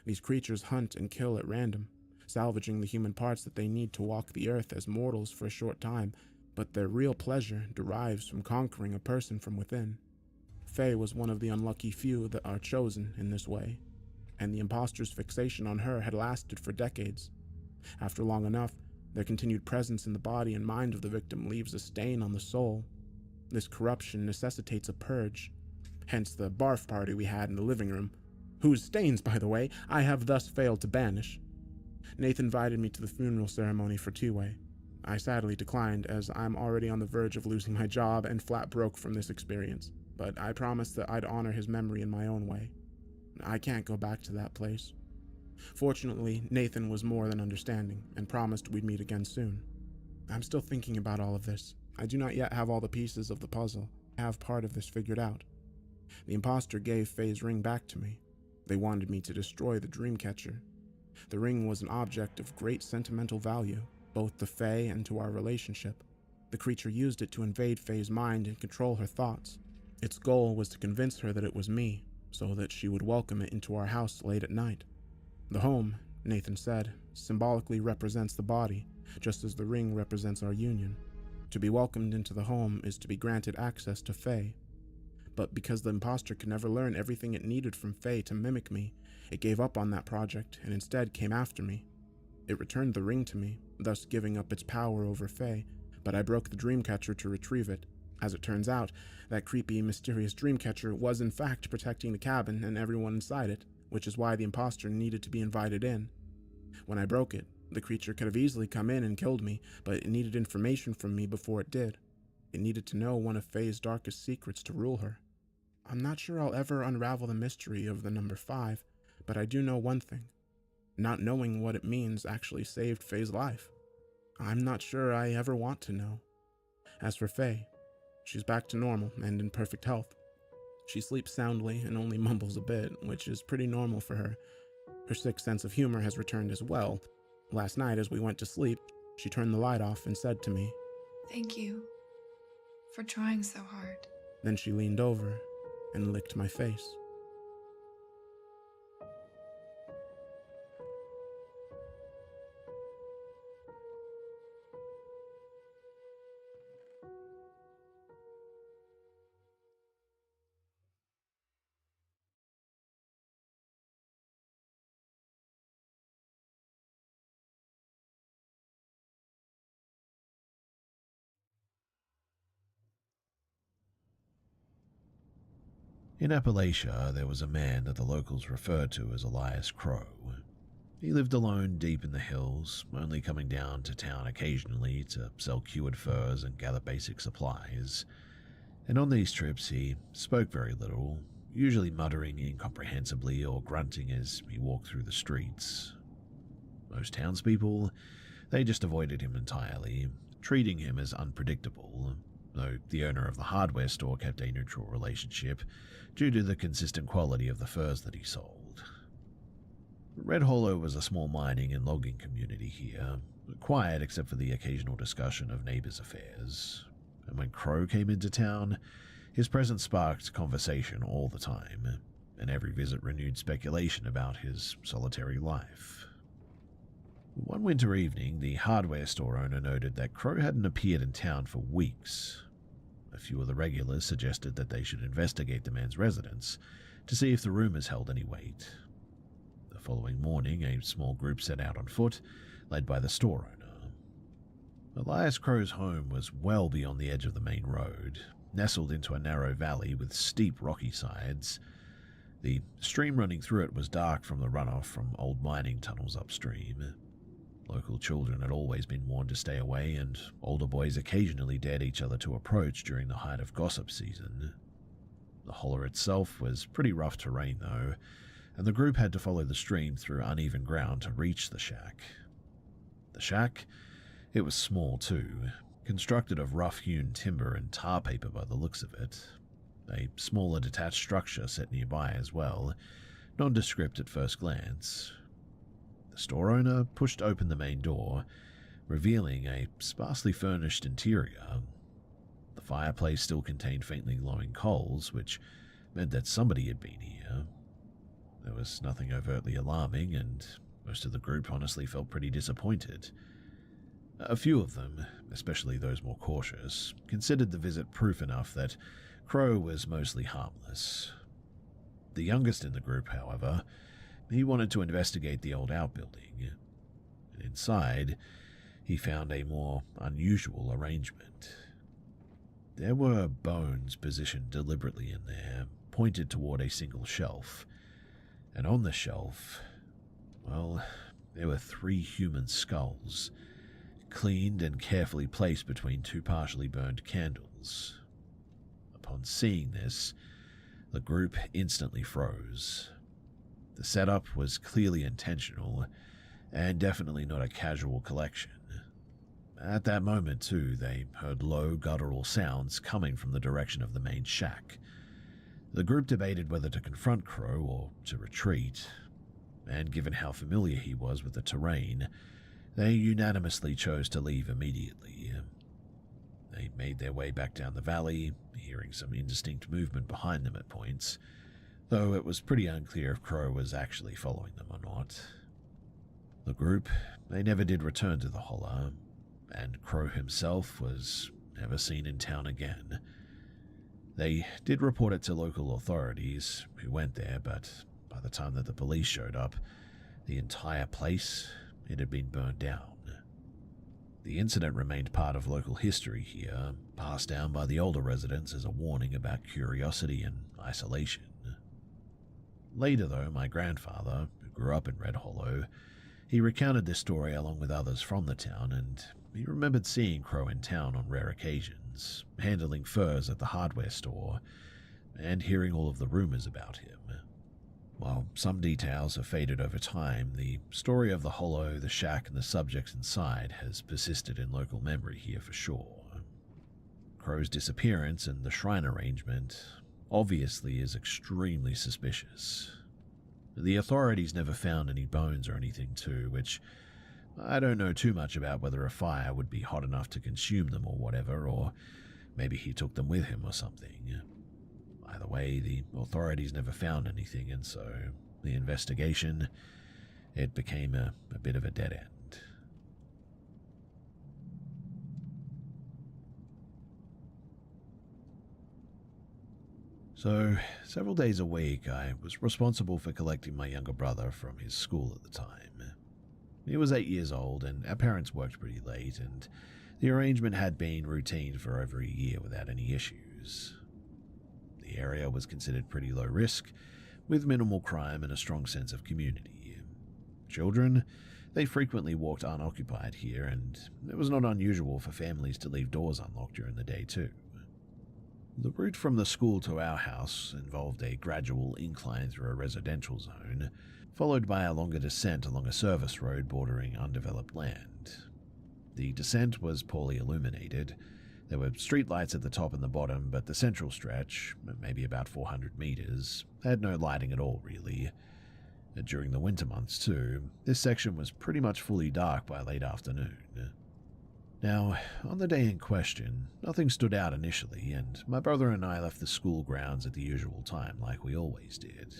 These creatures hunt and kill at random, salvaging the human parts that they need to walk the earth as mortals for a short time, but their real pleasure derives from conquering a person from within. Faye was one of the unlucky few that are chosen in this way, and the imposter's fixation on her had lasted for decades. After long enough, their continued presence in the body and mind of the victim leaves a stain on the soul. This corruption necessitates a purge, hence the barf party we had in the living room, whose stains, by the way, I have thus failed to banish. Nathan invited me to the funeral ceremony for two-way. I sadly declined, as I'm already on the verge of losing my job and flat broke from this experience, but I promised that I'd honor his memory in my own way. I can't go back to that place. Fortunately, Nathan was more than understanding and promised we'd meet again soon. I'm still thinking about all of this. I do not yet have all the pieces of the puzzle. I have part of this figured out. The imposter gave Faye's ring back to me. They wanted me to destroy the Dreamcatcher. The ring was an object of great sentimental value, both to Faye and to our relationship. The creature used it to invade Faye's mind and control her thoughts. Its goal was to convince her that it was me, so that she would welcome it into our house late at night. The home, Nathan said, symbolically represents the body, just as the ring represents our union. To be welcomed into the home is to be granted access to Faye. But because the imposter could never learn everything it needed from Faye to mimic me, it gave up on that project and instead came after me. It returned the ring to me, thus giving up its power over Faye, but I broke the Dreamcatcher to retrieve it. As it turns out, that creepy, mysterious Dreamcatcher was in fact protecting the cabin and everyone inside it, which is why the imposter needed to be invited in. When I broke it, the creature could have easily come in and killed me, but it needed information from me before it did. It needed to know one of Faye's darkest secrets to rule her. I'm not sure I'll ever unravel the mystery of the number 5, but I do know one thing. Not knowing what it means actually saved Faye's life. I'm not sure I ever want to know. As for Faye, she's back to normal and in perfect health. She sleeps soundly and only mumbles a bit, which is pretty normal for her. Her sick sense of humor has returned as well. Last night, as we went to sleep, she turned the light off and said to me, "Thank you for trying so hard." Then she leaned over and licked my face. In Appalachia, there was a man that the locals referred to as Elias Crow. He lived alone deep in the hills, only coming down to town occasionally to sell cured furs and gather basic supplies. And on these trips he spoke very little, usually muttering incomprehensibly or grunting as he walked through the streets. Most townspeople, they just avoided him entirely, treating him as unpredictable, though the owner of the hardware store kept a neutral relationship due to the consistent quality of the furs that he sold. Red Hollow was a small mining and logging community here, quiet except for the occasional discussion of neighbors' affairs, and when Crow came into town, his presence sparked conversation all the time, and every visit renewed speculation about his solitary life. One winter evening, the hardware store owner noted that Crow hadn't appeared in town for weeks. A few of the regulars suggested that they should investigate the man's residence to see if the rumors held any weight. The following morning, a small group set out on foot, led by the store owner. Elias Crow's home was well beyond the edge of the main road, nestled into a narrow valley with steep rocky sides. The stream running through it was dark from the runoff from old mining tunnels upstream. Local children had always been warned to stay away, and older boys occasionally dared each other to approach during the height of gossip season. The holler itself was pretty rough terrain, though, and the group had to follow the stream through uneven ground to reach the shack. The shack? It was small, too, constructed of rough-hewn timber and tar paper by the looks of it. A smaller detached structure set nearby as well, nondescript at first glance. The store owner pushed open the main door, revealing a sparsely furnished interior. The fireplace still contained faintly glowing coals, which meant that somebody had been here. There was nothing overtly alarming, and most of the group honestly felt pretty disappointed. A few of them, especially those more cautious, considered the visit proof enough that Crow was mostly harmless. The youngest in the group, however, he wanted to investigate the old outbuilding. Inside, he found a more unusual arrangement. There were bones positioned deliberately in there, pointed toward a single shelf, and on the shelf, well, there were 3 human skulls, cleaned and carefully placed between 2 partially burned candles. Upon seeing this, the group instantly froze. The setup was clearly intentional, and definitely not a casual collection. At that moment, too, they heard low, guttural sounds coming from the direction of the main shack. The group debated whether to confront Crow or to retreat, and given how familiar he was with the terrain, they unanimously chose to leave immediately. They made their way back down the valley, hearing some indistinct movement behind them at points, though it was pretty unclear if Crow was actually following them or not. The group, they never did return to the Holler, and Crow himself was never seen in town again. They did report it to local authorities, who went there, but by the time that the police showed up, the entire place, it had been burned down. The incident remained part of local history here, passed down by the older residents as a warning about curiosity and isolation. Later, though, my grandfather, who grew up in Red Hollow, he recounted this story along with others from the town, and he remembered seeing Crow in town on rare occasions, handling furs at the hardware store, and hearing all of the rumors about him. While some details have faded over time, the story of the Hollow, the shack, and the subjects inside has persisted in local memory here for sure. Crow's disappearance and the shrine arrangement obviously is extremely suspicious. The authorities never found any bones or anything too, which I don't know too much about whether a fire would be hot enough to consume them or whatever, or maybe he took them with him or something. Either way, the authorities never found anything, and so the investigation, it became a bit of a dead end. So, several days a week, I was responsible for collecting my younger brother from his school at the time. He was 8 years old, and our parents worked pretty late, and the arrangement had been routine for over a year without any issues. The area was considered pretty low risk, with minimal crime and a strong sense of community. Children, they frequently walked unoccupied here, and it was not unusual for families to leave doors unlocked during the day too. The route from the school to our house involved a gradual incline through a residential zone, followed by a longer descent along a service road bordering undeveloped land. The descent was poorly illuminated. There were streetlights at the top and the bottom, but the central stretch, maybe about 400 meters, had no lighting at all, really. During the winter months, too, this section was pretty much fully dark by late afternoon. Now, on the day in question, nothing stood out initially, and my brother and I left the school grounds at the usual time like we always did.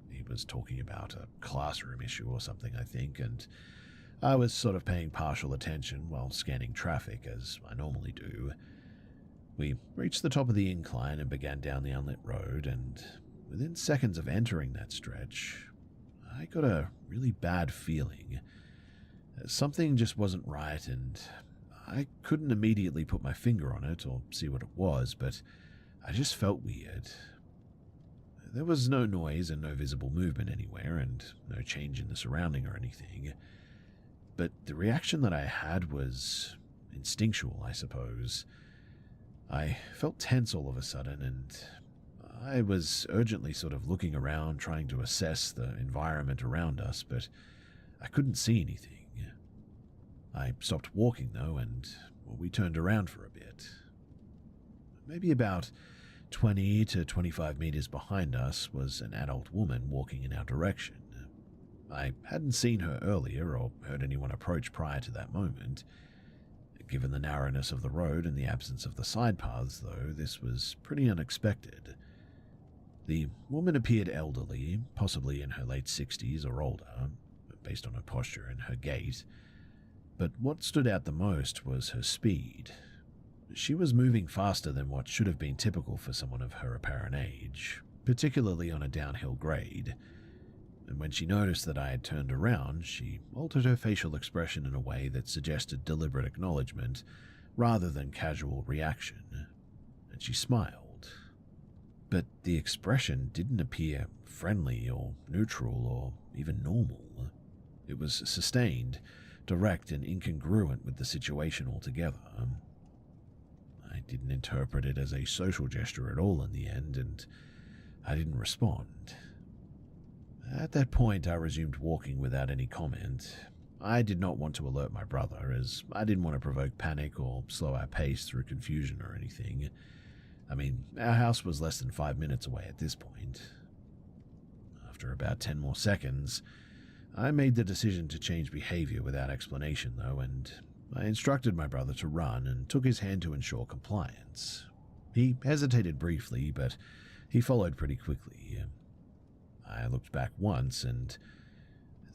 He was talking about a classroom issue or something, I think, and I was sort of paying partial attention while scanning traffic, as I normally do. We reached the top of the incline and began down the unlit road, and within seconds of entering that stretch, I got a really bad feeling. Something just wasn't right, and I couldn't immediately put my finger on it or see what it was, but I just felt weird. There was no noise and no visible movement anywhere, and no change in the surrounding or anything. But the reaction that I had was instinctual, I suppose. I felt tense all of a sudden, and I was urgently sort of looking around, trying to assess the environment around us, but I couldn't see anything. I stopped walking, though, and we turned around for a bit. Maybe about 20 to 25 meters behind us was an adult woman walking in our direction. I hadn't seen her earlier or heard anyone approach prior to that moment. Given the narrowness of the road and the absence of the side paths, though, this was pretty unexpected. The woman appeared elderly, possibly in her late 60s or older, based on her posture and her gait. But what stood out the most was her speed. She was moving faster than what should have been typical for someone of her apparent age, particularly on a downhill grade. and when she noticed that I had turned around, she altered her facial expression in a way that suggested deliberate acknowledgement rather than casual reaction, and she smiled. But the expression didn't appear friendly or neutral or even normal. It was sustained, direct, and incongruent with the situation altogether. I didn't interpret it as a social gesture at all in the end, and I didn't respond. At that point, I resumed walking without any comment. I did not want to alert my brother, as I didn't want to provoke panic or slow our pace through confusion or anything. I mean, our house was less than 5 minutes away at this point. After about 10 more seconds, I made the decision to change behavior without explanation, though, and I instructed my brother to run and took his hand to ensure compliance. He hesitated briefly, but he followed pretty quickly. I looked back once, and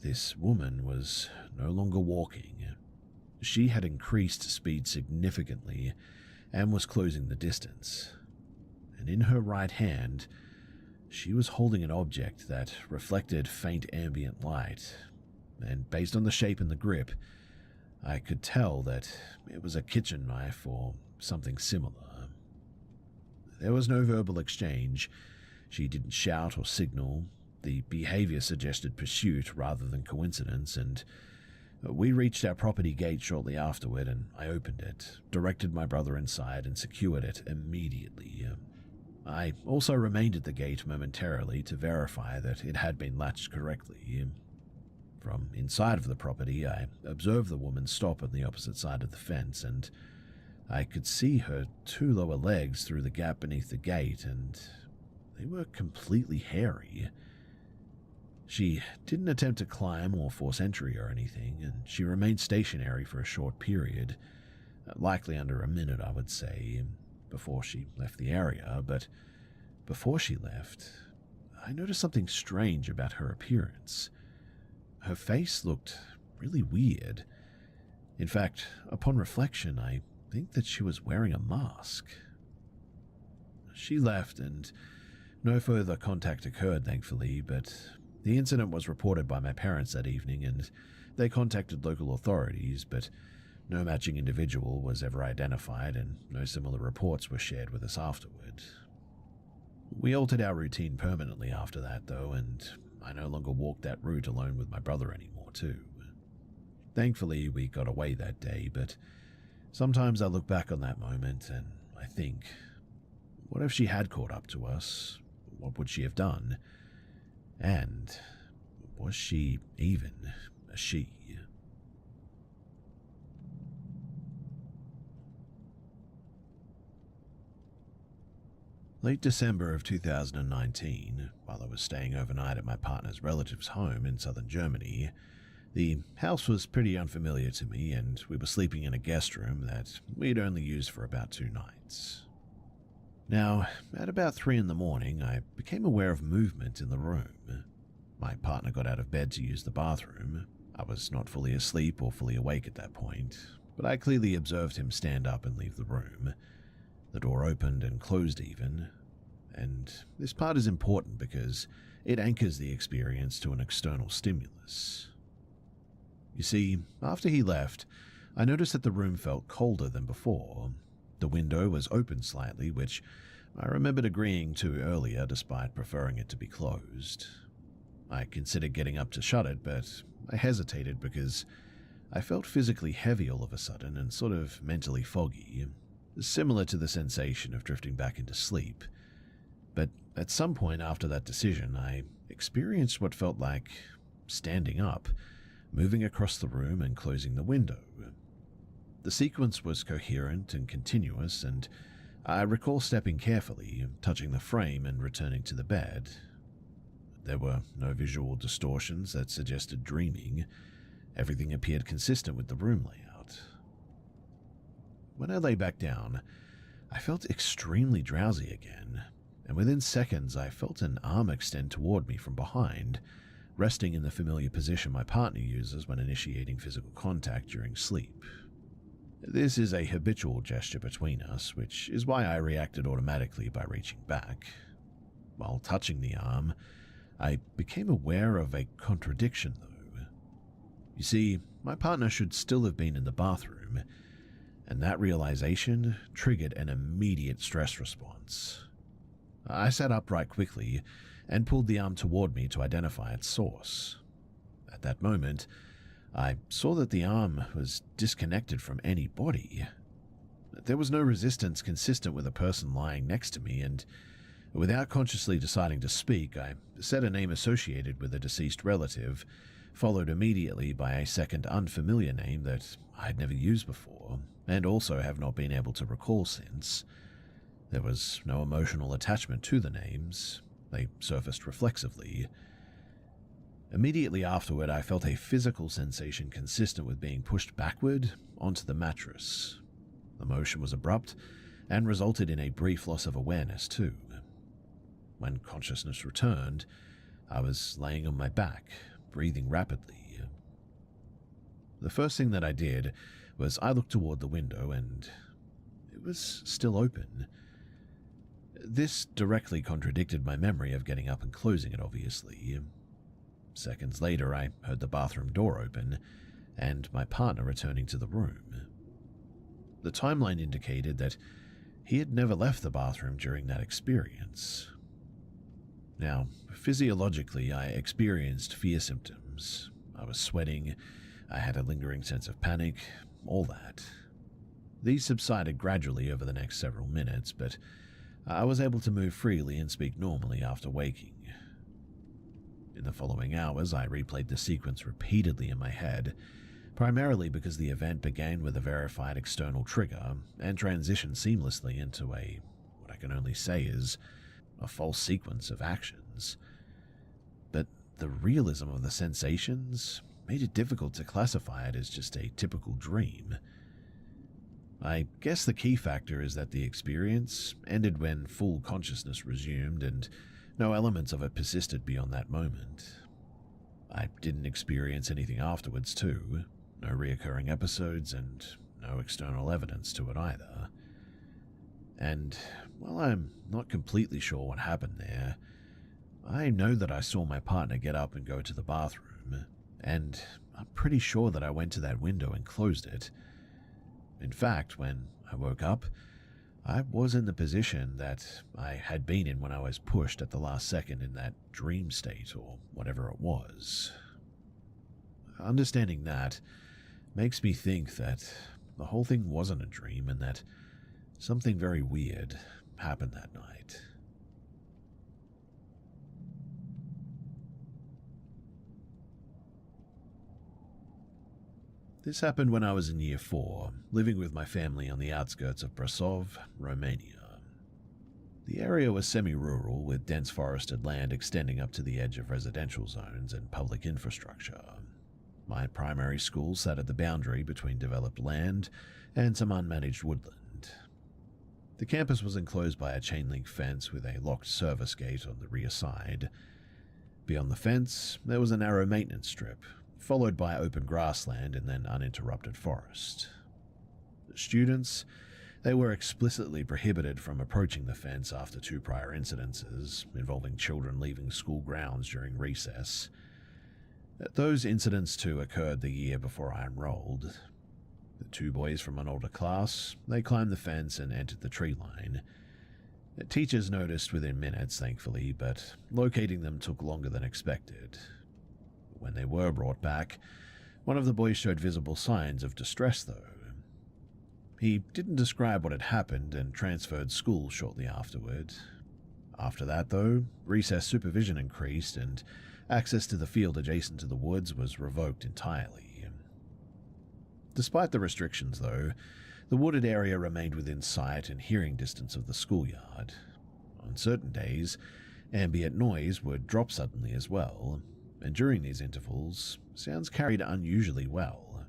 this woman was no longer walking. She had increased speed significantly and was closing the distance. And in her right hand, she was holding an object that reflected faint ambient light, and based on the shape and the grip, I could tell that it was a kitchen knife or something similar. There was no verbal exchange. She didn't shout or signal. The behavior suggested pursuit rather than coincidence, and we reached our property gate shortly afterward, and I opened it, directed my brother inside, and secured it immediately. I also remained at the gate momentarily to verify that it had been latched correctly. From inside of the property, I observed the woman stop on the opposite side of the fence, and I could see her 2 lower legs through the gap beneath the gate, and they were completely hairy. She didn't attempt to climb or force entry or anything, and she remained stationary for a short period, likely under a minute, I would say, before she left the area. But before she left, I noticed something strange about her appearance. Her face looked really weird. In fact, upon reflection, I think that she was wearing a mask. She left, and no further contact occurred, thankfully, but the incident was reported by my parents that evening, and they contacted local authorities, but no matching individual was ever identified, and no similar reports were shared with us afterward. We altered our routine permanently after that, though, and I no longer walked that route alone with my brother anymore, too. Thankfully, we got away that day, but sometimes I look back on that moment and I think, what if she had caught up to us? What would she have done? And was she even a she? Late December of 2019, while I was staying overnight at my partner's relative's home in southern Germany, the house was pretty unfamiliar to me, and we were sleeping in a guest room that we'd only used for about 2 nights. Now, at about 3 in the morning, I became aware of movement in the room. My partner got out of bed to use the bathroom. I was not fully asleep or fully awake at that point, but I clearly observed him stand up and leave the room. The door opened and closed even, and this part is important because it anchors the experience to an external stimulus. You see, after he left, I noticed that the room felt colder than before. The window was open slightly, which I remembered agreeing to earlier despite preferring it to be closed. I considered getting up to shut it, but I hesitated because I felt physically heavy all of a sudden and sort of mentally foggy, similar to the sensation of drifting back into sleep. But at some point after that decision, I experienced what felt like standing up, moving across the room and closing the window. The sequence was coherent and continuous, and I recall stepping carefully, touching the frame and returning to the bed. There were no visual distortions that suggested dreaming. Everything appeared consistent with the room layout. When I lay back down, I felt extremely drowsy again, and within seconds I felt an arm extend toward me from behind, resting in the familiar position my partner uses when initiating physical contact during sleep. This is a habitual gesture between us, which is why I reacted automatically by reaching back. While touching the arm, I became aware of a contradiction, though. You see, my partner should still have been in the bathroom, and that realization triggered an immediate stress response. I sat upright quickly and pulled the arm toward me to identify its source. At that moment, I saw that the arm was disconnected from any body. There was no resistance consistent with a person lying next to me, and without consciously deciding to speak, I said a name associated with a deceased relative, followed immediately by a second unfamiliar name that I'd never used before, and also have not been able to recall since. There was no emotional attachment to the names. They surfaced reflexively. Immediately afterward, I felt a physical sensation consistent with being pushed backward onto the mattress. The motion was abrupt and resulted in a brief loss of awareness, too. When consciousness returned, I was laying on my back, breathing rapidly. The first thing that I did was I looked toward the window, and it was still open. This directly contradicted my memory of getting up and closing it, obviously. Seconds later, I heard the bathroom door open, and my partner returning to the room. The timeline indicated that he had never left the bathroom during that experience. Now, physiologically, I experienced fear symptoms. I was sweating, I had a lingering sense of panic, all that. These subsided gradually over the next several minutes, but I was able to move freely and speak normally after waking. In the following hours, I replayed the sequence repeatedly in my head, primarily because the event began with a verified external trigger and transitioned seamlessly into what I can only say is a false sequence of actions. But the realism of the sensations made it difficult to classify it as just a typical dream. I guess the key factor is that the experience ended when full consciousness resumed and no elements of it persisted beyond that moment. I didn't experience anything afterwards too, no reoccurring episodes and no external evidence to it either. And while I'm not completely sure what happened there, I know that I saw my partner get up and go to the bathroom, and I'm pretty sure that I went to that window and closed it. In fact, when I woke up, I was in the position that I had been in when I was pushed at the last second in that dream state, or whatever it was. Understanding that makes me think that the whole thing wasn't a dream and that something very weird happened that night. This happened when I was in Year 4, living with my family on the outskirts of Brasov, Romania. The area was semi-rural, with dense forested land extending up to the edge of residential zones and public infrastructure. My primary school sat at the boundary between developed land and some unmanaged woodland. The campus was enclosed by a chain-link fence with a locked service gate on the rear side. Beyond the fence, there was a narrow maintenance strip, followed by open grassland and then uninterrupted forest. The students, they were explicitly prohibited from approaching the fence after 2 prior incidences involving children leaving school grounds during recess. Those incidents too occurred the year before I enrolled. The 2 boys from an older class, they climbed the fence and entered the tree line. Teachers noticed within minutes, thankfully, but locating them took longer than expected. When they were brought back, one of the boys showed visible signs of distress, though. He didn't describe what had happened and transferred school shortly afterward. After that, though, recess supervision increased and access to the field adjacent to the woods was revoked entirely. Despite the restrictions, though, the wooded area remained within sight and hearing distance of the schoolyard. On certain days, ambient noise would drop suddenly as well, and during these intervals, sounds carried unusually well.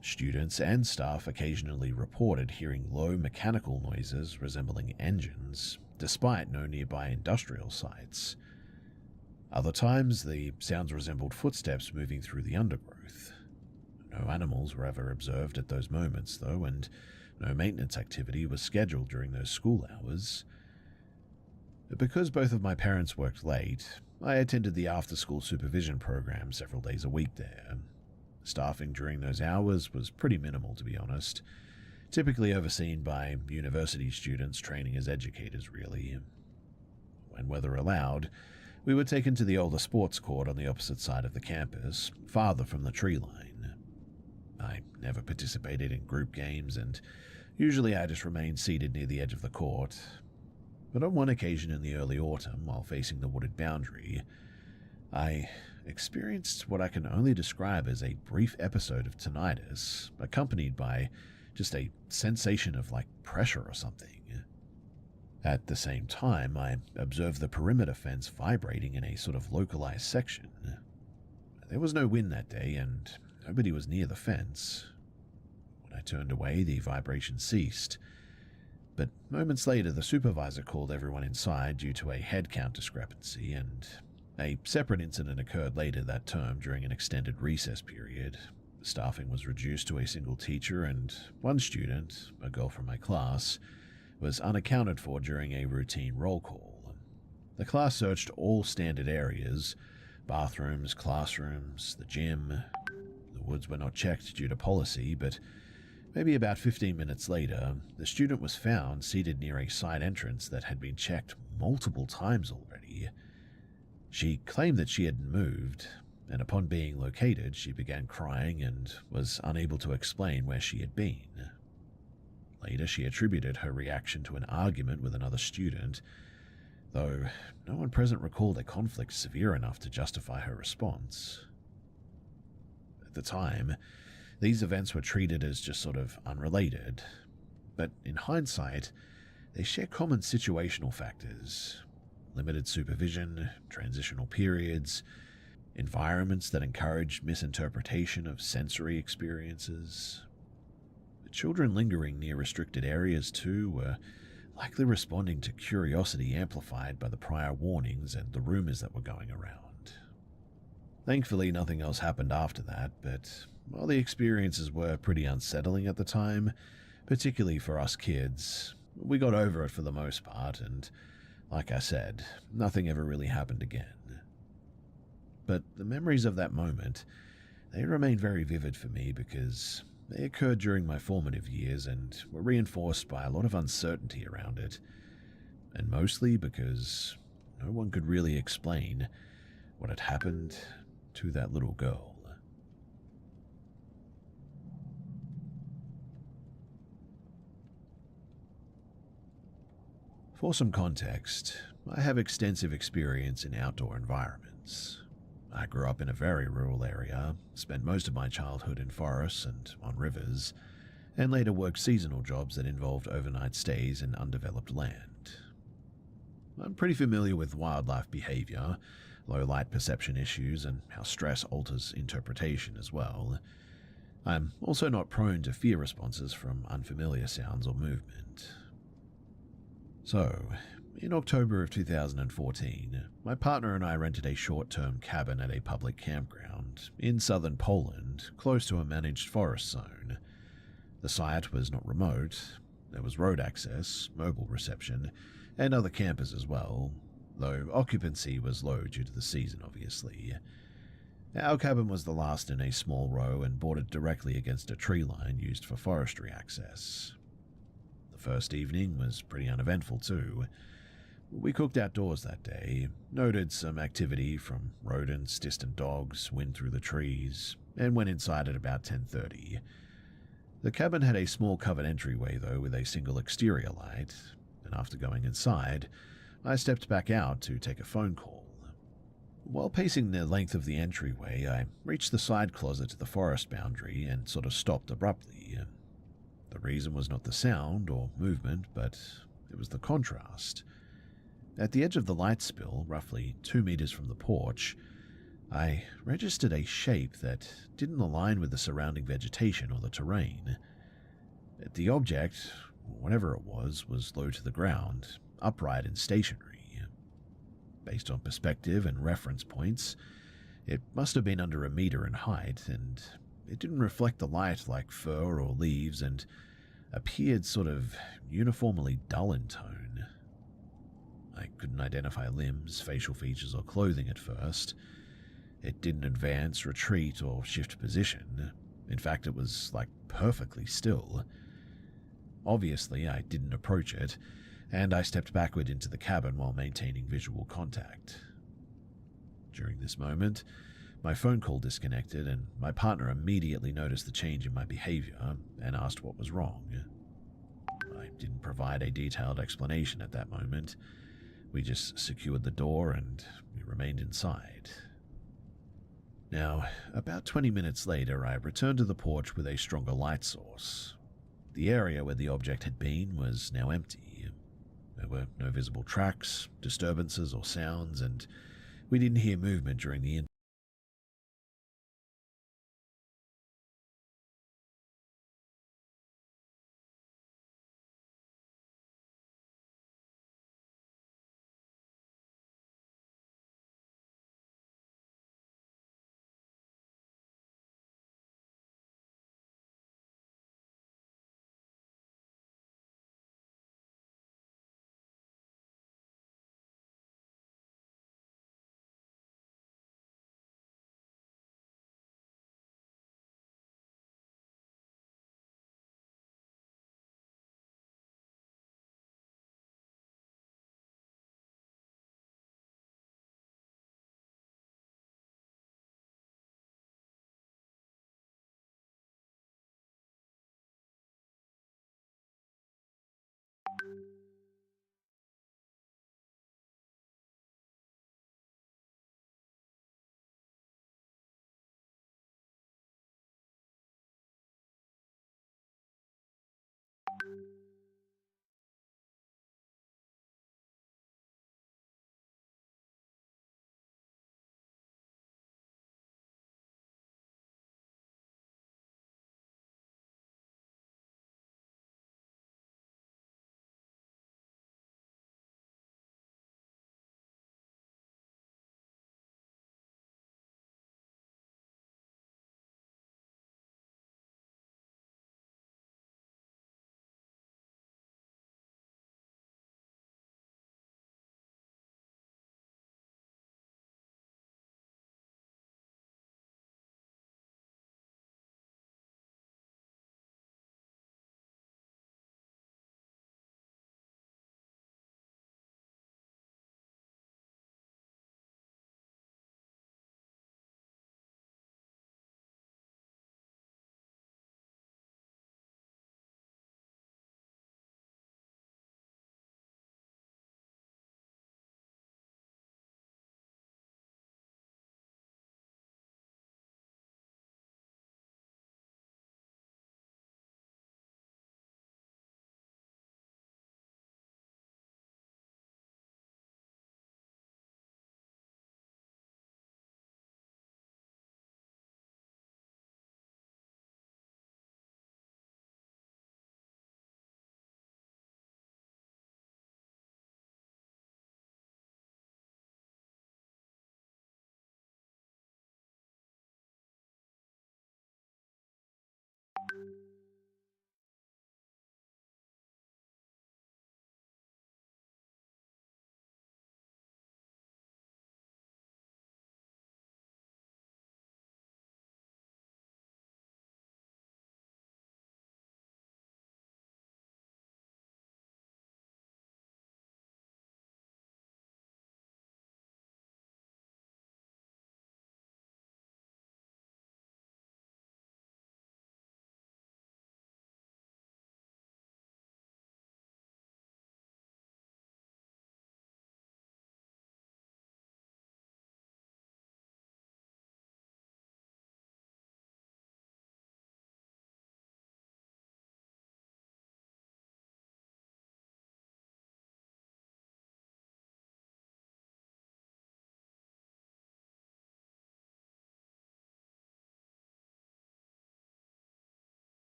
Students and staff occasionally reported hearing low mechanical noises resembling engines, despite no nearby industrial sites. Other times, the sounds resembled footsteps moving through the undergrowth. No animals were ever observed at those moments, though, and no maintenance activity was scheduled during those school hours. Because both of my parents worked late, I attended the after-school supervision program several days a week there. Staffing during those hours was pretty minimal, to be honest, typically overseen by university students training as educators, really. When weather allowed, we were taken to the older sports court on the opposite side of the campus, farther from the tree line. I never participated in group games, and usually I just remained seated near the edge of the court. But on one occasion in the early autumn, while facing the wooded boundary, I experienced what I can only describe as a brief episode of tinnitus, accompanied by just a sensation of pressure or something. At the same time, I observed the perimeter fence vibrating in a sort of localized section. There was no wind that day, and nobody was near the fence. When I turned away, the vibration ceased. But moments later, the supervisor called everyone inside due to a head count discrepancy, and a separate incident occurred later that term during an extended recess period. Staffing was reduced to a single teacher, and one student, a girl from my class, was unaccounted for during a routine roll call. The class searched all standard areas, bathrooms, classrooms, the gym. The woods were not checked due to policy, but maybe about 15 minutes later, the student was found seated near a side entrance that had been checked multiple times already. She claimed that she hadn't moved, and upon being located, she began crying and was unable to explain where she had been. Later, she attributed her reaction to an argument with another student, though no one present recalled a conflict severe enough to justify her response. At the time, these events were treated as just sort of unrelated, but in hindsight, they share common situational factors: limited supervision, transitional periods, environments that encourage misinterpretation of sensory experiences. The children lingering near restricted areas, too, were likely responding to curiosity amplified by the prior warnings and the rumors that were going around. Thankfully, nothing else happened after that, but while the experiences were pretty unsettling at the time, particularly for us kids, we got over it for the most part, and like I said, nothing ever really happened again. But the memories of that moment, they remain very vivid for me because they occurred during my formative years and were reinforced by a lot of uncertainty around it, and mostly because no one could really explain what had happened to that little girl. For some context, I have extensive experience in outdoor environments. I grew up in a very rural area, spent most of my childhood in forests and on rivers, and later worked seasonal jobs that involved overnight stays in undeveloped land. I'm pretty familiar with wildlife behavior, low light perception issues, and how stress alters interpretation as well. I'm also not prone to fear responses from unfamiliar sounds or movement. So, in October of 2014, my partner and I rented a short-term cabin at a public campground in southern Poland, close to a managed forest zone. The site was not remote. There was road access, mobile reception, and other campers as well, though occupancy was low due to the season, obviously. Our cabin was the last in a small row and bordered directly against a tree line used for forestry access. The first evening was pretty uneventful too. We cooked outdoors that day, noted some activity from rodents, distant dogs, wind through the trees, and went inside at about 10:30. The cabin had a small covered entryway though with a single exterior light, and after going inside, I stepped back out to take a phone call. While pacing the length of the entryway, I reached the side closet to the forest boundary and sort of stopped abruptly. The reason was not the sound or movement, but it was the contrast. At the edge of the light spill, roughly 2 meters from the porch, I registered a shape that didn't align with the surrounding vegetation or the terrain. The object, whatever it was low to the ground, upright and stationary. Based on perspective and reference points, it must have been under 1 meter in height, and it didn't reflect the light like fur or leaves and appeared sort of uniformly dull in tone. I couldn't identify limbs, facial features, or clothing at first. It didn't advance, retreat, or shift position. In fact, it was like perfectly still. Obviously, I didn't approach it, and I stepped backward into the cabin while maintaining visual contact. During this moment, my phone call disconnected, and my partner immediately noticed the change in my behavior and asked what was wrong. I didn't provide a detailed explanation at that moment. We just secured the door and we remained inside. Now, about 20 minutes later, I returned to the porch with a stronger light source. The area where the object had been was now empty. There were no visible tracks, disturbances, or sounds, and we didn't hear movement during the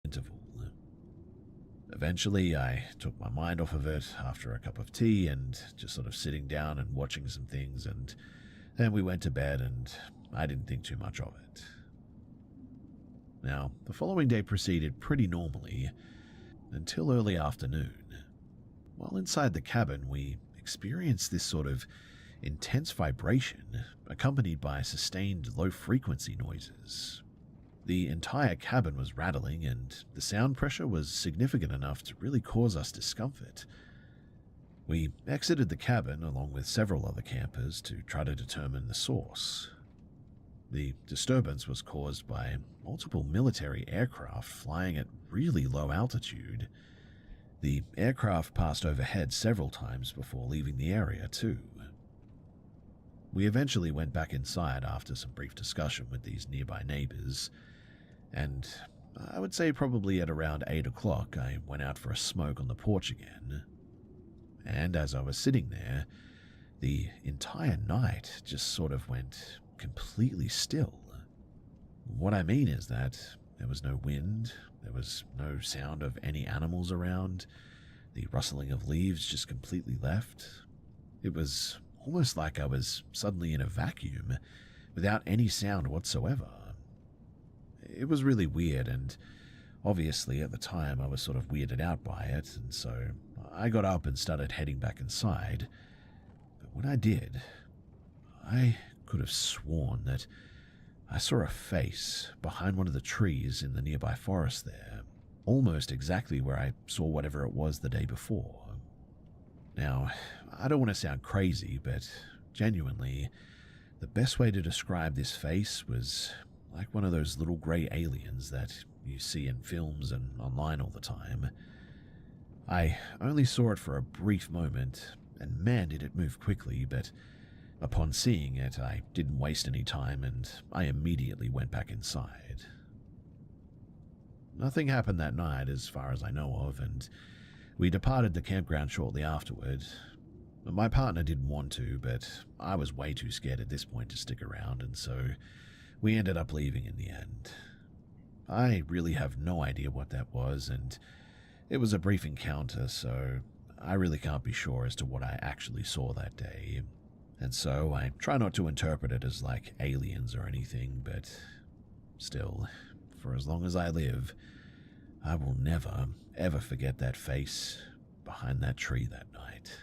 Interval. Eventually, I took my mind off of it after a cup of tea and just sort of sitting down and watching some things, and then we went to bed and I didn't think too much of it. Now, the following day proceeded pretty normally until early afternoon. While inside the cabin, we experienced this sort of intense vibration accompanied by sustained low-frequency noises. The entire cabin was rattling, and the sound pressure was significant enough to really cause us discomfort. We exited the cabin along with several other campers to try to determine the source. The disturbance was caused by multiple military aircraft flying at really low altitude. The aircraft passed overhead several times before leaving the area too. We eventually went back inside after some brief discussion with these nearby neighbors, and I would say probably at around 8 o'clock I went out for a smoke on the porch again. And as I was sitting there, the entire night just sort of went completely still. What I mean is that there was no wind, there was no sound of any animals around, the rustling of leaves just completely left. It was almost like I was suddenly in a vacuum, without any sound whatsoever. It was really weird, and obviously at the time I was sort of weirded out by it, and so I got up and started heading back inside. But when I did, I could have sworn that I saw a face behind one of the trees in the nearby forest there, almost exactly where I saw whatever it was the day before. Now, I don't want to sound crazy, but genuinely, the best way to describe this face was like one of those little grey aliens that you see in films and online all the time. I only saw it for a brief moment, and man did it move quickly, but upon seeing it, I didn't waste any time and I immediately went back inside. Nothing happened that night as far as I know of, and We departed the campground shortly afterward. My partner didn't want to, but I was way too scared at this point to stick around, and so we ended up leaving in the end. I really have no idea what that was, and it was a brief encounter, so I really can't be sure as to what I actually saw that day. And so I try not to interpret it as like aliens or anything, but still, for as long as I live, I will never, ever forget that face behind that tree that night.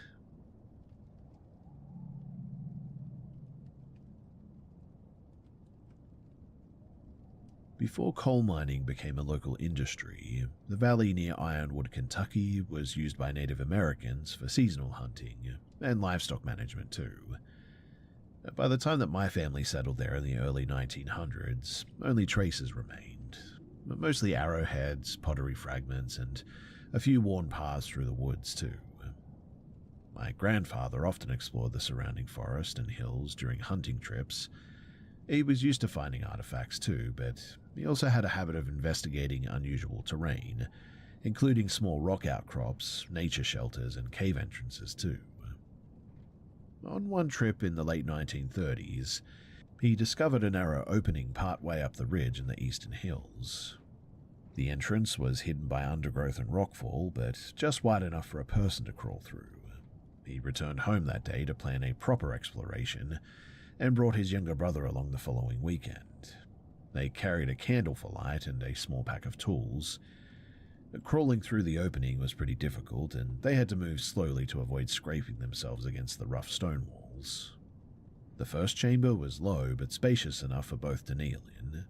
Before coal mining became a local industry, the valley near Ironwood, Kentucky was used by Native Americans for seasonal hunting and livestock management too. By the time that my family settled there in the early 1900s, only traces remained, mostly arrowheads, pottery fragments, and a few worn paths through the woods too. My grandfather often explored the surrounding forest and hills during hunting trips. He was used to finding artifacts too, but he also had a habit of investigating unusual terrain, including small rock outcrops, nature shelters, and cave entrances too. On one trip in the late 1930s, he discovered a narrow opening partway up the ridge in the eastern hills. The entrance was hidden by undergrowth and rockfall, but just wide enough for a person to crawl through. He returned home that day to plan a proper exploration, and brought his younger brother along the following weekend. They carried a candle for light and a small pack of tools. Crawling through the opening was pretty difficult, and they had to move slowly to avoid scraping themselves against the rough stone walls. The first chamber was low but spacious enough for both to kneel in.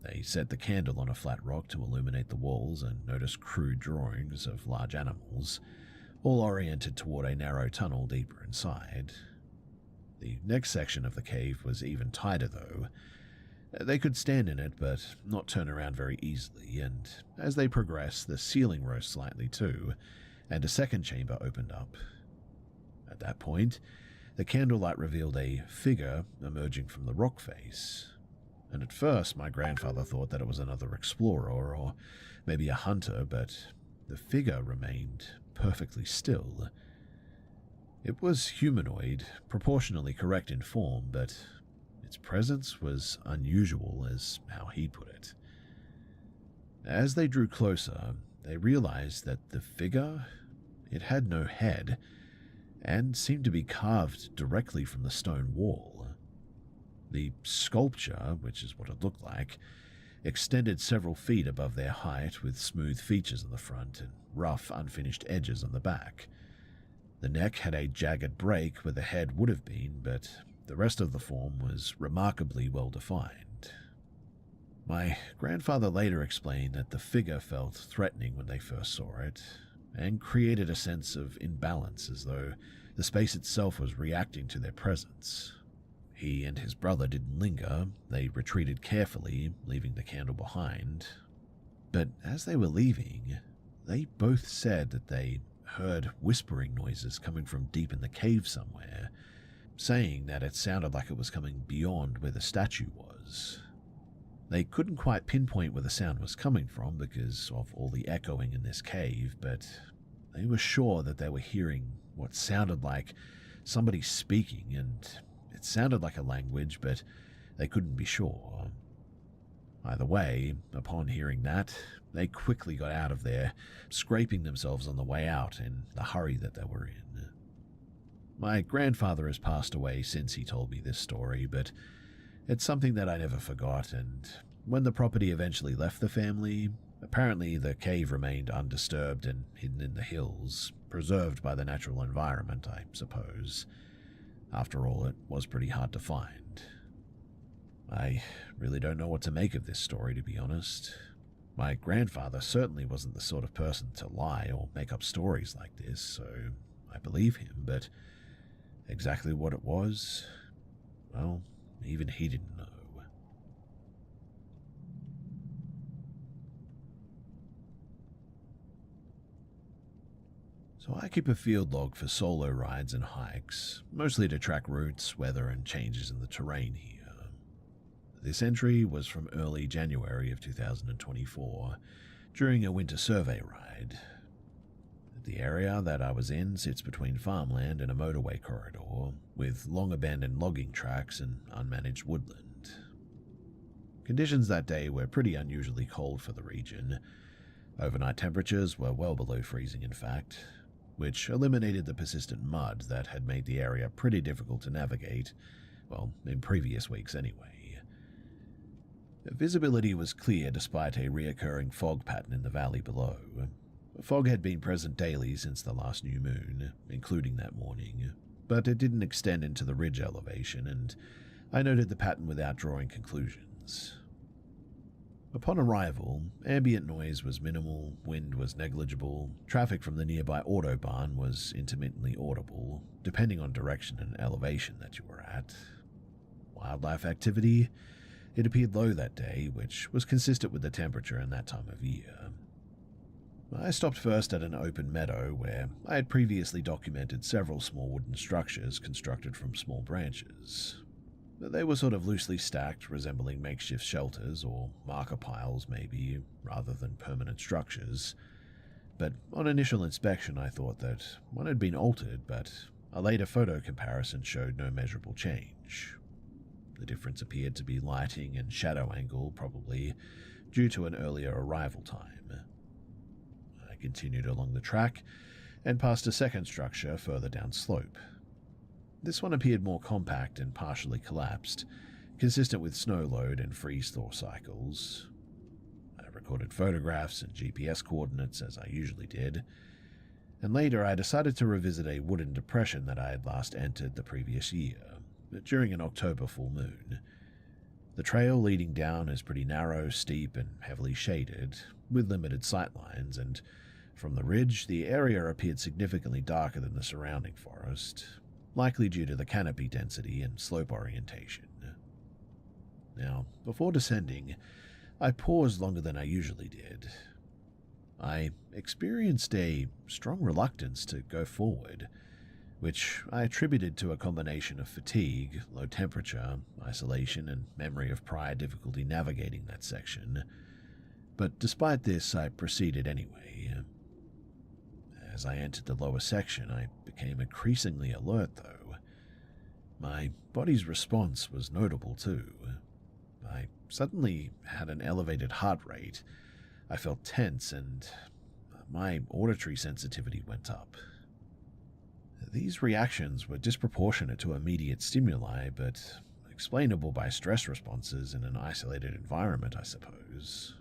They set the candle on a flat rock to illuminate the walls and noticed crude drawings of large animals, all oriented toward a narrow tunnel deeper inside. The next section of the cave was even tighter, though. They could stand in it, but not turn around very easily, and as they progressed, the ceiling rose slightly too, and a second chamber opened up. At that point, the candlelight revealed a figure emerging from the rock face, and at first my grandfather thought that it was another explorer or maybe a hunter, but the figure remained perfectly still. It was humanoid, proportionally correct in form, but its presence was unusual, as how he put it. As they drew closer, they realized that the figure, it had no head, and seemed to be carved directly from the stone wall. The sculpture, which is what it looked like, extended several feet above their height, with smooth features on the front and rough, unfinished edges on the back. The neck had a jagged break where the head would have been, but the rest of the form was remarkably well defined. My grandfather later explained that the figure felt threatening when they first saw it, and created a sense of imbalance as though the space itself was reacting to their presence. He and his brother didn't linger, they retreated carefully, leaving the candle behind. But as they were leaving, they both said that they heard whispering noises coming from deep in the cave somewhere, saying that it sounded like it was coming beyond where the statue was. They couldn't quite pinpoint where the sound was coming from because of all the echoing in this cave, but they were sure that they were hearing what sounded like somebody speaking, and it sounded like a language, but they couldn't be sure. Either way, upon hearing that, they quickly got out of there, scraping themselves on the way out in the hurry that they were in. My grandfather has passed away since he told me this story, but it's something that I never forgot, and when the property eventually left the family, apparently the cave remained undisturbed and hidden in the hills, preserved by the natural environment, I suppose. After all, it was pretty hard to find. I really don't know what to make of this story, to be honest. My grandfather certainly wasn't the sort of person to lie or make up stories like this, so I believe him, but exactly what it was, well, even he didn't know. So I keep a field log for solo rides and hikes, mostly to track routes, weather, and changes in the terrain here. This entry was from early January of 2024, during a winter survey ride. The area that I was in sits between farmland and a motorway corridor, with long abandoned logging tracks and unmanaged woodland. Conditions that day were pretty unusually cold for the region. Overnight temperatures were well below freezing, in fact, which eliminated the persistent mud that had made the area pretty difficult to navigate, well, in previous weeks anyway. Visibility was clear despite a reoccurring fog pattern in the valley below. Fog had been present daily since the last new moon, including that morning, but it didn't extend into the ridge elevation, and I noted the pattern without drawing conclusions. Upon arrival, ambient noise was minimal, wind was negligible, traffic from the nearby autobahn was intermittently audible, depending on direction and elevation that you were at. Wildlife activity, it appeared low that day, which was consistent with the temperature in that time of year. I stopped first at an open meadow where I had previously documented several small wooden structures constructed from small branches. They were sort of loosely stacked, resembling makeshift shelters or marker piles maybe, rather than permanent structures. But on initial inspection I thought that one had been altered, but a later photo comparison showed no measurable change. The difference appeared to be lighting and shadow angle, probably due to an earlier arrival time. I continued along the track and passed a second structure further down slope. This one appeared more compact and partially collapsed, consistent with snow load and freeze-thaw cycles. I recorded photographs and GPS coordinates as I usually did, and later I decided to revisit a wooden depression that I had last entered the previous year, during an October full moon. The trail leading down is pretty narrow, steep, and heavily shaded, with limited sightlines, and from the ridge, the area appeared significantly darker than the surrounding forest, likely due to the canopy density and slope orientation. Now, before descending, I paused longer than I usually did. I experienced a strong reluctance to go forward, which I attributed to a combination of fatigue, low temperature, isolation, and memory of prior difficulty navigating that section. But despite this, I proceeded anyway. As I entered the lower section, I became increasingly alert, though. My body's response was notable, too. I suddenly had an elevated heart rate. I felt tense, and my auditory sensitivity went up. These reactions were disproportionate to immediate stimuli, but explainable by stress responses in an isolated environment, I suppose.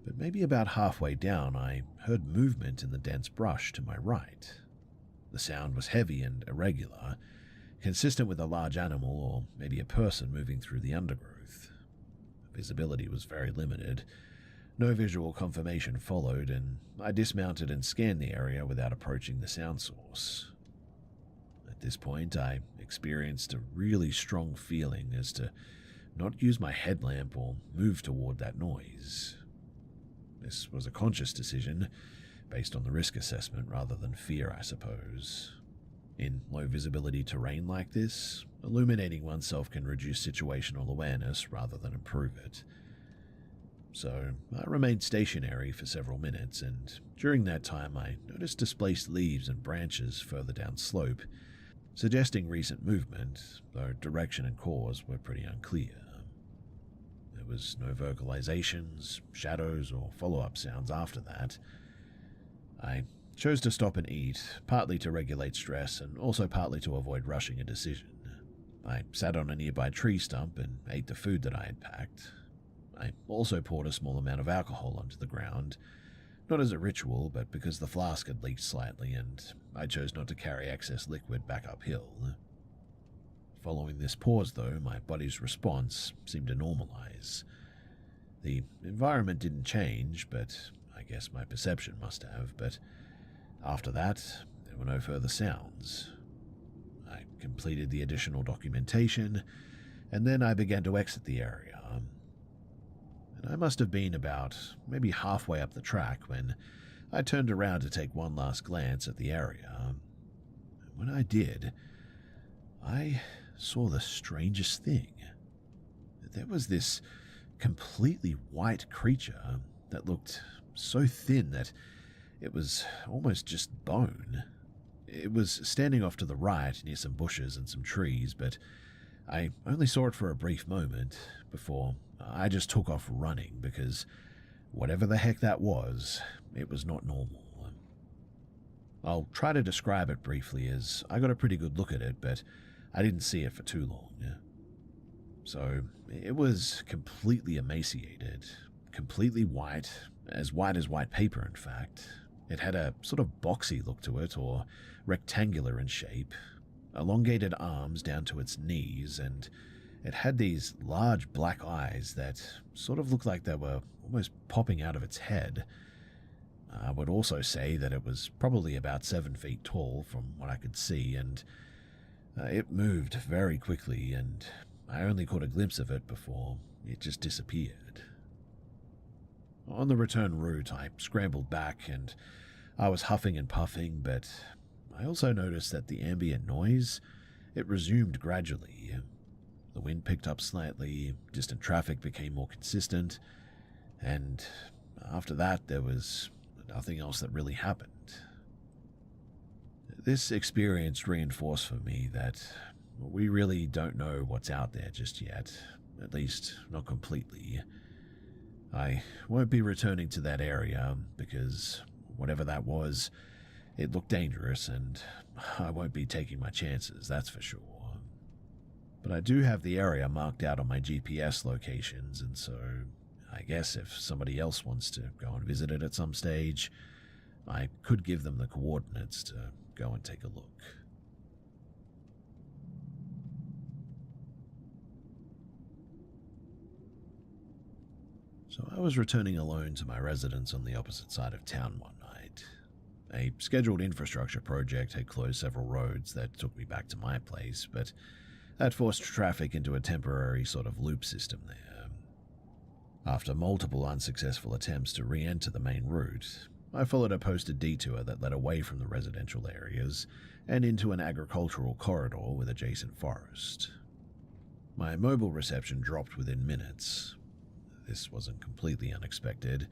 But maybe about halfway down, I heard movement in the dense brush to my right. The sound was heavy and irregular, consistent with a large animal or maybe a person moving through the undergrowth. Visibility was very limited. No visual confirmation followed, and I dismounted and scanned the area without approaching the sound source. At this point, I experienced a really strong feeling as to not use my headlamp or move toward that noise. This was a conscious decision, based on the risk assessment rather than fear, I suppose. In low visibility terrain like this, illuminating oneself can reduce situational awareness rather than improve it. So I remained stationary for several minutes, and during that time I noticed displaced leaves and branches further down slope, suggesting recent movement, though direction and cause were pretty unclear. There was no vocalizations, shadows, or follow-up sounds after that. I chose to stop and eat, partly to regulate stress and also partly to avoid rushing a decision. I sat on a nearby tree stump and ate the food that I had packed. I also poured a small amount of alcohol onto the ground, not as a ritual, but because the flask had leaked slightly and I chose not to carry excess liquid back uphill. Following this pause, though, my body's response seemed to normalize. The environment didn't change, but I guess my perception must have, but after that, there were no further sounds. I completed the additional documentation, and then I began to exit the area. And I must have been about maybe halfway up the track when I turned around to take one last glance at the area. When I did, I saw the strangest thing. There was this completely white creature that looked so thin that It was almost just bone. It was standing off to the right near some bushes and some trees, but I only saw it for a brief moment before I just took off running because whatever the heck that was, it was not normal. I'll try to describe it briefly as I got a pretty good look at it, but I didn't see it for too long. So it was completely emaciated, completely white as white paper in fact. It had a sort of boxy look to it, or rectangular in shape, elongated arms down to its knees, and it had these large black eyes that sort of looked like they were almost popping out of its head. I would also say that it was probably about 7 feet tall from what I could see, and it moved very quickly, and I only caught a glimpse of it before it just disappeared. On the return route, I scrambled back, and I was huffing and puffing, but I also noticed that the ambient noise, it resumed gradually. The wind picked up slightly, distant traffic became more consistent, and after that there was nothing else that really happened. This experience reinforced for me that we really don't know what's out there just yet, at least not completely. I won't be returning to that area because whatever that was, it looked dangerous, and I won't be taking my chances, that's for sure. But I do have the area marked out on my GPS locations, and so I guess if somebody else wants to go and visit it at some stage, I could give them the coordinates to go and take a look. So I was returning alone to my residence on the opposite side of town one night. A scheduled infrastructure project had closed several roads that took me back to my place, but that forced traffic into a temporary sort of loop system there. After multiple unsuccessful attempts to re-enter the main route, I followed a posted detour that led away from the residential areas and into an agricultural corridor with adjacent forest. My mobile reception dropped within minutes. This wasn't completely unexpected.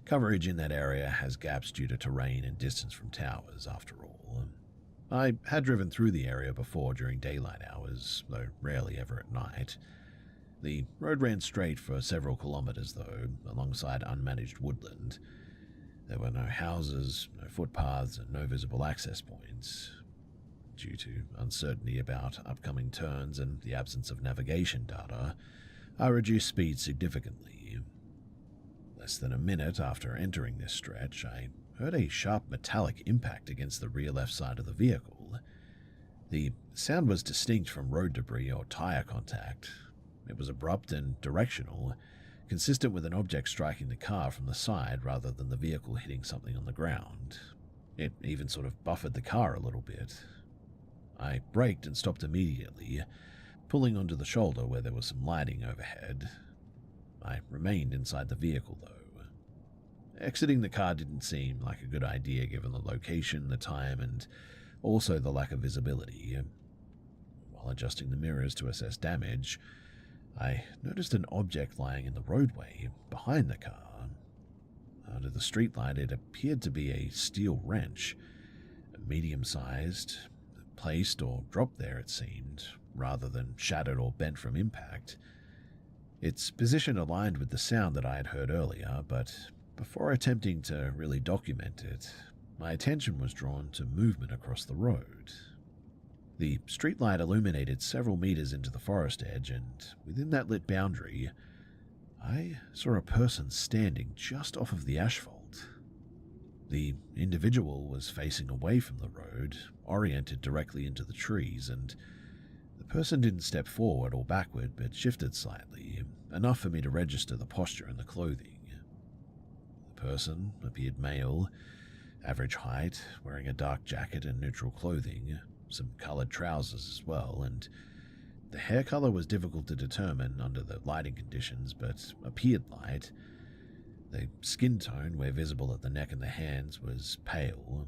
Coverage in that area has gaps due to terrain and distance from towers, after all. I had driven through the area before during daylight hours, though rarely ever at night. The road ran straight for several kilometers, though, alongside unmanaged woodland. There were no houses, no footpaths, and no visible access points. Due to uncertainty about upcoming turns and the absence of navigation data, I reduced speed significantly. Less than a minute after entering this stretch, I heard a sharp metallic impact against the rear left side of the vehicle. The sound was distinct from road debris or tire contact. It was abrupt and directional, consistent with an object striking the car from the side rather than the vehicle hitting something on the ground. It even sort of buffered the car a little bit. I braked and stopped immediately, pulling onto the shoulder where there was some lighting overhead. I remained inside the vehicle, though. Exiting the car didn't seem like a good idea given the location, the time, and also the lack of visibility. While adjusting the mirrors to assess damage, I noticed an object lying in the roadway behind the car. Under the streetlight, it appeared to be a steel wrench, medium-sized, placed or dropped there, it seemed, rather than shattered or bent from impact. Its position aligned with the sound that I had heard earlier, but before attempting to really document it, my attention was drawn to movement across the road. The streetlight illuminated several meters into the forest edge, and within that lit boundary, I saw a person standing just off of the asphalt. The individual was facing away from the road, oriented directly into the trees, and the person didn't step forward or backward, but shifted slightly, enough for me to register the posture and the clothing. The person appeared male, average height, wearing a dark jacket and neutral clothing, some colored trousers as well, and the hair color was difficult to determine under the lighting conditions, but appeared light. The skin tone, where visible at the neck and the hands, was pale.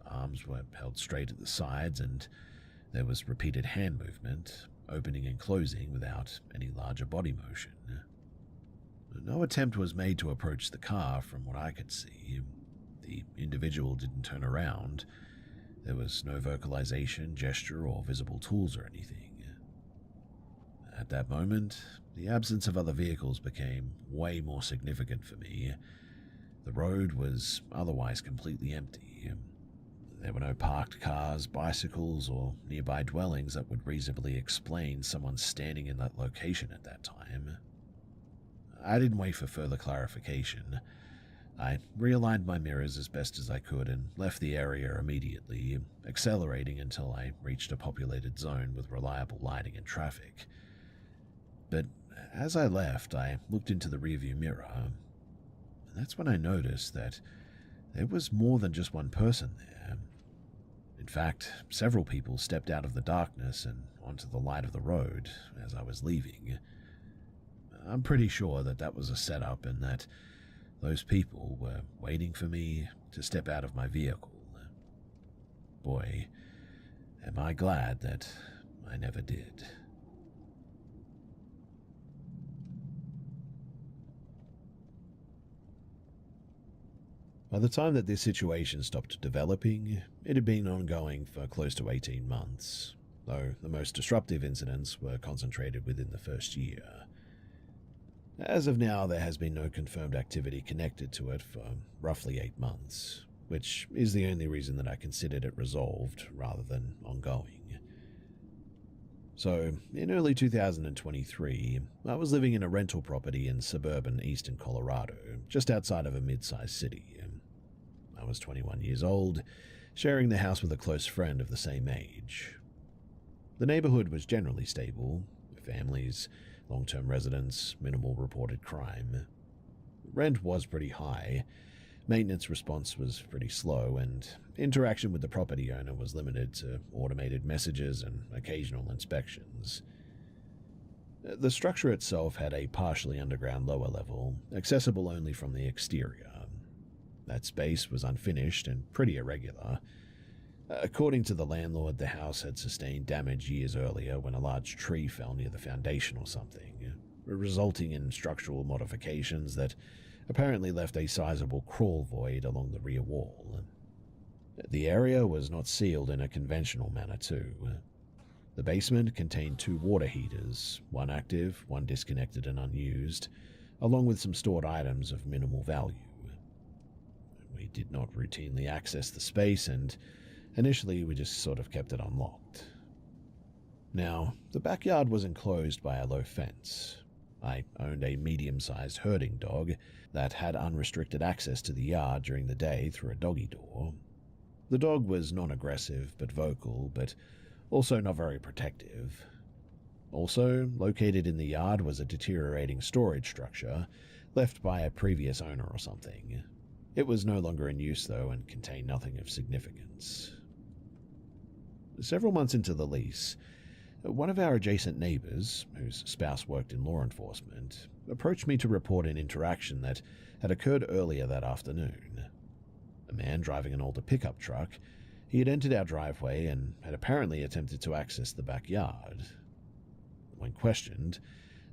Arms were held straight at the sides, and there was repeated hand movement, opening and closing without any larger body motion. No attempt was made to approach the car from what I could see. the individual didn't turn around. There was no vocalization, gesture, or visible tools or anything. At that moment, the absence of other vehicles became way more significant for me. The road was otherwise completely empty. There were no parked cars, bicycles, or nearby dwellings that would reasonably explain someone standing in that location at that time. I didn't wait for further clarification. I realigned my mirrors as best as I could and left the area immediately, accelerating until I reached a populated zone with reliable lighting and traffic. But as I left, I looked into the rearview mirror, and that's when I noticed that there was more than just one person there. In fact, several people stepped out of the darkness and onto the light of the road as I was leaving. I'm pretty sure that that was a setup and that those people were waiting for me to step out of my vehicle. Boy, am I glad that I never did. By the time that this situation stopped developing, it had been ongoing for close to 18 months, though the most disruptive incidents were concentrated within the first year. As of now, there has been no confirmed activity connected to it for roughly 8 months, which is the only reason that I considered it resolved rather than ongoing. So, in early 2023, I was living in a rental property in suburban eastern Colorado, just outside of a mid-sized city. I was 21 years old, sharing the house with a close friend of the same age. The neighborhood was generally stable, families, long-term residents, minimal reported crime. Rent was pretty high, maintenance response was pretty slow, and interaction with the property owner was limited to automated messages and occasional inspections. The structure itself had a partially underground lower level, accessible only from the exterior. That space was unfinished and pretty irregular. According to the landlord, the house had sustained damage years earlier when a large tree fell near the foundation or something, resulting in structural modifications that apparently left a sizable crawl void along the rear wall. The area was not sealed in a conventional manner too. The basement contained 2 water heaters, one active, one disconnected and unused, along with some stored items of minimal value. We did not routinely access the space, and initially we just sort of kept it unlocked. Now, the backyard was enclosed by a low fence. I owned a medium-sized herding dog that had unrestricted access to the yard during the day through a doggy door. The dog was non-aggressive but vocal, but also not very protective. Also, located in the yard was a deteriorating storage structure left by a previous owner or something. It was no longer in use, though, and contained nothing of significance. Several months into the lease, one of our adjacent neighbors, whose spouse worked in law enforcement, approached me to report an interaction that had occurred earlier that afternoon. A man driving an older pickup truck, he had entered our driveway and had apparently attempted to access the backyard. When questioned,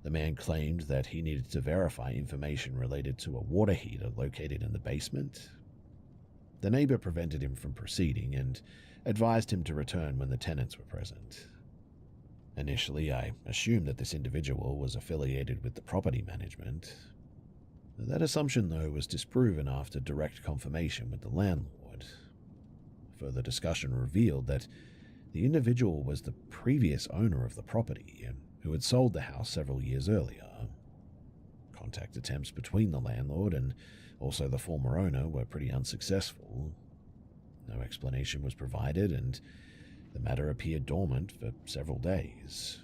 the man claimed that he needed to verify information related to a water heater located in the basement. The neighbor prevented him from proceeding and advised him to return when the tenants were present. Initially, I assumed that this individual was affiliated with the property management. That assumption, though, was disproven after direct confirmation with the landlord. Further discussion revealed that the individual was the previous owner of the property, who had sold the house several years earlier. Contact attempts between the landlord and also the former owner were pretty unsuccessful. No explanation was provided, and the matter appeared dormant for several days.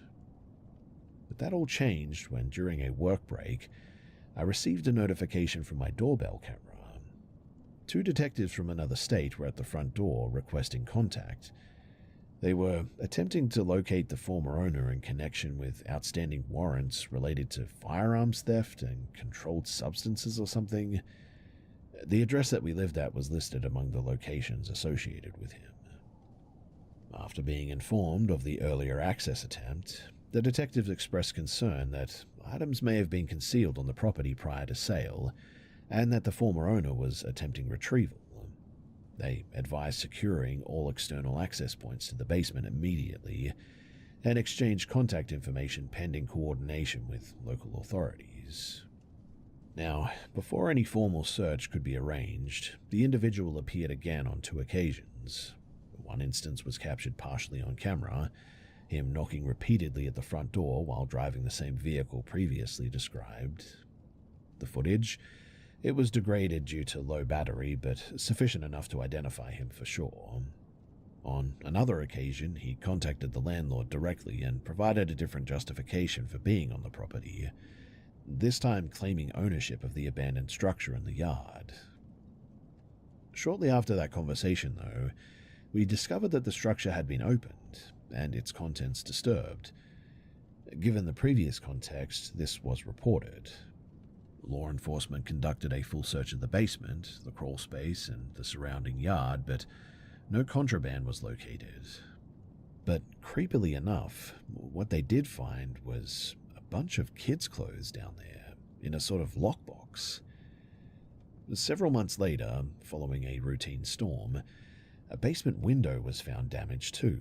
But that all changed when, during a work break, I received a notification from my doorbell camera. 2 detectives from another state were at the front door requesting contact. They were attempting to locate the former owner in connection with outstanding warrants related to firearms theft and controlled substances or something. The address that we lived at was listed among the locations associated with him. After being informed of the earlier access attempt, the detectives expressed concern that items may have been concealed on the property prior to sale, and that the former owner was attempting retrieval. They advised securing all external access points to the basement immediately and exchanged contact information pending coordination with local authorities. Now, before any formal search could be arranged, the individual appeared again on 2 occasions. One instance was captured partially on camera, him knocking repeatedly at the front door while driving the same vehicle previously described. The footage, it was degraded due to low battery, but sufficient enough to identify him for sure. On another occasion, he contacted the landlord directly and provided a different justification for being on the property, this time claiming ownership of the abandoned structure in the yard. Shortly after that conversation, though, we discovered that the structure had been opened and its contents disturbed. Given the previous context, this was reported. Law enforcement conducted a full search of the basement, the crawl space, and the surrounding yard, but no contraband was located. But creepily enough, what they did find was a bunch of kids' clothes down there in a sort of lockbox. Several months later, following a routine storm, a basement window was found damaged too.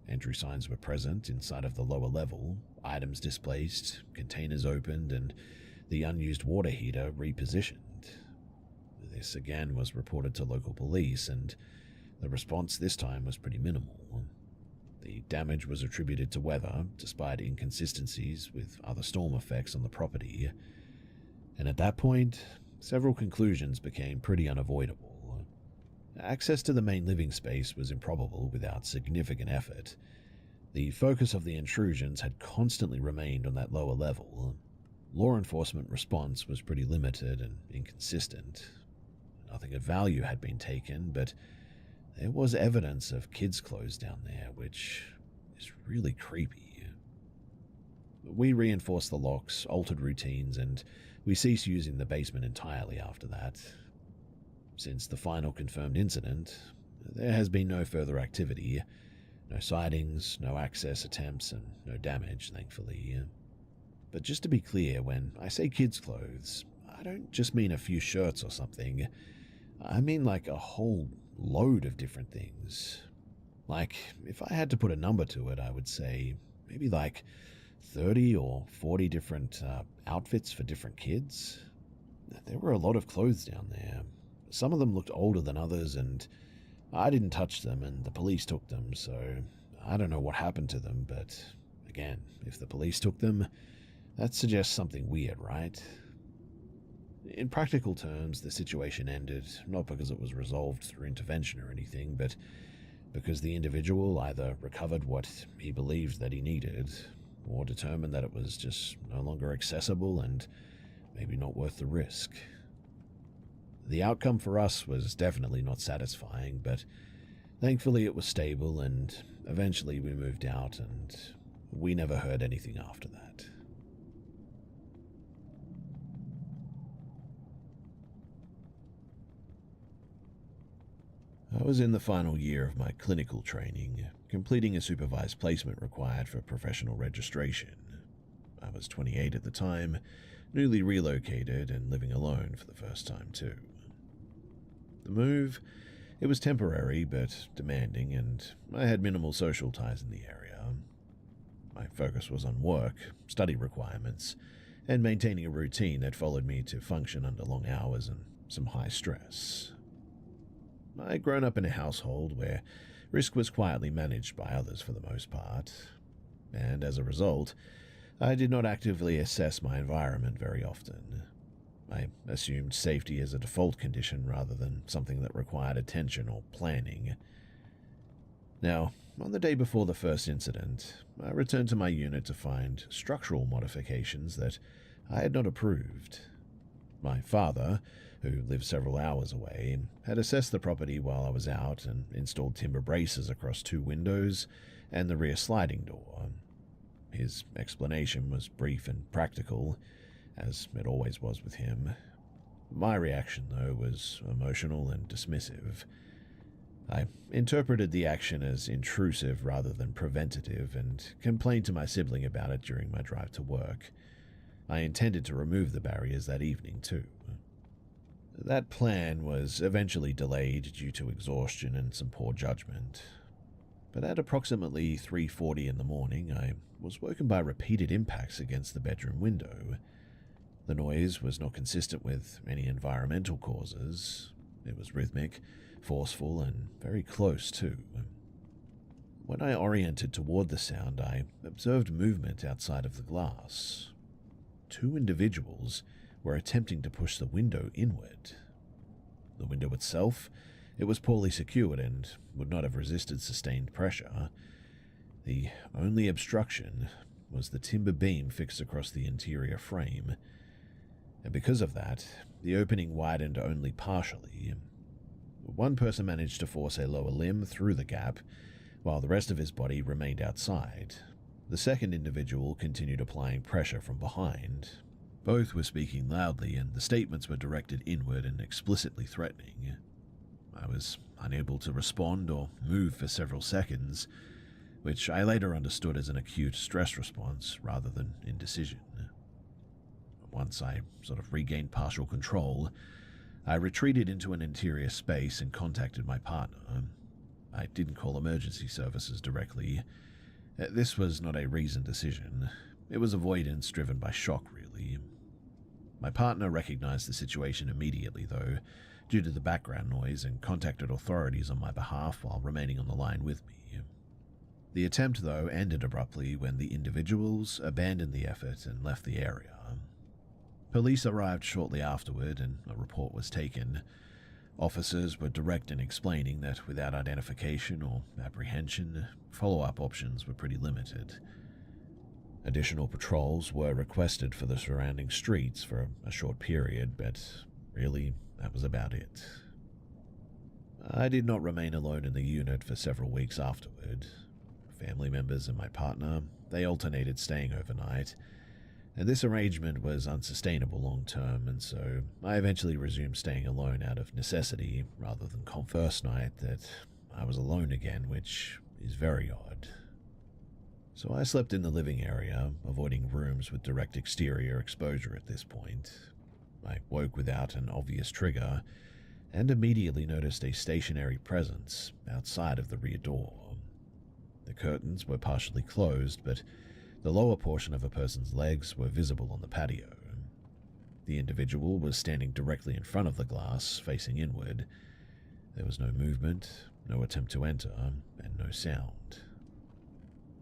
Entry signs were present inside of the lower level, items displaced, containers opened, and the unused water heater repositioned. This again was reported to local police, and the response this time was pretty minimal. The damage was attributed to weather, despite inconsistencies with other storm effects on the property. And at that point, several conclusions became pretty unavoidable. Access to the main living space was improbable without significant effort. The focus of the intrusions had constantly remained on that lower level. Law enforcement response was pretty limited and inconsistent. Nothing of value had been taken, but there was evidence of kids' clothes down there, which is really creepy. We reinforced the locks, altered routines, and we ceased using the basement entirely after that. Since the final confirmed incident, there has been no further activity. No sightings, no access attempts, and no damage, thankfully. But just to be clear, when I say kids' clothes, I don't just mean a few shirts or something. I mean like a whole load of different things. Like, if I had to put a number to it, I would say maybe like 30 or 40 different outfits for different kids. There were a lot of clothes down there. Some of them looked older than others, and I didn't touch them, and the police took them, so I don't know what happened to them, but again, if the police took them, that suggests something weird, right? In practical terms, the situation ended not because it was resolved through intervention or anything, but because the individual either recovered what he believed that he needed, or determined that it was just no longer accessible and maybe not worth the risk. The outcome for us was definitely not satisfying, but thankfully it was stable, and eventually we moved out, and we never heard anything after that. I was in the final year of my clinical training, completing a supervised placement required for professional registration. I was 28 at the time, newly relocated and living alone for the first time too. The move, it was temporary but demanding, and I had minimal social ties in the area. My focus was on work, study requirements, and maintaining a routine that followed me to function under long hours and some high stress. I'd grown up in a household where risk was quietly managed by others for the most part, and as a result, I did not actively assess my environment very often. I assumed safety as a default condition rather than something that required attention or planning. Now, on the day before the first incident, I returned to my unit to find structural modifications that I had not approved. My father, who lived several hours away, had assessed the property while I was out and installed timber braces across 2 windows and the rear sliding door. His explanation was brief and practical, as it always was with him. My reaction, though, was emotional and dismissive. I interpreted the action as intrusive rather than preventative and complained to my sibling about it during my drive to work. I intended to remove the barriers that evening, too. That plan was eventually delayed due to exhaustion and some poor judgment. But at approximately 3:40 in the morning, I was woken by repeated impacts against the bedroom window. The noise was not consistent with any environmental causes. It was rhythmic, forceful, and very close too. When I oriented toward the sound, I observed movement outside of the glass. Two individuals were attempting to push the window inward. The window itself, it was poorly secured and would not have resisted sustained pressure. The only obstruction was the timber beam fixed across the interior frame, and because of that, the opening widened only partially. One person managed to force a lower limb through the gap, while the rest of his body remained outside. The second individual continued applying pressure from behind. Both were speaking loudly, and the statements were directed inward and explicitly threatening. I was unable to respond or move for several seconds, which I later understood as an acute stress response rather than indecision. Once I sort of regained partial control, I retreated into an interior space and contacted my partner. I didn't call emergency services directly. This was not a reasoned decision. It was avoidance driven by shock, really. My partner recognized the situation immediately, though, due to the background noise, and contacted authorities on my behalf while remaining on the line with me. The attempt, though, ended abruptly when the individuals abandoned the effort and left the area. Police arrived shortly afterward, and a report was taken. Officers were direct in explaining that without identification or apprehension, follow-up options were pretty limited. Additional patrols were requested for the surrounding streets for a short period, but really, that was about it. I did not remain alone in the unit for several weeks afterward. Family members and my partner, they alternated staying overnight, and this arrangement was unsustainable long-term, and so I eventually resumed staying alone out of necessity rather than first night that I was alone again, which is very odd. So I slept in the living area, avoiding rooms with direct exterior exposure at this point. I woke without an obvious trigger, and immediately noticed a stationary presence outside of the rear door. The curtains were partially closed, but the lower portion of a person's legs were visible on the patio. The individual was standing directly in front of the glass, facing inward. There was no movement, no attempt to enter, and no sound.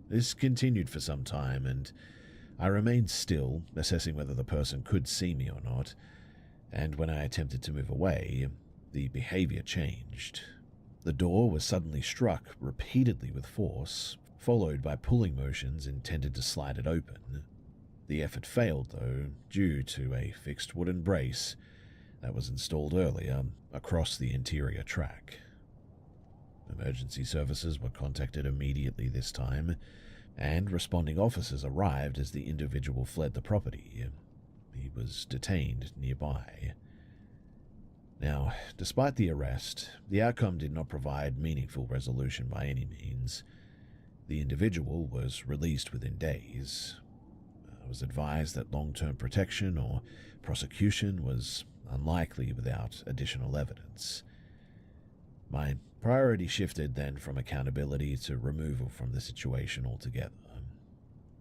This continued for some time, and I remained still, assessing whether the person could see me or not, and when I attempted to move away, the behavior changed. The door was suddenly struck repeatedly with force, followed by pulling motions intended to slide it open. The effort failed, though, due to a fixed wooden brace that was installed earlier across the interior track. Emergency services were contacted immediately this time, and responding officers arrived as the individual fled the property. He was detained nearby. Now, despite the arrest, the outcome did not provide meaningful resolution by any means. The individual was released within days. I was advised that long-term protection or prosecution was unlikely without additional evidence. My priority shifted then from accountability to removal from the situation altogether.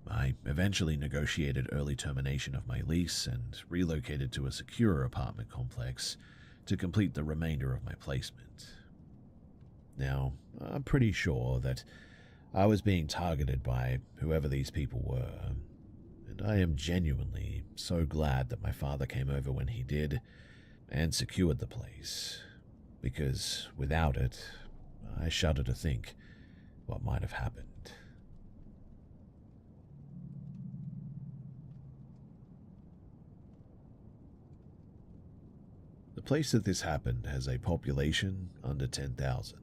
I eventually negotiated early termination of my lease and relocated to a secure apartment complex to complete the remainder of my placement. Now, I'm pretty sure that I was being targeted by whoever these people were, and I am genuinely so glad that my father came over when he did and secured the place, because without it, I shudder to think what might have happened. The place that this happened has a population under 10,000.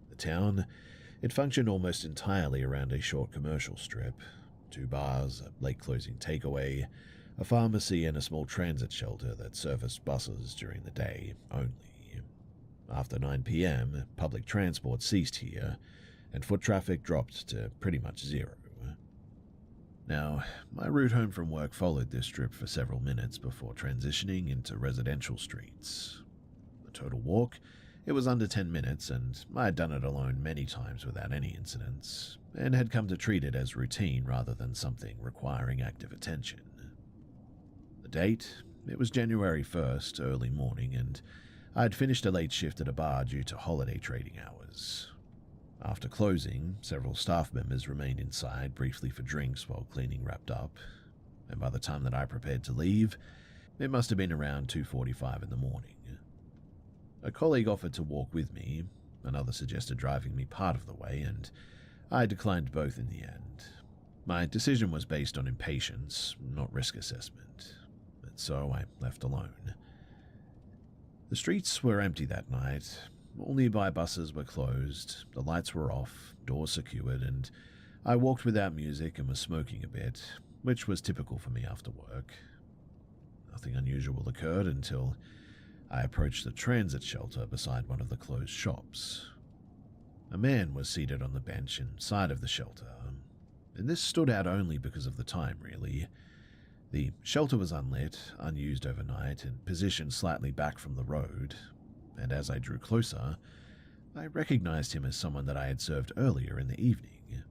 The town, it functioned almost entirely around a short commercial strip. 2 bars, a late-closing takeaway, a pharmacy, and a small transit shelter that serviced buses during the day only. After 9 p.m., public transport ceased here, and foot traffic dropped to pretty much zero. Now, my route home from work followed this strip for several minutes before transitioning into residential streets. The total walk, it was under 10 minutes, and I had done it alone many times without any incidents, and had come to treat it as routine rather than something requiring active attention. The date, it was January 1st, early morning, and I had finished a late shift at a bar due to holiday trading hours. After closing, several staff members remained inside briefly for drinks while cleaning wrapped up, and by the time that I prepared to leave, it must have been around 2:45 in the morning. A colleague offered to walk with me, another suggested driving me part of the way, and I declined both in the end. My decision was based on impatience, not risk assessment, and so I left alone. The streets were empty that night. All nearby buses were closed, the lights were off, doors secured, and I walked without music and was smoking a bit, which was typical for me after work. Nothing unusual occurred until I approached the transit shelter beside one of the closed shops. A man was seated on the bench inside of the shelter, and this stood out only because of the time, really. The shelter was unlit, unused overnight, and positioned slightly back from the road, and as I drew closer, I recognized him as someone that I had served earlier in the evening.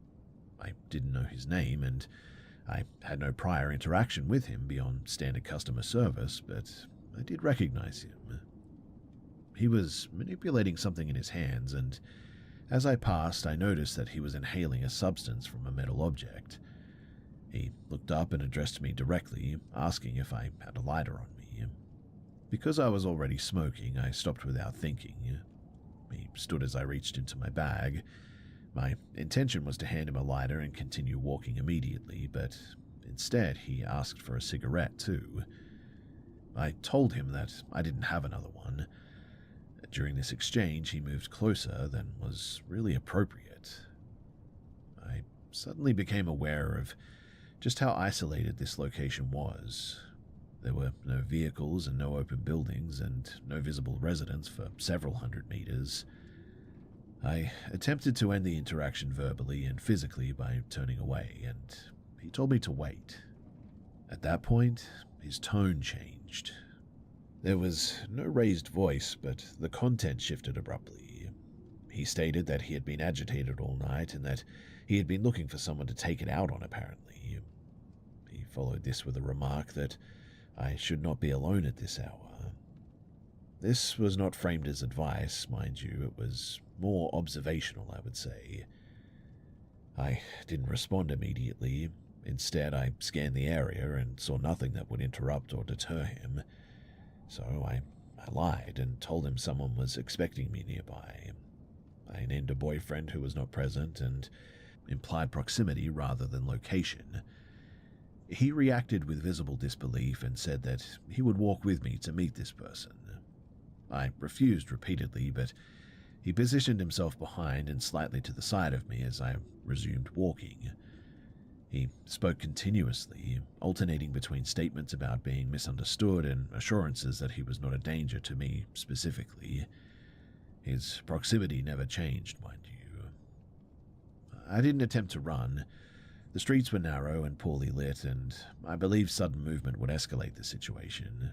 I didn't know his name, and I had no prior interaction with him beyond standard customer service, but I did recognize him. He was manipulating something in his hands, and as I passed, I noticed that he was inhaling a substance from a metal object. He looked up and addressed me directly, asking if I had a lighter on me. Because I was already smoking, I stopped without thinking. He stood as I reached into my bag. My intention was to hand him a lighter and continue walking immediately, but instead he asked for a cigarette too. I told him that I didn't have another one. During this exchange, he moved closer than was really appropriate. I suddenly became aware of just how isolated this location was. There were no vehicles and no open buildings and no visible residents for several hundred meters. I attempted to end the interaction verbally and physically by turning away, and he told me to wait. At that point, his tone changed. There was no raised voice, but the content shifted abruptly. He stated that he had been agitated all night and that he had been looking for someone to take it out on, apparently. He followed this with a remark that I should not be alone at this hour. This was not framed as advice, mind you, it was more observational, I would say. I didn't respond immediately. Instead, I scanned the area and saw nothing that would interrupt or deter him. So I lied and told him someone was expecting me nearby. I named a boyfriend who was not present and implied proximity rather than location. He reacted with visible disbelief and said that he would walk with me to meet this person. I refused repeatedly, but he positioned himself behind and slightly to the side of me as I resumed walking. He spoke continuously, alternating between statements about being misunderstood and assurances that he was not a danger to me specifically. His proximity never changed, mind you. I didn't attempt to run. The streets were narrow and poorly lit, and I believed sudden movement would escalate the situation.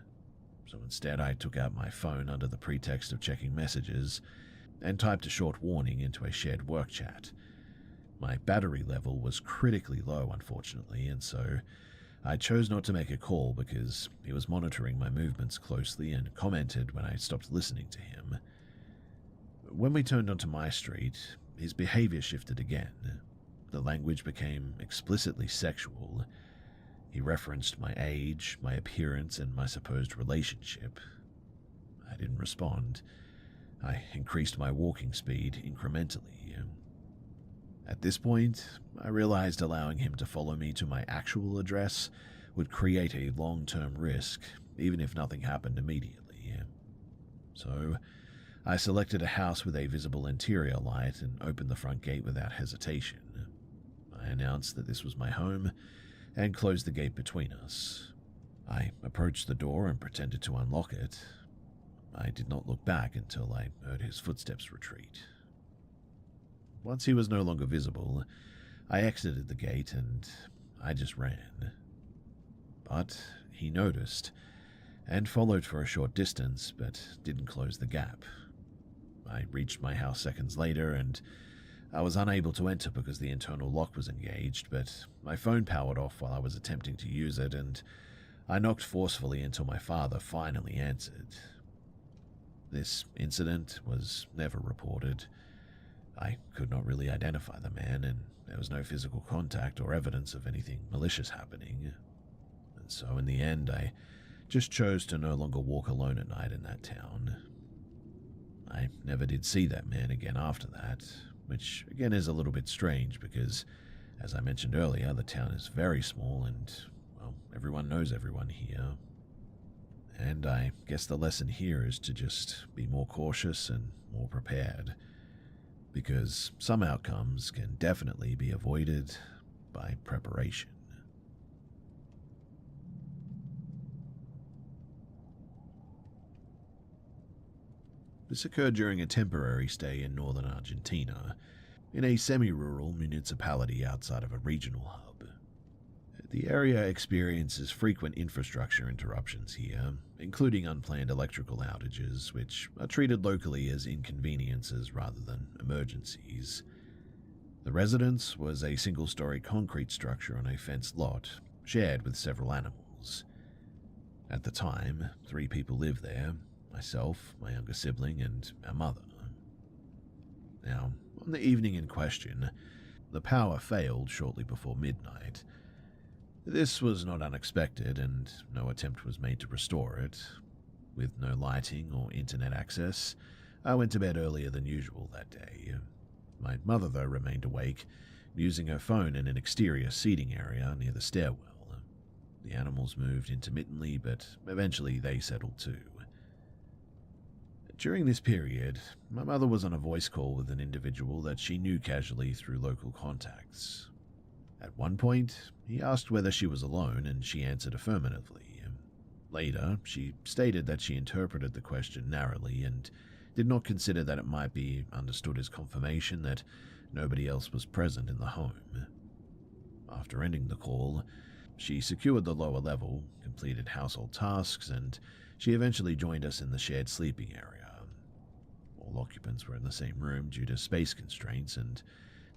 So instead, I took out my phone under the pretext of checking messages and typed a short warning into a shared work chat. My battery level was critically low, unfortunately, and so I chose not to make a call because he was monitoring my movements closely and commented when I stopped listening to him. When we turned onto my street, his behavior shifted again. The language became explicitly sexual. He referenced my age, my appearance, and my supposed relationship. I didn't respond. I increased my walking speed incrementally. At this point, I realized allowing him to follow me to my actual address would create a long-term risk, even if nothing happened immediately. So, I selected a house with a visible interior light and opened the front gate without hesitation. I announced that this was my home and closed the gate between us. I approached the door and pretended to unlock it. I did not look back until I heard his footsteps retreat. Once he was no longer visible, I exited the gate and I just ran. But he noticed and followed for a short distance, but didn't close the gap. I reached my house seconds later, and I was unable to enter because the internal lock was engaged, but my phone powered off while I was attempting to use it, and I knocked forcefully until my father finally answered. This incident was never reported. I could not really identify the man, and there was no physical contact or evidence of anything malicious happening. And so in the end, I just chose to no longer walk alone at night in that town. I never did see that man again after that, which again is a little bit strange because, as I mentioned earlier, the town is very small and, well, everyone knows everyone here. And I guess the lesson here is to just be more cautious and more prepared, because some outcomes can definitely be avoided by preparation. This occurred during a temporary stay in northern Argentina, in a semi-rural municipality outside of a regional hub. The area experiences frequent infrastructure interruptions here, including unplanned electrical outages, which are treated locally as inconveniences rather than emergencies. The residence was a single-story concrete structure on a fenced lot, shared with several animals. At the time, 3 people lived there: myself, my younger sibling, and our mother. Now, on the evening in question, the power failed shortly before midnight. This was not unexpected, and no attempt was made to restore it. With no lighting or internet access, I went to bed earlier than usual that day. My mother, though, remained awake, using her phone in an exterior seating area near the stairwell. The animals moved intermittently, but eventually they settled too. During this period, my mother was on a voice call with an individual that she knew casually through local contacts. At one point, he asked whether she was alone, and she answered affirmatively. Later, she stated that she interpreted the question narrowly and did not consider that it might be understood as confirmation that nobody else was present in the home. After ending the call, she secured the lower level, completed household tasks, and she eventually joined us in the shared sleeping area. All occupants were in the same room due to space constraints, and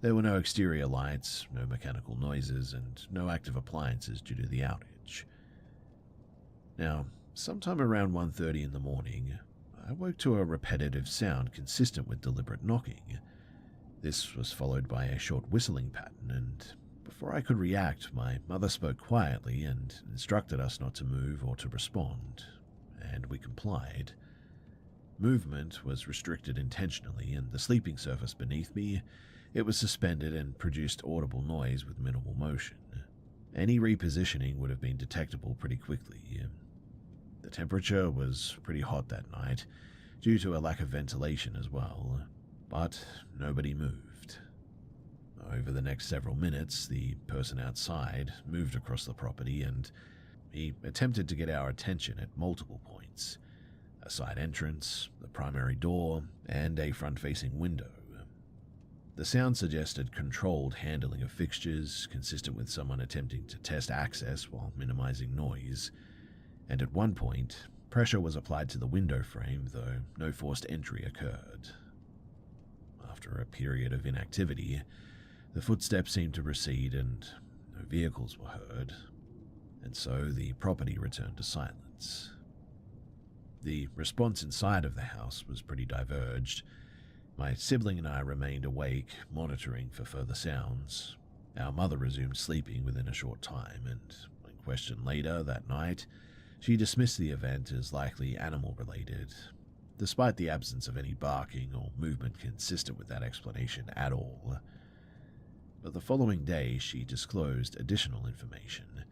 there were no exterior lights, no mechanical noises, and no active appliances due to the outage. Now, sometime around 1:30 in the morning, I woke to a repetitive sound consistent with deliberate knocking. This was followed by a short whistling pattern, and before I could react, my mother spoke quietly and instructed us not to move or to respond, and we complied. Movement was restricted intentionally, and the sleeping surface beneath me, it was suspended and produced audible noise with minimal motion. Any repositioning would have been detectable pretty quickly. The temperature was pretty hot that night, due to a lack of ventilation as well, but nobody moved. Over the next several minutes, the person outside moved across the property, and he attempted to get our attention at multiple points: a side entrance, the primary door, and a front-facing window. The sound suggested controlled handling of fixtures, consistent with someone attempting to test access while minimizing noise, and at one point, pressure was applied to the window frame, though no forced entry occurred. After a period of inactivity, the footsteps seemed to recede and no vehicles were heard, and so the property returned to silence. The response inside of the house was pretty diverged. My sibling and I remained awake, monitoring for further sounds. Our mother resumed sleeping within a short time, and when questioned later that night, she dismissed the event as likely animal-related, despite the absence of any barking or movement consistent with that explanation at all. But the following day, she disclosed additional information.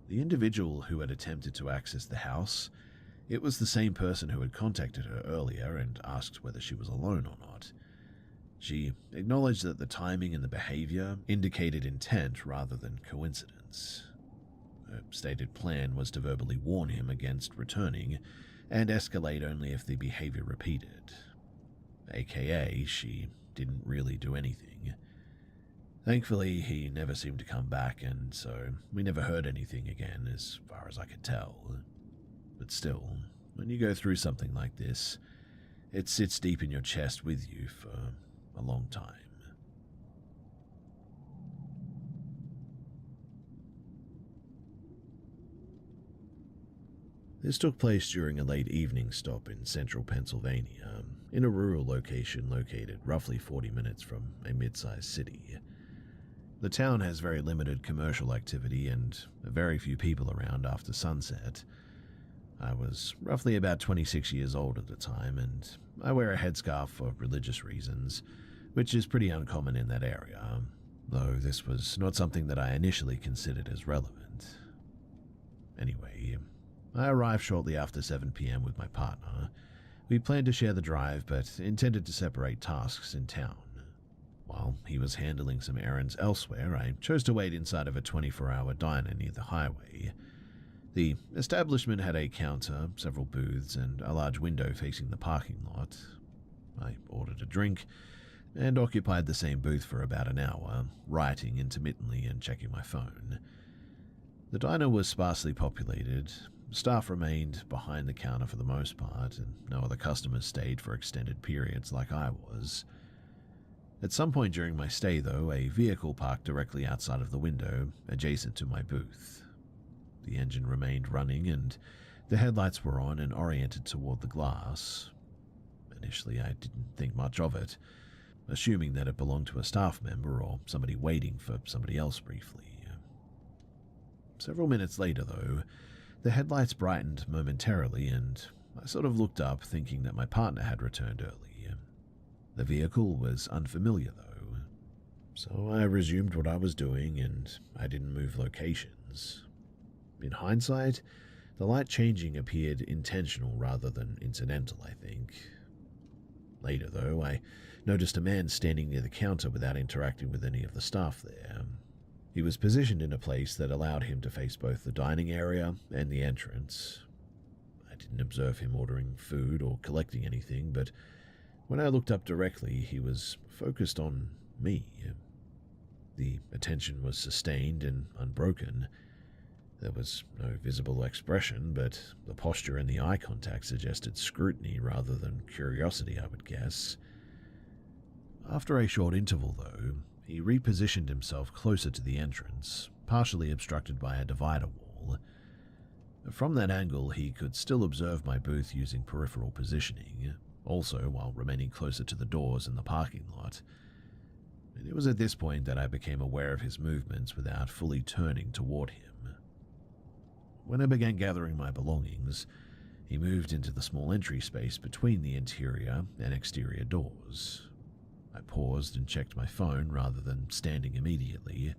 The individual who had attempted to access the house It was the same person who had contacted her earlier and asked whether she was alone or not. She acknowledged that the timing and the behavior indicated intent rather than coincidence. Her stated plan was to verbally warn him against returning and escalate only if the behavior repeated. AKA, she didn't really do anything. Thankfully, he never seemed to come back, and so we never heard anything again as far as I could tell. But still, when you go through something like this, it sits deep in your chest with you for a long time. This took place during a late evening stop in central Pennsylvania, in a rural location located roughly 40 minutes from a mid-sized city. The town has very limited commercial activity and very few people around after sunset. I was roughly about 26 years old at the time, and I wear a headscarf for religious reasons, which is pretty uncommon in that area, though this was not something that I initially considered as relevant. Anyway, I arrived shortly after 7 p.m. with my partner. We planned to share the drive, but intended to separate tasks in town. While he was handling some errands elsewhere, I chose to wait inside of a 24-hour diner near the highway. The establishment had a counter, several booths, and a large window facing the parking lot. I ordered a drink and occupied the same booth for about an hour, writing intermittently and checking my phone. The diner was sparsely populated. Staff remained behind the counter for the most part, and no other customers stayed for extended periods like I was. At some point during my stay, though, a vehicle parked directly outside of the window, adjacent to my booth. The engine remained running, and the headlights were on and oriented toward the glass. Initially, I didn't think much of it, assuming that it belonged to a staff member or somebody waiting for somebody else briefly. Several minutes later, though, the headlights brightened momentarily, and I sort of looked up, thinking that my partner had returned early. The vehicle was unfamiliar, though, so I resumed what I was doing, and I didn't move locations. In hindsight, the light changing appeared intentional rather than incidental, I think. Later, though, I noticed a man standing near the counter without interacting with any of the staff there. He was positioned in a place that allowed him to face both the dining area and the entrance. I didn't observe him ordering food or collecting anything, but when I looked up directly, he was focused on me. The attention was sustained and unbroken. There was no visible expression, but the posture and the eye contact suggested scrutiny rather than curiosity, I would guess. After a short interval, though, he repositioned himself closer to the entrance, partially obstructed by a divider wall. From that angle, he could still observe my booth using peripheral positioning, also while remaining closer to the doors in the parking lot. And it was at this point that I became aware of his movements without fully turning toward him. When I began gathering my belongings, he moved into the small entry space between the interior and exterior doors. I paused and checked my phone rather than standing immediately,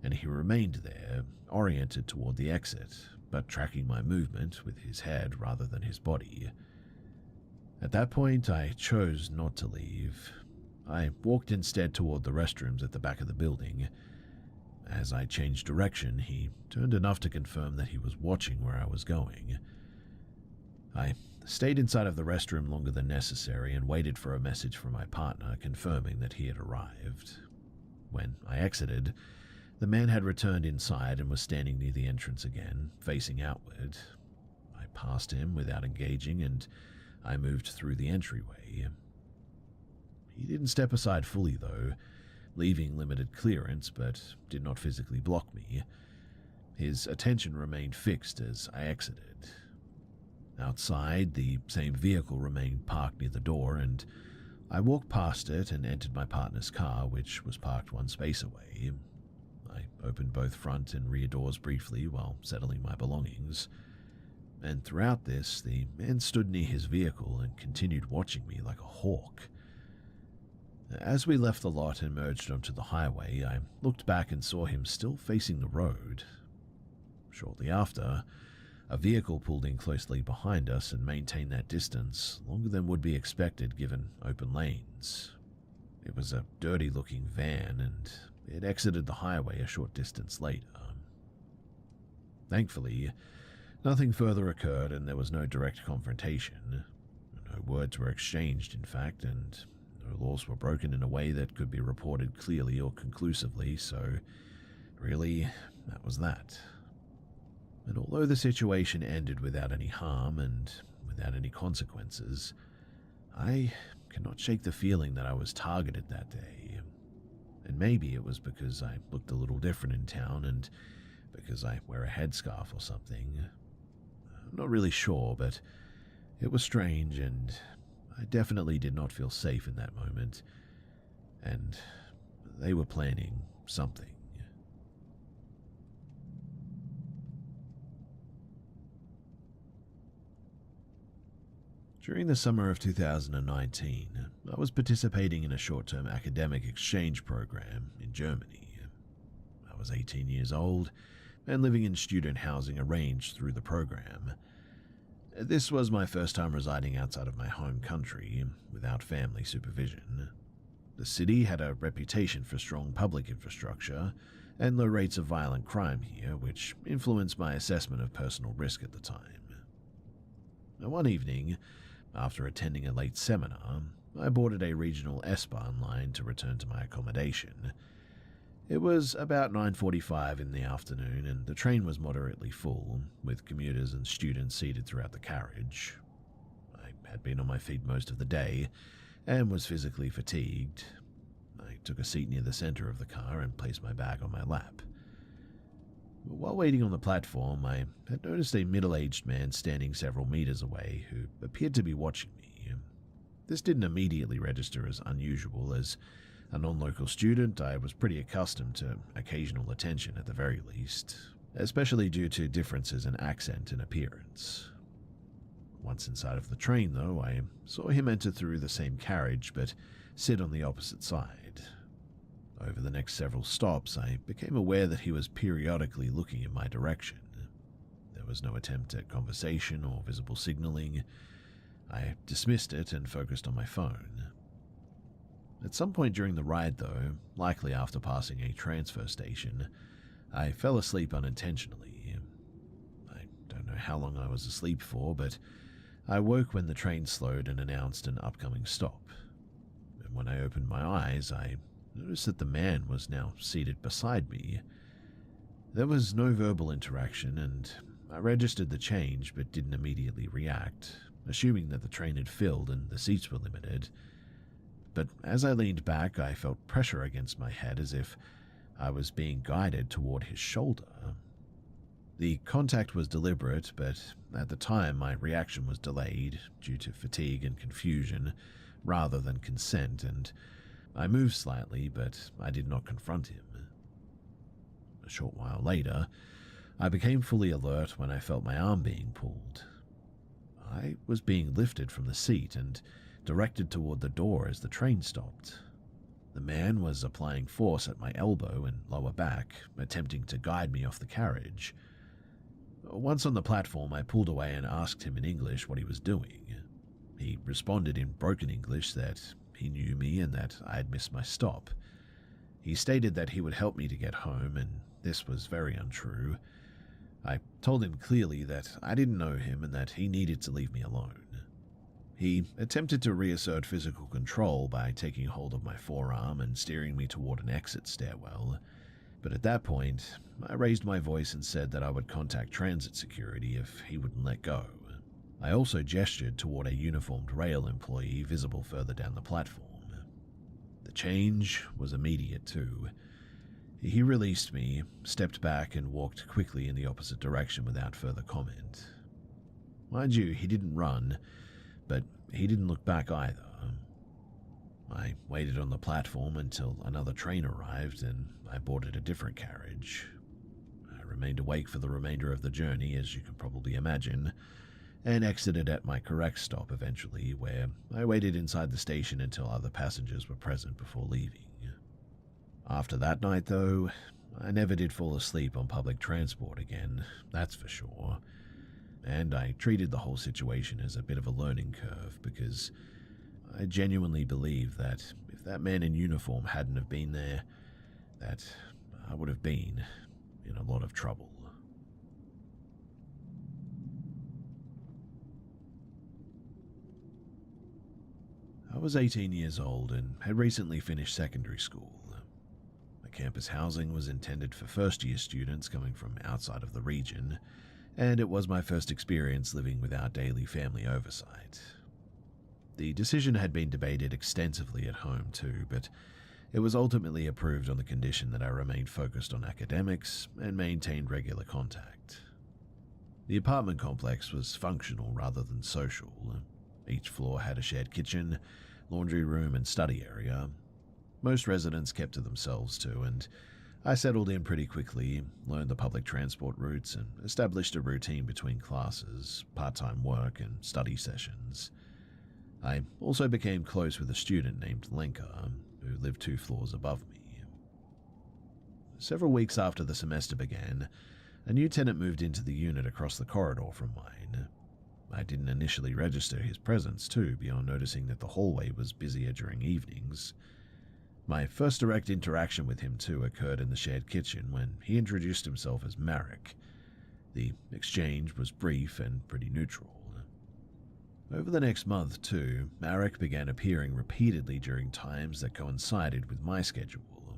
and he remained there, oriented toward the exit, but tracking my movement with his head rather than his body. At that point, I chose not to leave. I walked instead toward the restrooms at the back of the building. As I changed direction, he turned enough to confirm that he was watching where I was going. I stayed inside of the restroom longer than necessary and waited for a message from my partner confirming that he had arrived. When I exited, the man had returned inside and was standing near the entrance again, facing outward. I passed him without engaging, and I moved through the entryway. He didn't step aside fully, though, leaving limited clearance, but did not physically block me. His attention remained fixed as I exited. Outside, the same vehicle remained parked near the door, and I walked past it and entered my partner's car, which was parked one space away. I opened both front and rear doors briefly while settling my belongings. And throughout this, the man stood near his vehicle and continued watching me like a hawk. As we left the lot and merged onto the highway, I looked back and saw him still facing the road. Shortly after, A vehicle pulled in closely behind us and maintained that distance longer than would be expected given open lanes. It was a dirty-looking van, and it exited the highway a short distance later. Thankfully, nothing further occurred and there was no direct confrontation. No words were exchanged, in fact, and no laws were broken in a way that could be reported clearly or conclusively, so really, that was that. And although the situation ended without any harm and without any consequences, I cannot shake the feeling that I was targeted that day. And maybe it was because I looked a little different in town and because I wear a headscarf or something. I'm not really sure, but it was strange, and I definitely did not feel safe in that moment. And they were planning something. During the summer of 2019, I was participating in a short-term academic exchange program in Germany. I was 18 years old and living in student housing arranged through the program. This was my first time residing outside of my home country without family supervision. The city had a reputation for strong public infrastructure and low rates of violent crime here, which influenced my assessment of personal risk at the time. One evening, after attending a late seminar, I boarded a regional S-Bahn line to return to my accommodation. It was about 9:45 in the afternoon, and the train was moderately full, with commuters and students seated throughout the carriage. I had been on my feet most of the day, and was physically fatigued. I took a seat near the center of the car and placed my bag on my lap. While waiting on the platform, I had noticed a middle-aged man standing several meters away who appeared to be watching me. This didn't immediately register as unusual. As a non-local student, I was pretty accustomed to occasional attention at the very least, especially due to differences in accent and appearance. Once inside of the train, though, I saw him enter through the same carriage but sit on the opposite side. Over the next several stops, I became aware that he was periodically looking in my direction. There was no attempt at conversation or visible signaling. I dismissed it and focused on my phone. At some point during the ride, though, likely after passing a transfer station, I fell asleep unintentionally. I don't know how long I was asleep for, but I woke when the train slowed and announced an upcoming stop. And when I opened my eyes, I noticed that the man was now seated beside me. There was no verbal interaction, and I registered the change but didn't immediately react, assuming that the train had filled and the seats were limited. But as I leaned back, I felt pressure against my head as if I was being guided toward his shoulder. The contact was deliberate, but at the time my reaction was delayed due to fatigue and confusion rather than consent, and I moved slightly, but I did not confront him. A short while later, I became fully alert when I felt my arm being pulled. I was being lifted from the seat and directed toward the door as the train stopped. The man was applying force at my elbow and lower back, attempting to guide me off the carriage. Once on the platform, I pulled away and asked him in English what he was doing. He responded in broken English that he knew me and that I had missed my stop. He stated that he would help me to get home, and this was very untrue. I told him clearly that I didn't know him and that he needed to leave me alone. He attempted to reassert physical control by taking hold of my forearm and steering me toward an exit stairwell, but at that point, I raised my voice and said that I would contact transit security if he wouldn't let go. I also gestured toward a uniformed rail employee visible further down the platform. The change was immediate, too. He released me, stepped back, and walked quickly in the opposite direction without further comment. Mind you, he didn't run, but he didn't look back either. I waited on the platform until another train arrived, and I boarded a different carriage. I remained awake for the remainder of the journey, as you can probably imagine, and exited at my correct stop eventually, where I waited inside the station until other passengers were present before leaving. After that night, though, I never did fall asleep on public transport again, that's for sure. and I treated the whole situation as a bit of a learning curve because I genuinely believe that if that man in uniform hadn't have been there, that I would have been in a lot of trouble. I was 18 years old and had recently finished secondary school. The campus housing was intended for first-year students coming from outside of the region, and it was my first experience living without daily family oversight. The decision had been debated extensively at home too, but it was ultimately approved on the condition that I remained focused on academics and maintained regular contact. The apartment complex was functional rather than social. Each floor had a shared kitchen, laundry room, and study area. Most residents kept to themselves too, and I settled in pretty quickly, learned the public transport routes, and established a routine between classes, part-time work, and study sessions. I also became close with a student named Lenka, who lived 2 floors above me. Several weeks after the semester began, a new tenant moved into the unit across the corridor from mine. I didn't initially register his presence too, beyond noticing that the hallway was busier during evenings. My first direct interaction with him too occurred in the shared kitchen when he introduced himself as Marek. The exchange was brief and pretty neutral. Over the next month too, Marek began appearing repeatedly during times that coincided with my schedule.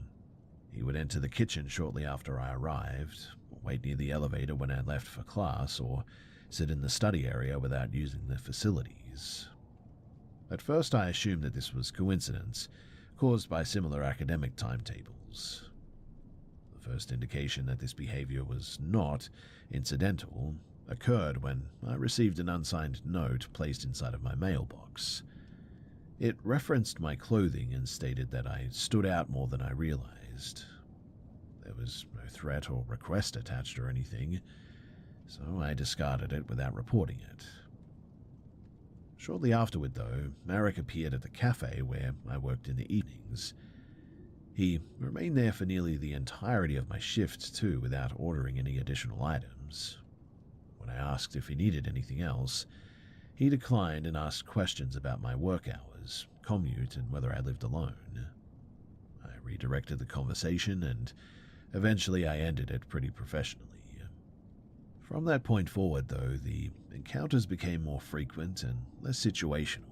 He would enter the kitchen shortly after I arrived, wait near the elevator when I left for class, or sit in the study area without using the facilities. At first I assumed that this was coincidence, caused by similar academic timetables. The first indication that this behavior was not incidental occurred when I received an unsigned note placed inside of my mailbox. It referenced my clothing and stated that I stood out more than I realized. There was no threat or request attached or anything, so I discarded it without reporting it. Shortly afterward, though, Marek appeared at the cafe where I worked in the evenings. He remained there for nearly the entirety of my shift, too, without ordering any additional items. When I asked if he needed anything else, he declined and asked questions about my work hours, commute, and whether I lived alone. I redirected the conversation, and eventually I ended it pretty professionally. From that point forward, though, the encounters became more frequent and less situational.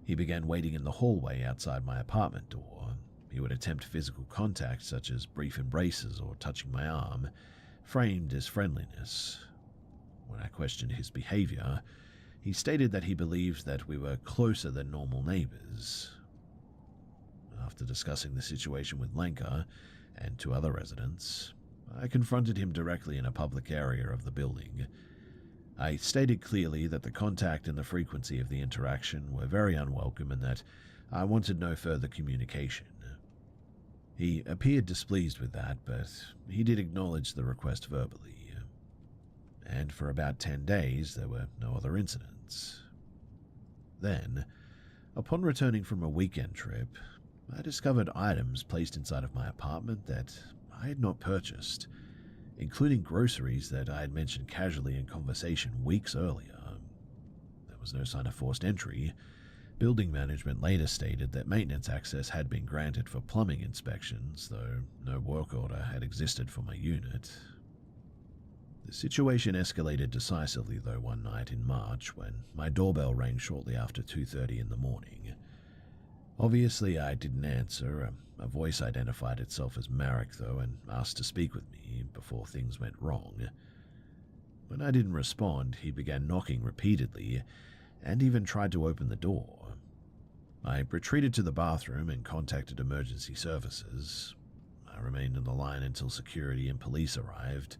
He began waiting in the hallway outside my apartment door. He would attempt physical contact, such as brief embraces or touching my arm, framed as friendliness. When I questioned his behavior, he stated that he believed that we were closer than normal neighbors. After discussing the situation with Lenka and 2 other residents, I confronted him directly in a public area of the building. I stated clearly that the contact and the frequency of the interaction were very unwelcome and that I wanted no further communication. He appeared displeased with that, but he did acknowledge the request verbally. And for about 10 days there were no other incidents. Then, upon returning from a weekend trip, I discovered items placed inside of my apartment that I had not purchased, including groceries that I had mentioned casually in conversation weeks earlier. There was no sign of forced entry. Building management later stated that maintenance access had been granted for plumbing inspections, though no work order had existed for my unit. The situation escalated decisively, though, one night in March when my doorbell rang shortly after 2:30 in the morning. Obviously, I didn't answer. A voice identified itself as Marek, though, and asked to speak with me before things went wrong. When I didn't respond, he began knocking repeatedly and even tried to open the door. I retreated to the bathroom and contacted emergency services. I remained on the line until security and police arrived.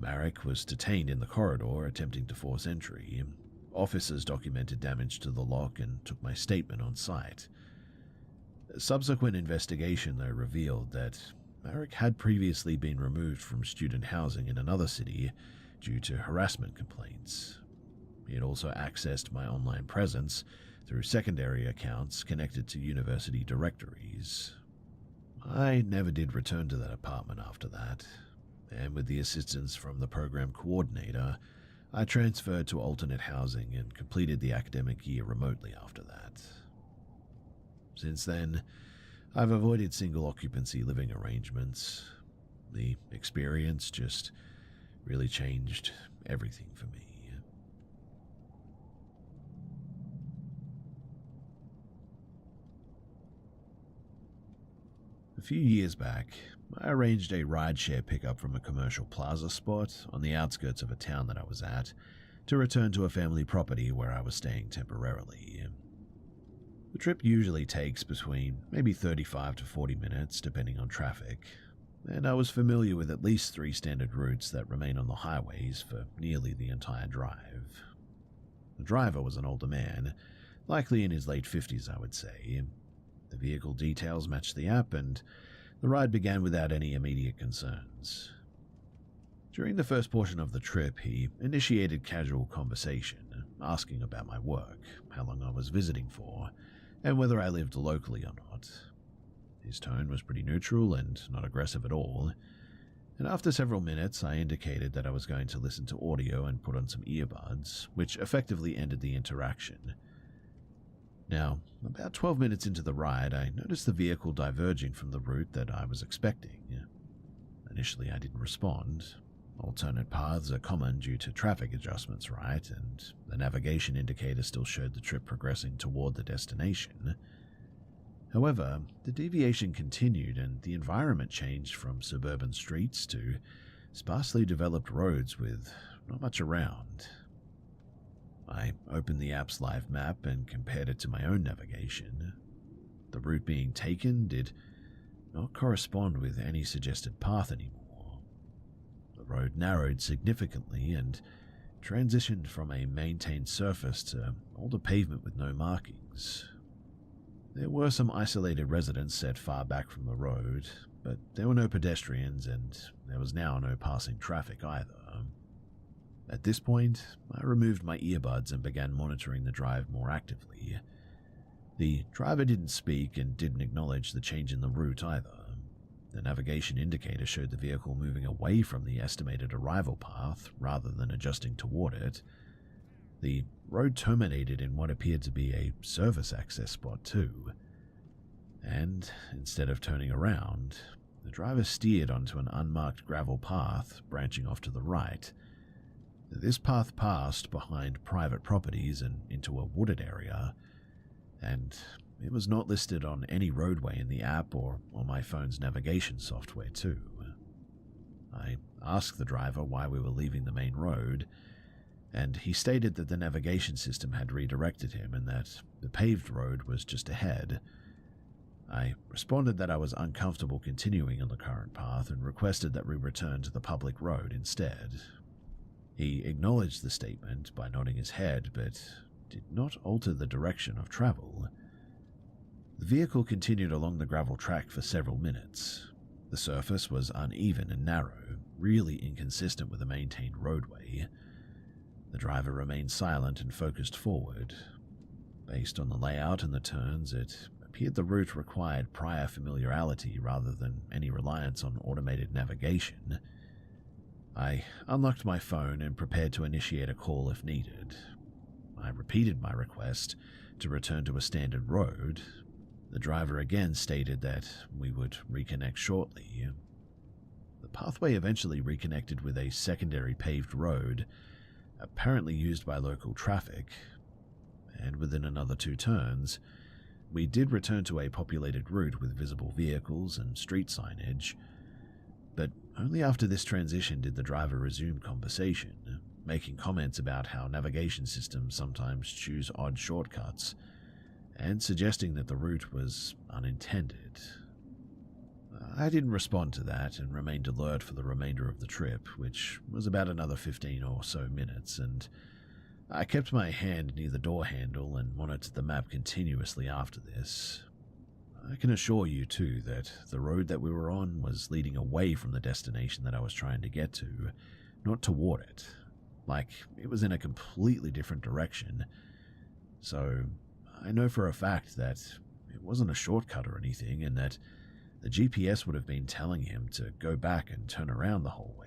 Marek was detained in the corridor, attempting to force entry. Officers documented damage to the lock and took my statement on site. Subsequent investigation, though, revealed that Marek had previously been removed from student housing in another city due to harassment complaints. He had also accessed my online presence through secondary accounts connected to university directories. I never did return to that apartment after that, and with the assistance from the program coordinator, I transferred to alternate housing and completed the academic year remotely after that. Since then, I've avoided single occupancy living arrangements. The experience just really changed everything for me. A few years back, I arranged a rideshare pickup from a commercial plaza spot on the outskirts of a town that I was at to return to a family property where I was staying temporarily. The trip usually takes between maybe 35 to 40 minutes depending on traffic, and I was familiar with at least 3 standard routes that remain on the highways for nearly the entire drive. The driver was an older man, likely in his late 50s I would say. The vehicle details matched the app, and the ride began without any immediate concerns. During the first portion of the trip, he initiated casual conversation, asking about my work, how long I was visiting for, and whether I lived locally or not. His tone was pretty neutral and not aggressive at all, and after several minutes I indicated that I was going to listen to audio and put on some earbuds, which effectively ended the interaction. Now, about 12 minutes into the ride, I noticed the vehicle diverging from the route that I was expecting. Initially, I didn't respond. Alternate paths are common due to traffic adjustments, right? And the navigation indicator still showed the trip progressing toward the destination. However, the deviation continued and the environment changed from suburban streets to sparsely developed roads with not much around. I opened the app's live map and compared it to my own navigation. The route being taken did not correspond with any suggested path anymore. The road narrowed significantly and transitioned from a maintained surface to older pavement with no markings. There were some isolated residents set far back from the road, but there were no pedestrians and there was now no passing traffic either. At this point, I removed my earbuds and began monitoring the drive more actively. The driver didn't speak and didn't acknowledge the change in the route either. The navigation indicator showed the vehicle moving away from the estimated arrival path rather than adjusting toward it. The road terminated in what appeared to be a service access spot too. And instead of turning around, the driver steered onto an unmarked gravel path branching off to the right. This path passed behind private properties and into a wooded area, and it was not listed on any roadway in the app or on my phone's navigation software too. I asked the driver why we were leaving the main road, and he stated that the navigation system had redirected him and that the paved road was just ahead. I responded that I was uncomfortable continuing on the current path and requested that we return to the public road instead. He acknowledged the statement by nodding his head, but did not alter the direction of travel. The vehicle continued along the gravel track for several minutes. The surface was uneven and narrow, really inconsistent with a maintained roadway. The driver remained silent and focused forward. Based on the layout and the turns, it appeared the route required prior familiarity rather than any reliance on automated navigation. I unlocked my phone and prepared to initiate a call if needed. I repeated my request to return to a standard road. The driver again stated that we would reconnect shortly. The pathway eventually reconnected with a secondary paved road, apparently used by local traffic, and within another 2 turns, we did return to a populated route with visible vehicles and street signage, but only after this transition did the driver resume conversation, making comments about how navigation systems sometimes choose odd shortcuts, and suggesting that the route was unintended. I didn't respond to that and remained alert for the remainder of the trip, which was about another 15 or so minutes, and I kept my hand near the door handle and monitored the map continuously after this. I can assure you, too, that the road that we were on was leading away from the destination that I was trying to get to, not toward it. Like, it was in a completely different direction. So, I know for a fact that it wasn't a shortcut or anything, and that the GPS would have been telling him to go back and turn around the whole way.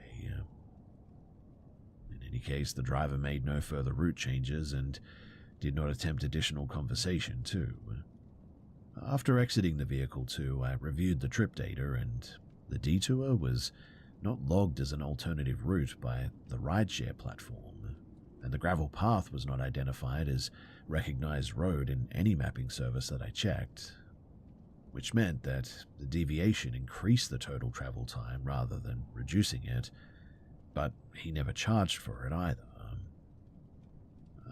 In any case, the driver made no further route changes and did not attempt additional conversation, too. After exiting the vehicle, too, I reviewed the trip data, and the detour was not logged as an alternative route by the rideshare platform, and the gravel path was not identified as recognized road in any mapping service that I checked, which meant that the deviation increased the total travel time rather than reducing it, but he never charged for it either.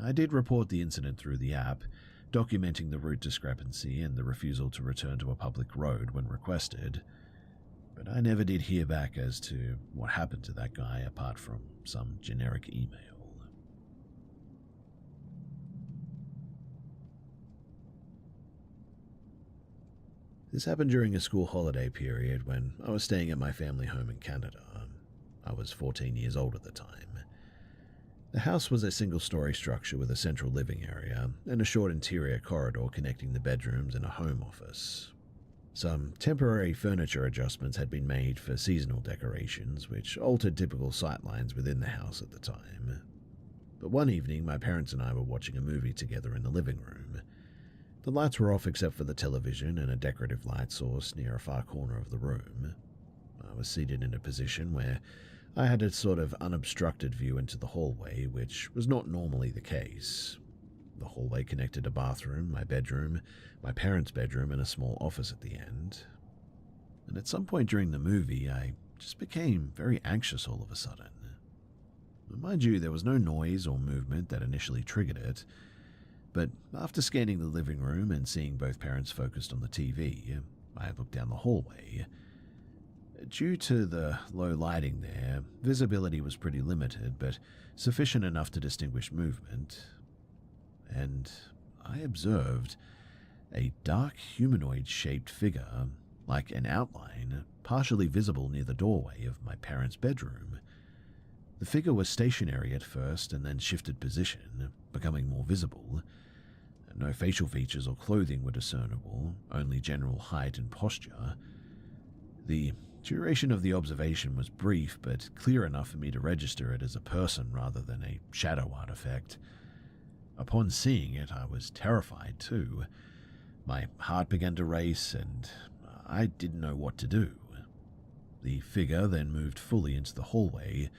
I did report the incident through the app, documenting the route discrepancy and the refusal to return to a public road when requested, but I never did hear back as to what happened to that guy apart from some generic email. This happened during a school holiday period when I was staying at my family home in Canada. I was 14 years old at the time. The house was a single-story structure with a central living area and a short interior corridor connecting the bedrooms and a home office. Some temporary furniture adjustments had been made for seasonal decorations, which altered typical sightlines within the house at the time. But one evening, my parents and I were watching a movie together in the living room. The lights were off except for the television and a decorative light source near a far corner of the room. I was seated in a position where I had a sort of unobstructed view into the hallway, which was not normally the case. The hallway connected a bathroom, my bedroom, my parents' bedroom, and a small office at the end. And at some point during the movie, I just became very anxious all of a sudden. Mind you, there was no noise or movement that initially triggered it, but after scanning the living room and seeing both parents focused on the TV, I looked down the hallway. Due to the low lighting there, visibility was pretty limited, but sufficient enough to distinguish movement. And I observed a dark humanoid-shaped figure, like an outline, partially visible near the doorway of my parents' bedroom. The figure was stationary at first and then shifted position, becoming more visible. No facial features or clothing were discernible, only general height and posture. The duration of the observation was brief, but clear enough for me to register it as a person rather than a shadow artifact. Upon seeing it, I was terrified too. My heart began to race, and I didn't know what to do. The figure then moved fully into the hallway,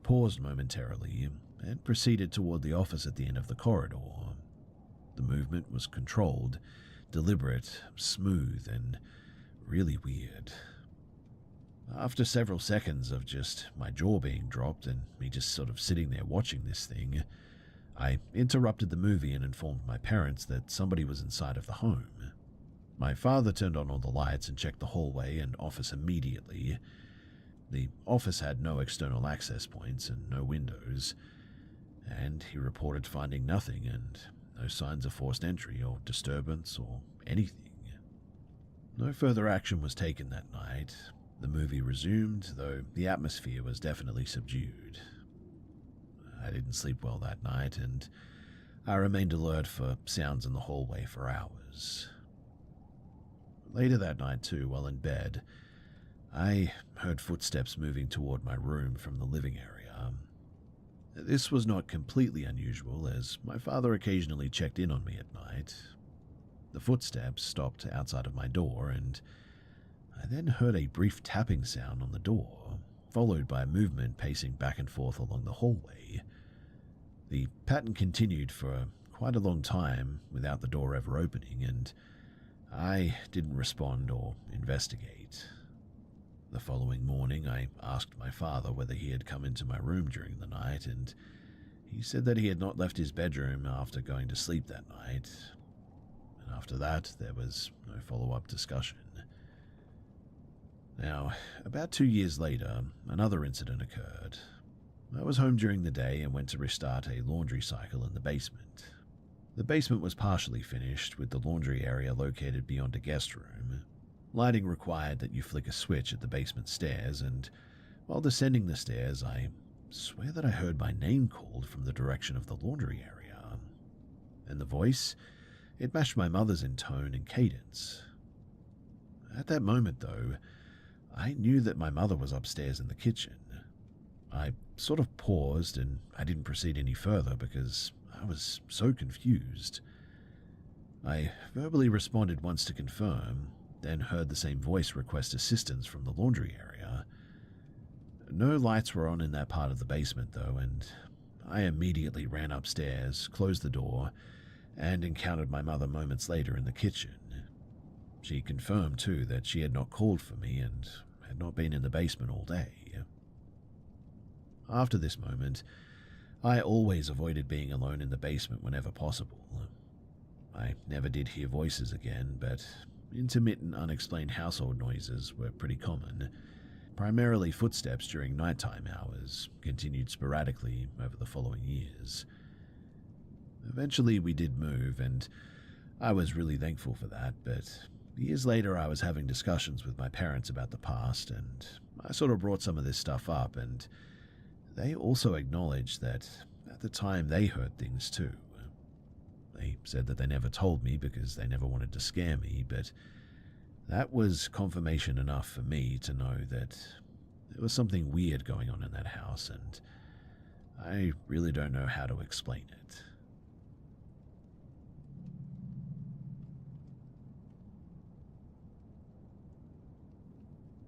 paused momentarily, and proceeded toward the office at the end of the corridor. The movement was controlled, deliberate, smooth, and really weird. After several seconds of just my jaw being dropped and me just sort of sitting there watching this thing, I interrupted the movie and informed my parents that somebody was inside of the home. My father turned on all the lights and checked the hallway and office immediately. The office had no external access points and no windows, and he reported finding nothing and no signs of forced entry or disturbance or anything. No further action was taken that night. The movie resumed, though the atmosphere was definitely subdued. I didn't sleep well that night, and I remained alert for sounds in the hallway for hours. Later that night, too, while in bed, I heard footsteps moving toward my room from the living area. This was not completely unusual, as my father occasionally checked in on me at night. The footsteps stopped outside of my door, and I then heard a brief tapping sound on the door, followed by a movement pacing back and forth along the hallway. The pattern continued for quite a long time without the door ever opening, and I didn't respond or investigate. The following morning, I asked my father whether he had come into my room during the night, and he said that he had not left his bedroom after going to sleep that night. And after that, there was no follow-up discussion. Now, about 2 years later, another incident occurred. I was home during the day and went to restart a laundry cycle in the basement. The basement was partially finished, with the laundry area located beyond a guest room. Lighting required that you flick a switch at the basement stairs, and while descending the stairs, I swear that I heard my name called from the direction of the laundry area. And the voice, it matched my mother's in tone and cadence. At that moment, though, I knew that my mother was upstairs in the kitchen. I sort of paused and I didn't proceed any further because I was so confused. I verbally responded once to confirm, then heard the same voice request assistance from the laundry area. No lights were on in that part of the basement though, and I immediately ran upstairs, closed the door, and encountered my mother moments later in the kitchen. She confirmed too that she had not called for me and had not been in the basement all day. After this moment, I always avoided being alone in the basement whenever possible. I never did hear voices again, but intermittent unexplained household noises were pretty common. Primarily footsteps during nighttime hours, continued sporadically over the following years. Eventually we did move, and I was really thankful for that, but years later I was having discussions with my parents about the past, and I sort of brought some of this stuff up, and they also acknowledged that at the time they heard things too. They said that they never told me because they never wanted to scare me, but that was confirmation enough for me to know that there was something weird going on in that house, and I really don't know how to explain it.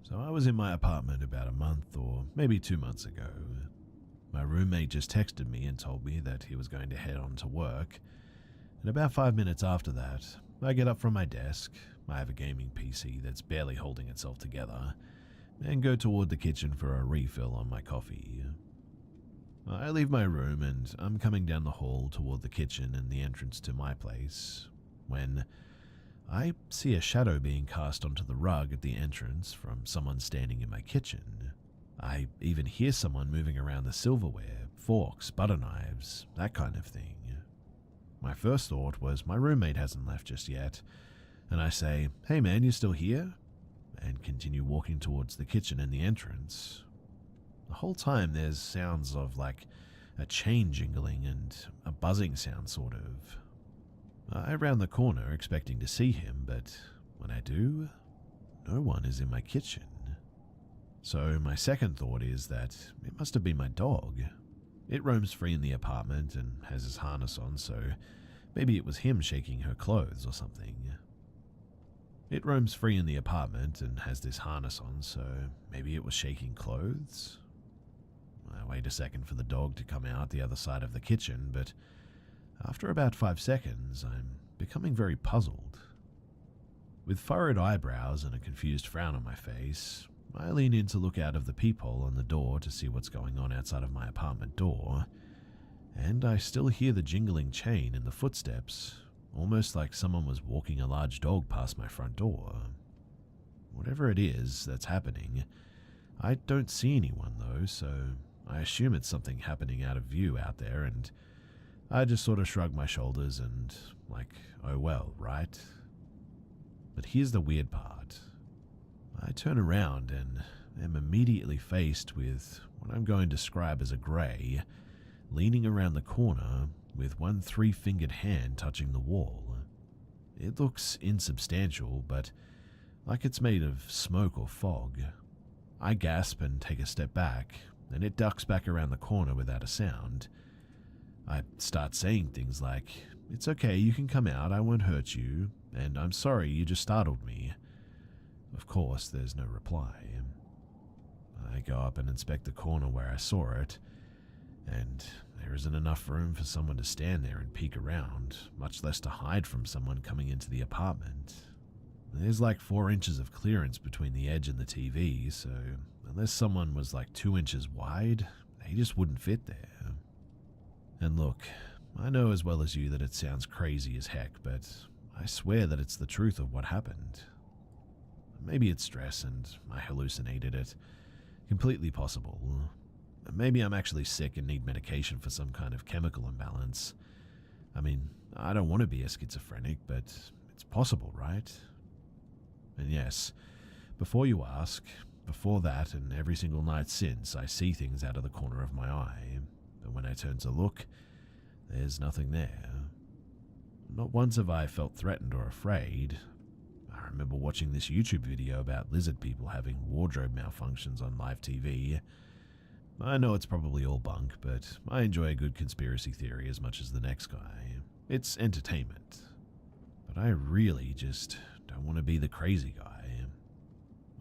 So I was in my apartment about a month or maybe 2 months ago. My roommate just texted me and told me that he was going to head on to work, and about 5 minutes after that, I get up from my desk, I have a gaming PC that's barely holding itself together, and go toward the kitchen for a refill on my coffee. I leave my room and I'm coming down the hall toward the kitchen and the entrance to my place, when I see a shadow being cast onto the rug at the entrance from someone standing in my kitchen. I even hear someone moving around the silverware, forks, butter knives, that kind of thing. My first thought was my roommate hasn't left just yet, and I say, "Hey man, you still here?" and continue walking towards the kitchen and the entrance. The whole time there's sounds of like a chain jingling and a buzzing sound sort of. I round the corner expecting to see him, but when I do, no one is in my kitchen. So my second thought is that it must have been my dog. It roams free in the apartment and has his harness on, so maybe it was him shaking her clothes or something. It roams free in the apartment and has this harness on, so maybe it was shaking clothes? I wait a second for the dog to come out the other side of the kitchen, but after about 5 seconds, I'm becoming very puzzled. With furrowed eyebrows and a confused frown on my face, I lean in to look out of the peephole on the door to see what's going on outside of my apartment door, and I still hear the jingling chain and the footsteps, almost like someone was walking a large dog past my front door. Whatever it is that's happening, I don't see anyone though, so I assume it's something happening out of view out there, and I just sort of shrug my shoulders and, like, oh well, right? But here's the weird part. I turn around and am immediately faced with what I'm going to describe as a grey, leaning around the corner with one 3-fingered hand touching the wall. It looks insubstantial, but like it's made of smoke or fog. I gasp and take a step back, and it ducks back around the corner without a sound. I start saying things like, "It's okay, you can come out, I won't hurt you, and I'm sorry, you just startled me." Of course, there's no reply. I go up and inspect the corner where I saw it, and there isn't enough room for someone to stand there and peek around, much less to hide from someone coming into the apartment. There's like 4 inches of clearance between the edge and the TV, so unless someone was like 2 inches wide, they just wouldn't fit there. And look, I know as well as you that it sounds crazy as heck, but I swear that it's the truth of what happened. Maybe it's stress and I hallucinated it. Completely possible. Maybe I'm actually sick and need medication for some kind of chemical imbalance. I mean, I don't want to be a schizophrenic, but it's possible, right? And yes, before you ask, before that and every single night since, I see things out of the corner of my eye. But when I turn to look, there's nothing there. Not once have I felt threatened or afraid. I remember watching this YouTube video about lizard people having wardrobe malfunctions on live TV, I know it's probably all bunk, but I enjoy a good conspiracy theory as much as the next guy. It's entertainment. But I really just don't want to be the crazy guy.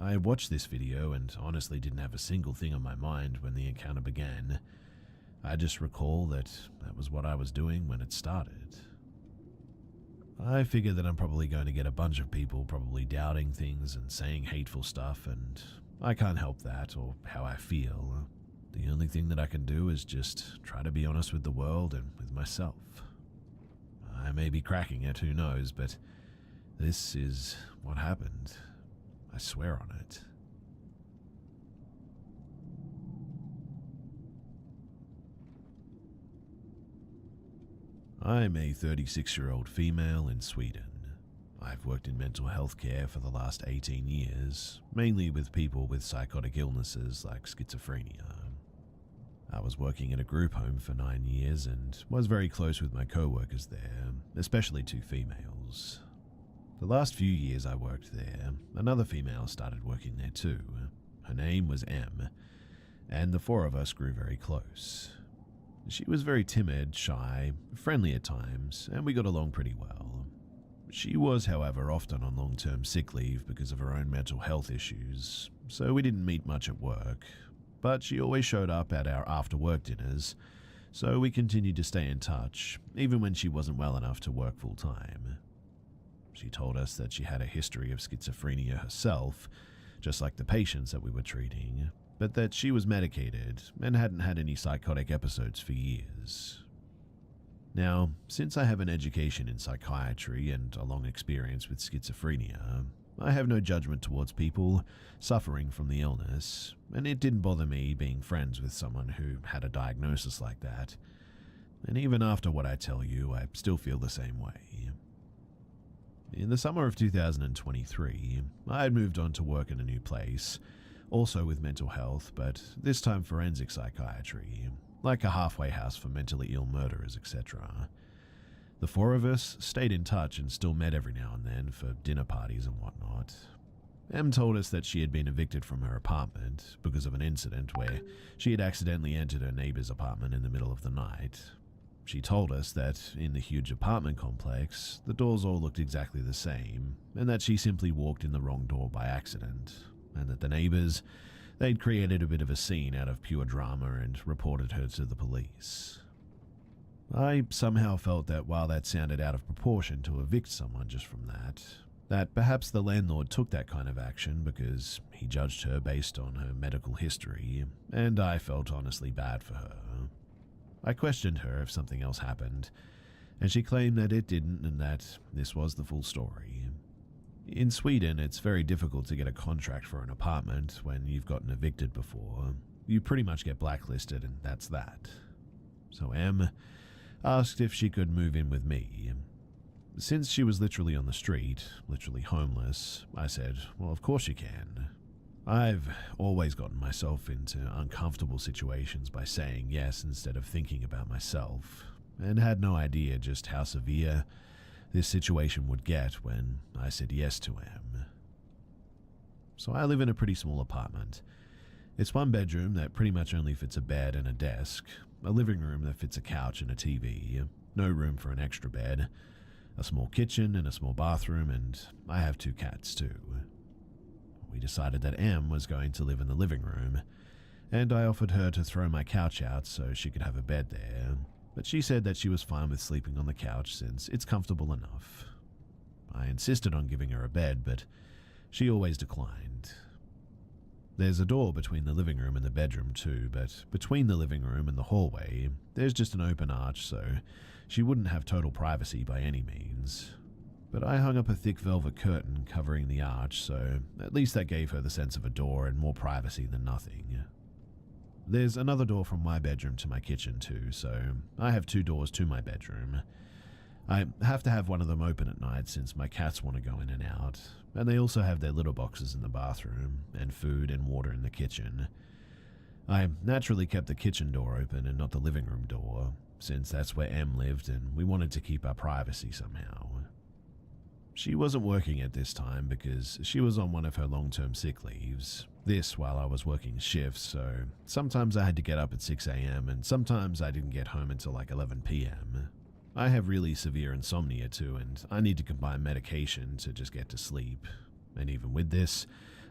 I watched this video and honestly didn't have a single thing on my mind when the encounter began. I just recall that was what I was doing when it started. I figure that I'm probably going to get a bunch of people probably doubting things and saying hateful stuff, and I can't help that or how I feel. The only thing that I can do is just try to be honest with the world and with myself. I may be cracking it, who knows, but this is what happened. I swear on it. I'm a 36-year-old female in Sweden. I've worked in mental health care for the last 18 years, mainly with people with psychotic illnesses like schizophrenia. I was working in a group home for 9 years and was very close with my co-workers there, especially 2 females. The last few years I worked there, another female started working there too. Her name was M, and the 4 of us grew very close. She was very timid, shy, friendly at times, and we got along pretty well. She was, however, often on long-term sick leave because of her own mental health issues, so we didn't meet much at work, but she always showed up at our after-work dinners, so we continued to stay in touch, even when she wasn't well enough to work full-time. She told us that she had a history of schizophrenia herself, just like the patients that we were treating, but that she was medicated and hadn't had any psychotic episodes for years. Now, since I have an education in psychiatry and a long experience with schizophrenia, I have no judgment towards people suffering from the illness, and it didn't bother me being friends with someone who had a diagnosis like that. And even after what I tell you, I still feel the same way. In the summer of 2023, I had moved on to work in a new place, also with mental health, but this time forensic psychiatry, like a halfway house for mentally ill murderers, etc. The 4 of us stayed in touch and still met every now and then for dinner parties and whatnot. Em told us that she had been evicted from her apartment because of an incident where she had accidentally entered her neighbor's apartment in the middle of the night. She told us that in the huge apartment complex, the doors all looked exactly the same, and that she simply walked in the wrong door by accident, and that the neighbors, they'd created a bit of a scene out of pure drama and reported her to the police. I somehow felt that while that sounded out of proportion to evict someone just from that perhaps the landlord took that kind of action because he judged her based on her medical history, and I felt honestly bad for her. I questioned her if something else happened, and she claimed that it didn't and that this was the full story. In Sweden, it's very difficult to get a contract for an apartment when you've gotten evicted before. You pretty much get blacklisted, and that's that. So Em asked if she could move in with me. Since she was literally on the street, literally homeless, I said, well, of course you can. I've always gotten myself into uncomfortable situations by saying yes instead of thinking about myself, and had no idea just how severe this situation would get when I said yes to Em. So I live in a pretty small apartment. It's 1 bedroom that pretty much only fits a bed and a desk, a living room that fits a couch and a TV, no room for an extra bed, a small kitchen and a small bathroom, and I have 2 cats too. We decided that Em was going to live in the living room, and I offered her to throw my couch out so she could have a bed there, but she said that she was fine with sleeping on the couch since it's comfortable enough. I insisted on giving her a bed, but she always declined. There's a door between the living room and the bedroom too, but between the living room and the hallway, there's just an open arch, so she wouldn't have total privacy by any means. But I hung up a thick velvet curtain covering the arch, so at least that gave her the sense of a door and more privacy than nothing. There's another door from my bedroom to my kitchen too, so I have 2 doors to my bedroom. I have to have one of them open at night since my cats want to go in and out, and they also have their litter boxes in the bathroom, and food and water in the kitchen. I naturally kept the kitchen door open and not the living room door, since that's where Em lived and we wanted to keep our privacy somehow. She wasn't working at this time because she was on one of her long-term sick leaves, This while I was working shifts, so sometimes I had to get up at 6 a.m. and sometimes I didn't get home until like 11 p.m. I have really severe insomnia too, and I need to combine medication to just get to sleep. And even with this,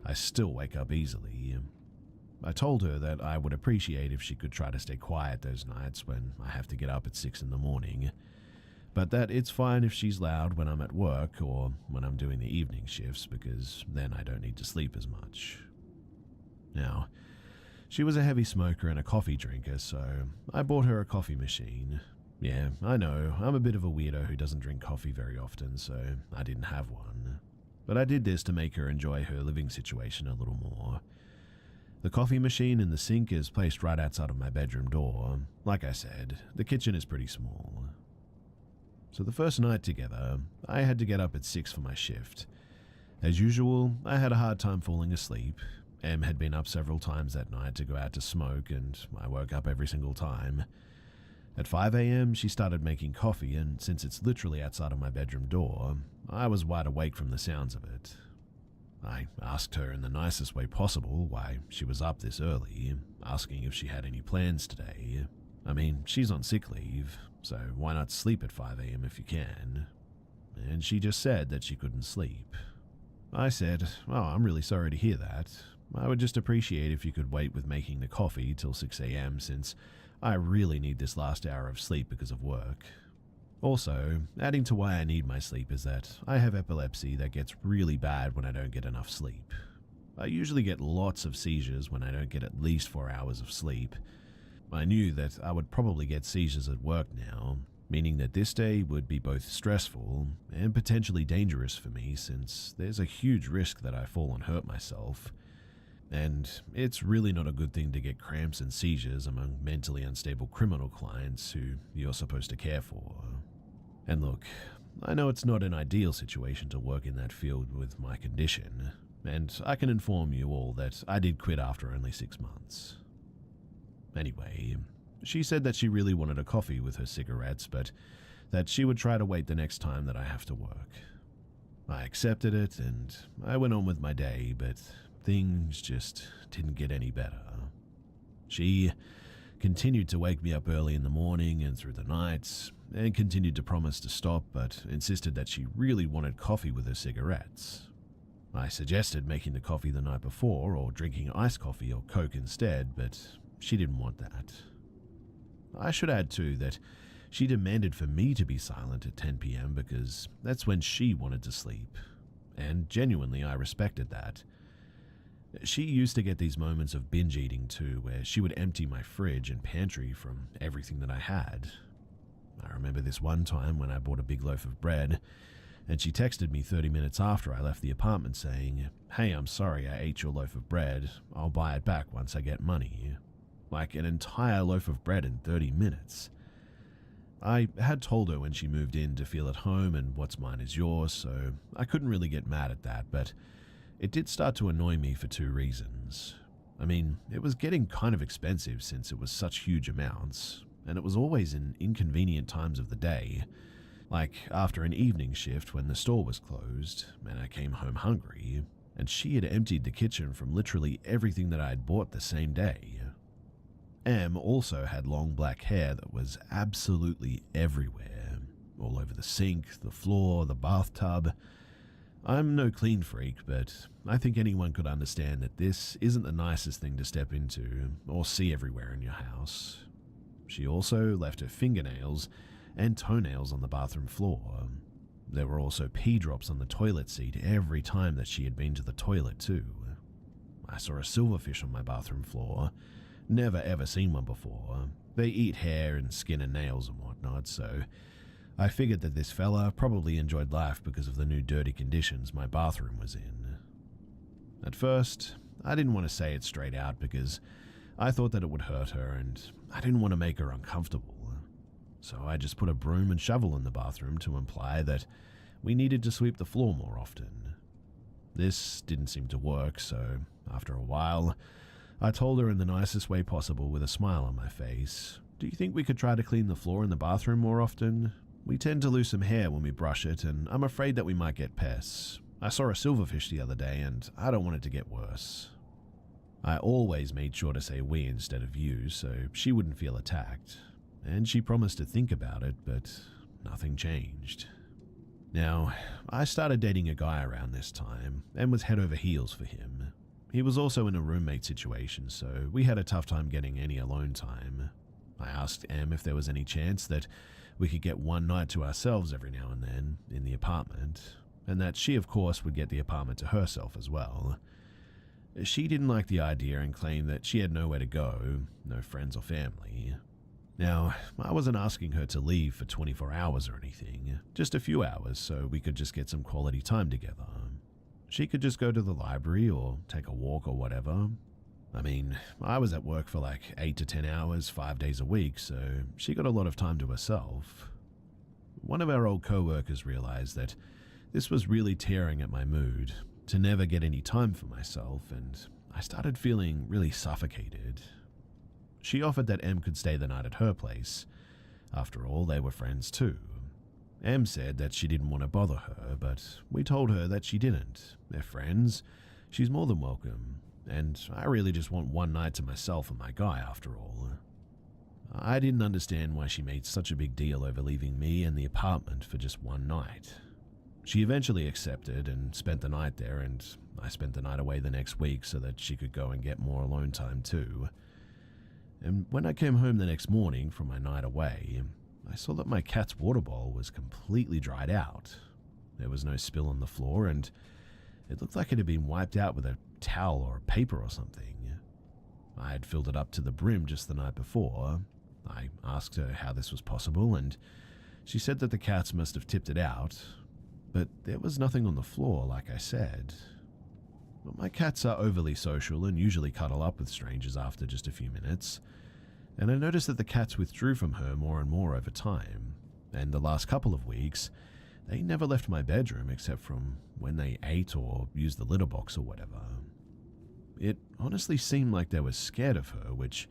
I still wake up easily. I told her that I would appreciate if she could try to stay quiet those nights when I have to get up at 6 in the morning, but that it's fine if she's loud when I'm at work or when I'm doing the evening shifts, because then I don't need to sleep as much. Now, she was a heavy smoker and a coffee drinker, so I bought her a coffee machine. Yeah, I know, I'm a bit of a weirdo who doesn't drink coffee very often, so I didn't have one. But I did this to make her enjoy her living situation a little more. The coffee machine in the sink is placed right outside of my bedroom door. Like I said, the kitchen is pretty small. So the first night together, I had to get up at 6 for my shift. As usual, I had a hard time falling asleep. Em had been up several times that night to go out to smoke, and I woke up every single time. At 5 a.m., she started making coffee, and since it's literally outside of my bedroom door, I was wide awake from the sounds of it. I asked her in the nicest way possible why she was up this early, asking if she had any plans today. I mean, she's on sick leave, so why not sleep at 5 a.m. if you can? And she just said that she couldn't sleep. I said, "Oh, I'm really sorry to hear that. I would just appreciate if you could wait with making the coffee till 6 a.m. since I really need this last hour of sleep because of work." Also, adding to why I need my sleep is that I have epilepsy that gets really bad when I don't get enough sleep. I usually get lots of seizures when I don't get at least 4 hours of sleep. I knew that I would probably get seizures at work now, meaning that this day would be both stressful and potentially dangerous for me since there's a huge risk that I fall and hurt myself. And it's really not a good thing to get cramps and seizures among mentally unstable criminal clients who you're supposed to care for. And look, I know it's not an ideal situation to work in that field with my condition, and I can inform you all that I did quit after only 6 months. Anyway, she said that she really wanted a coffee with her cigarettes, but that she would try to wait the next time that I have to work. I accepted it, and I went on with my day, but things just didn't get any better. She continued to wake me up early in the morning and through the nights, and continued to promise to stop, but insisted that she really wanted coffee with her cigarettes. I suggested making the coffee the night before or drinking iced coffee or Coke instead, but she didn't want that. I should add too that she demanded for me to be silent at 10 p.m. because that's when she wanted to sleep, and genuinely I respected that. She used to get these moments of binge eating too, where she would empty my fridge and pantry from everything that I had. I remember this one time when I bought a big loaf of bread, and she texted me 30 minutes after I left the apartment saying, "Hey, I'm sorry I ate your loaf of bread. I'll buy it back once I get money." Like an entire loaf of bread in 30 minutes. I had told her when she moved in to feel at home and what's mine is yours, so I couldn't really get mad at that, but it did start to annoy me for 2 reasons. I mean, it was getting kind of expensive since it was such huge amounts, and it was always in inconvenient times of the day, like after an evening shift when the store was closed and I came home hungry, and she had emptied the kitchen from literally everything that I had bought the same day. Em also had long black hair that was absolutely everywhere, all over the sink, the floor, the bathtub. I'm no clean freak, but I think anyone could understand that this isn't the nicest thing to step into or see everywhere in your house. She also left her fingernails and toenails on the bathroom floor. There were also pee drops on the toilet seat every time that she had been to the toilet too. I saw a silverfish on my bathroom floor. Never ever seen one before. They eat hair and skin and nails and whatnot, so I figured that this fella probably enjoyed life because of the new dirty conditions my bathroom was in. At first, I didn't want to say it straight out because I thought that it would hurt her and I didn't want to make her uncomfortable. So I just put a broom and shovel in the bathroom to imply that we needed to sweep the floor more often. This didn't seem to work, so after a while, I told her in the nicest way possible with a smile on my face, "Do you think we could try to clean the floor in the bathroom more often? We tend to lose some hair when we brush it, and I'm afraid that we might get pests. I saw a silverfish the other day, and I don't want it to get worse." I always made sure to say we instead of you so she wouldn't feel attacked, and she promised to think about it, but nothing changed. Now, I started dating a guy around this time and was head over heels for him. He was also in a roommate situation, so we had a tough time getting any alone time. I asked Em if there was any chance that we could get one night to ourselves every now and then in the apartment, and that she, of course, would get the apartment to herself as well. She didn't like the idea and claimed that she had nowhere to go, no friends or family. Now, I wasn't asking her to leave for 24 hours or anything, just a few hours so we could just get some quality time together. She could just go to the library or take a walk or whatever. I mean, I was at work for like 8 to 10 hours, 5 days a week, so she got a lot of time to herself. One of our old co-workers realized that this was really tearing at my mood, to never get any time for myself, and I started feeling really suffocated. She offered that Em could stay the night at her place. After all, they were friends too. Em said that she didn't want to bother her, but we told her that she didn't. They're friends. She's more than welcome. And I really just want one night to myself and my guy, after all. I didn't understand why she made such a big deal over leaving me and the apartment for just one night. She eventually accepted and spent the night there, and I spent the night away the next week so that she could go and get more alone time too. And when I came home the next morning from my night away, I saw that my cat's water bowl was completely dried out. There was no spill on the floor, and it looked like it had been wiped out with a towel or paper or something. I had filled it up to the brim just the night before. I asked her how this was possible, and she said that the cats must have tipped it out, but there was nothing on the floor, like I said. But my cats are overly social and usually cuddle up with strangers after just a few minutes, and I noticed that the cats withdrew from her more and more over time, and the last couple of weeks, they never left my bedroom except from when they ate or used the litter box or whatever. It honestly seemed like they were scared of her, which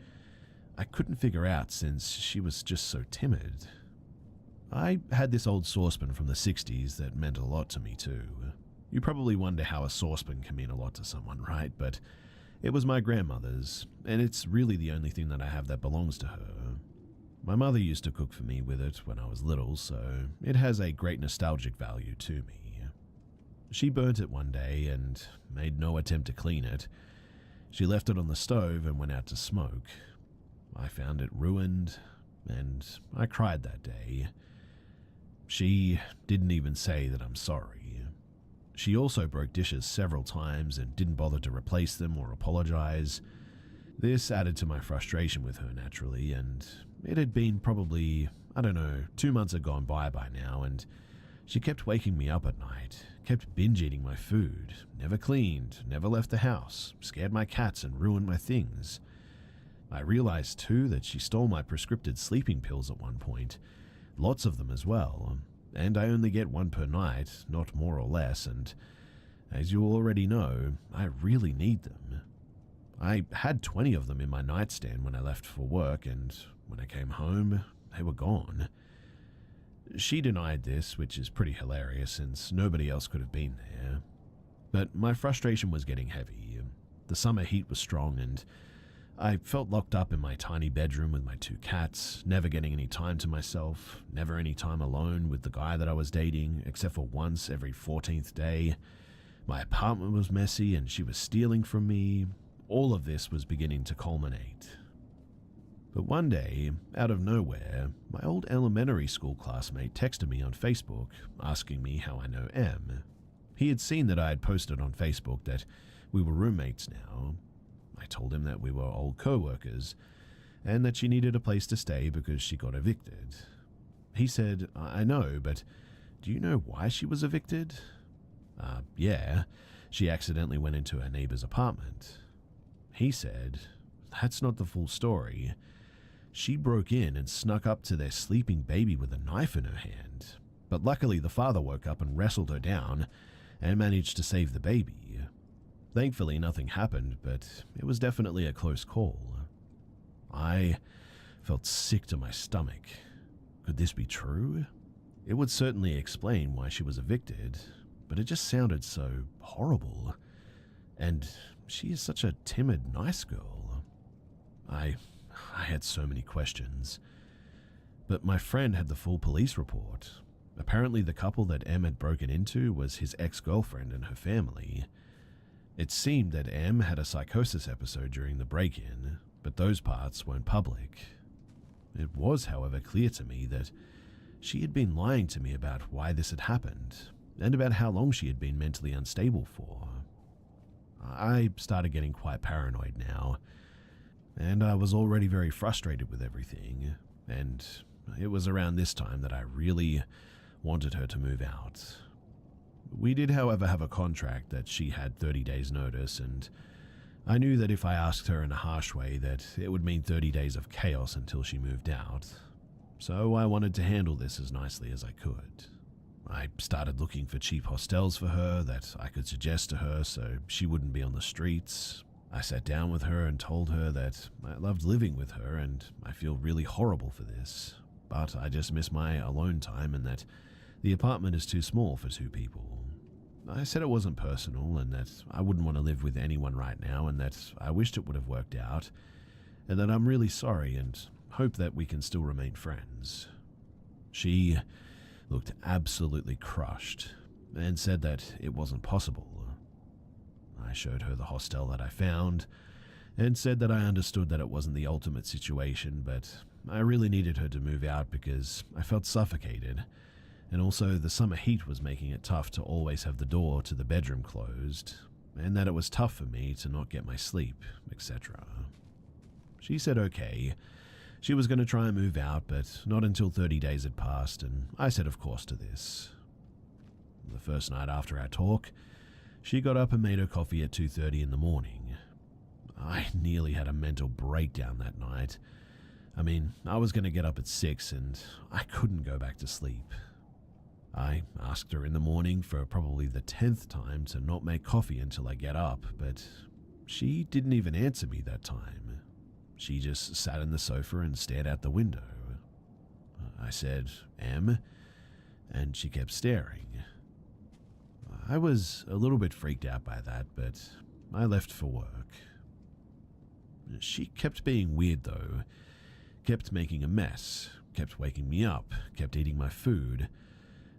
I couldn't figure out since she was just so timid. I had this old saucepan from the 60s that meant a lot to me too. You probably wonder how a saucepan can mean a lot to someone, right? But it was my grandmother's, and it's really the only thing that I have that belongs to her. My mother used to cook for me with it when I was little, so it has a great nostalgic value to me. She burnt it one day and made no attempt to clean it. She left it on the stove and went out to smoke. I found it ruined, and I cried that day. She didn't even say that I'm sorry. She also broke dishes several times and didn't bother to replace them or apologize. This added to my frustration with her naturally, and it had been probably, 2 months had gone by now, and she kept waking me up at night, kept binge eating my food, never cleaned, never left the house, scared my cats and ruined my things. I realized too that she stole my prescripted sleeping pills at one point, lots of them as well, and I only get one per night, not more or less, and as you already know, I really need them. I had 20 of them in my nightstand when I left for work, and when I came home, they were gone. She denied this, which is pretty hilarious since nobody else could have been there. But my frustration was getting heavy. The summer heat was strong, and I felt locked up in my tiny bedroom with my 2 cats, never getting any time to myself, never any time alone with the guy that I was dating, except for once every 14th day. My apartment was messy, and she was stealing from me. All of this was beginning to culminate. But one day, out of nowhere, my old elementary school classmate texted me on Facebook, asking me how I know Em. He had seen that I had posted on Facebook that we were roommates now. I told him that we were old co-workers, and that she needed a place to stay because she got evicted. He said, I know, but do you know why she was evicted? Yeah, she accidentally went into her neighbor's apartment. He said, that's not the full story. She broke in and snuck up to their sleeping baby with a knife in her hand, but luckily the father woke up and wrestled her down and managed to save the baby. Thankfully nothing happened, but it was definitely a close call. I felt sick to my stomach. Could this be true? It would certainly explain why she was evicted, but it just sounded so horrible. And she is such a timid, nice girl. I had so many questions. But my friend had the full police report. Apparently the couple that Em had broken into was his ex-girlfriend and her family. It seemed that Em had a psychosis episode during the break-in, but those parts weren't public. It was, however, clear to me that she had been lying to me about why this had happened, and about how long she had been mentally unstable for. I started getting quite paranoid now, and I was already very frustrated with everything, and it was around this time that I really wanted her to move out. We did, however, have a contract that she had 30 days' notice, and I knew that if I asked her in a harsh way that it would mean 30 days of chaos until she moved out. So I wanted to handle this as nicely as I could. I started looking for cheap hostels for her that I could suggest to her so she wouldn't be on the streets. I sat down with her and told her that I loved living with her and I feel really horrible for this, but I just miss my alone time and that the apartment is too small for 2 people. I said it wasn't personal and that I wouldn't want to live with anyone right now and that I wished it would have worked out and that I'm really sorry and hope that we can still remain friends. She looked absolutely crushed and said that it wasn't possible. I showed her the hostel that I found and said that I understood that it wasn't the ultimate situation, but I really needed her to move out because I felt suffocated, and also the summer heat was making it tough to always have the door to the bedroom closed, and that it was tough for me to not get my sleep, etc. She said okay. She was going to try and move out, but not until 30 days had passed, and I said of course to this. The first night after our talk, she got up and made her coffee at 2:30 in the morning. I nearly had a mental breakdown that night. I mean, I was going to get up at 6 and I couldn't go back to sleep. I asked her in the morning for probably the 10th time to not make coffee until I get up, but she didn't even answer me that time. She just sat in the sofa and stared out the window. I said, "Em?" and she kept staring. I was a little bit freaked out by that, but I left for work. She kept being weird though, kept making a mess, kept waking me up, kept eating my food,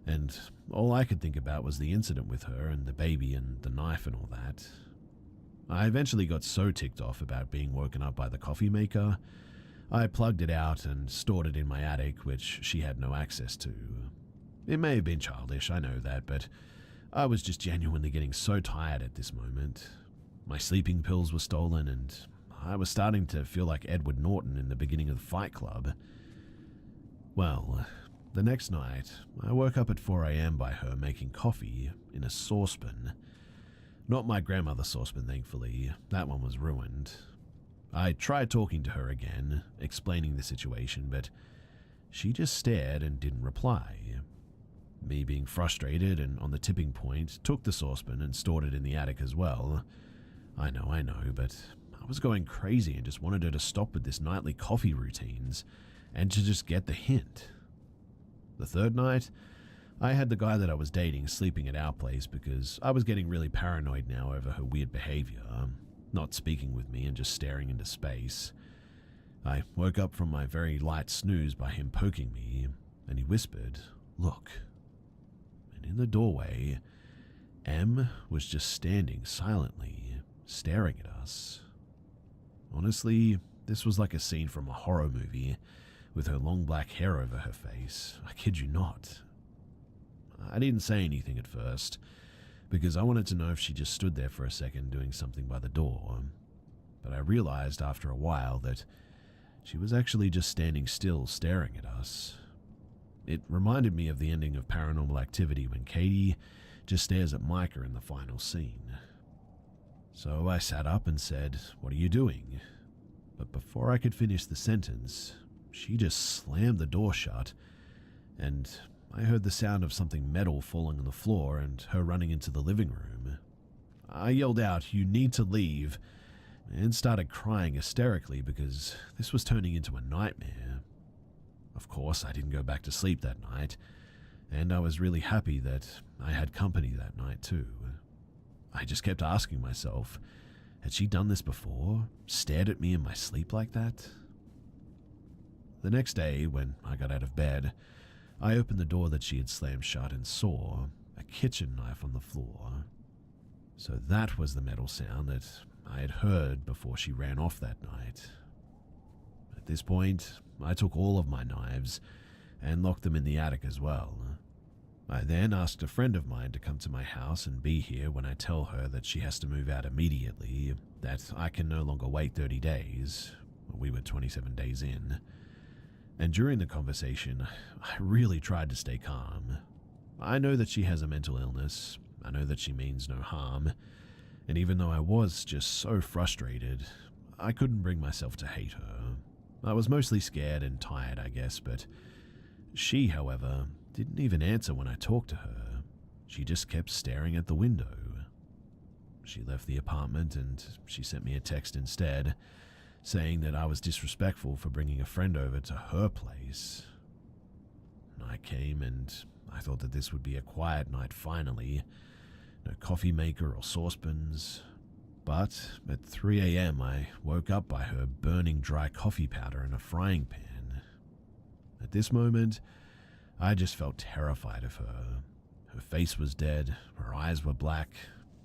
and all I could think about was the incident with her and the baby and the knife and all that. I eventually got so ticked off about being woken up by the coffee maker, I plugged it out and stored it in my attic, which she had no access to. It may have been childish, I know that, but I was just genuinely getting so tired at this moment. My sleeping pills were stolen and I was starting to feel like Edward Norton in the beginning of Fight Club. Well, the next night, I woke up at 4 a.m. by her making coffee in a saucepan. Not my grandmother's saucepan, thankfully. That one was ruined. I tried talking to her again, explaining the situation, but she just stared and didn't reply. Me being frustrated and on the tipping point, took the saucepan and stored it in the attic as well. I know, but I was going crazy and just wanted her to stop with this nightly coffee routines and to just get the hint. The third night, I had the guy that I was dating sleeping at our place because I was getting really paranoid now over her weird behavior, not speaking with me and just staring into space. I woke up from my very light snooze by him poking me, and he whispered, "Look." And in the doorway, Em was just standing silently, staring at us. Honestly, this was like a scene from a horror movie, with her long black hair over her face. I kid you not. I didn't say anything at first, because I wanted to know if she just stood there for a second doing something by the door. But I realized after a while that she was actually just standing still, staring at us. It reminded me of the ending of Paranormal Activity when Katie just stares at Micah in the final scene. So I sat up and said, "What are you doing?" But before I could finish the sentence, she just slammed the door shut, and I heard the sound of something metal falling on the floor and her running into the living room. I yelled out, "You need to leave," and started crying hysterically because this was turning into a nightmare. Of course, I didn't go back to sleep that night, and I was really happy that I had company that night too. I just kept asking myself, Had she done this before? Stared at me in my sleep like that? The next day, when I got out of bed, I opened the door that she had slammed shut and saw a kitchen knife on the floor. So that was the metal sound that I had heard before she ran off that night. At this point, I took all of my knives and locked them in the attic as well. I then asked a friend of mine to come to my house and be here when I tell her that she has to move out immediately, that I can no longer wait 30 days. We were 27 days in. And during the conversation, I really tried to stay calm. I know that she has a mental illness. I know that she means no harm. And even though I was just so frustrated, I couldn't bring myself to hate her. I was mostly scared and tired, I guess, but she, however, didn't even answer when I talked to her. She just kept staring at the window. She left the apartment and she sent me a text instead, saying that I was disrespectful for bringing a friend over to her place. I came and I thought that this would be a quiet night finally. No coffee maker or saucepans. But at 3 a.m. I woke up by her burning dry coffee powder in a frying pan. At this moment, I just felt terrified of her. Her face was dead, her eyes were black.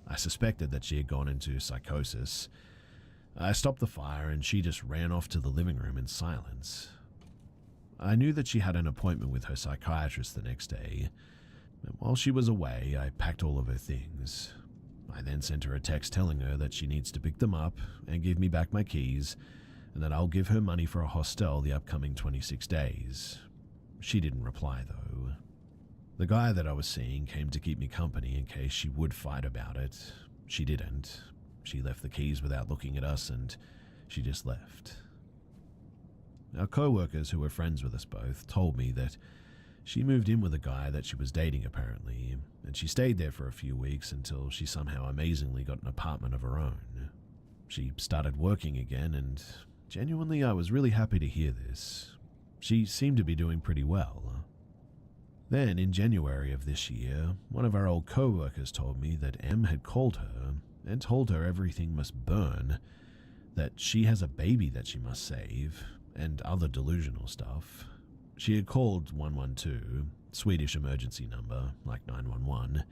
I suspected that she had gone into psychosis. I stopped the fire and she just ran off to the living room in silence. I knew that she had an appointment with her psychiatrist the next day. And while she was away, I packed all of her things. I then sent her a text telling her that she needs to pick them up and give me back my keys, and that I'll give her money for a hostel the upcoming 26 days. She didn't reply, though. The guy that I was seeing came to keep me company in case she would fight about it. She didn't. She left the keys without looking at us, and she just left. Our co-workers who were friends with us both told me that she moved in with a guy that she was dating apparently, and she stayed there for a few weeks until she somehow amazingly got an apartment of her own. She started working again, and genuinely I was really happy to hear this. She seemed to be doing pretty well. Then, in January of this year, one of our old co-workers told me that M had called her and told her everything must burn, that she has a baby that she must save, and other delusional stuff. She had called 112, Swedish emergency number, like 911,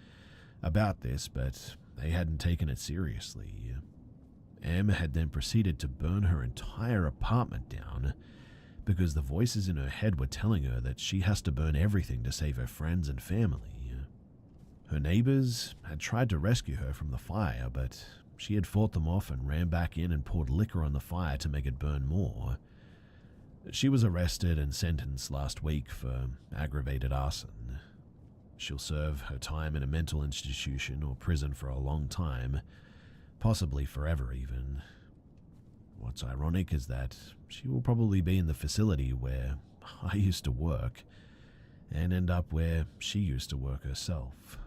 about this, but they hadn't taken it seriously. M had then proceeded to burn her entire apartment down because the voices in her head were telling her that she has to burn everything to save her friends and family. Her neighbors had tried to rescue her from the fire, but she had fought them off and ran back in and poured liquor on the fire to make it burn more. She was arrested and sentenced last week for aggravated arson. She'll serve her time in a mental institution or prison for a long time, possibly forever even. What's ironic is that she will probably be in the facility where I used to work and end up where she used to work herself.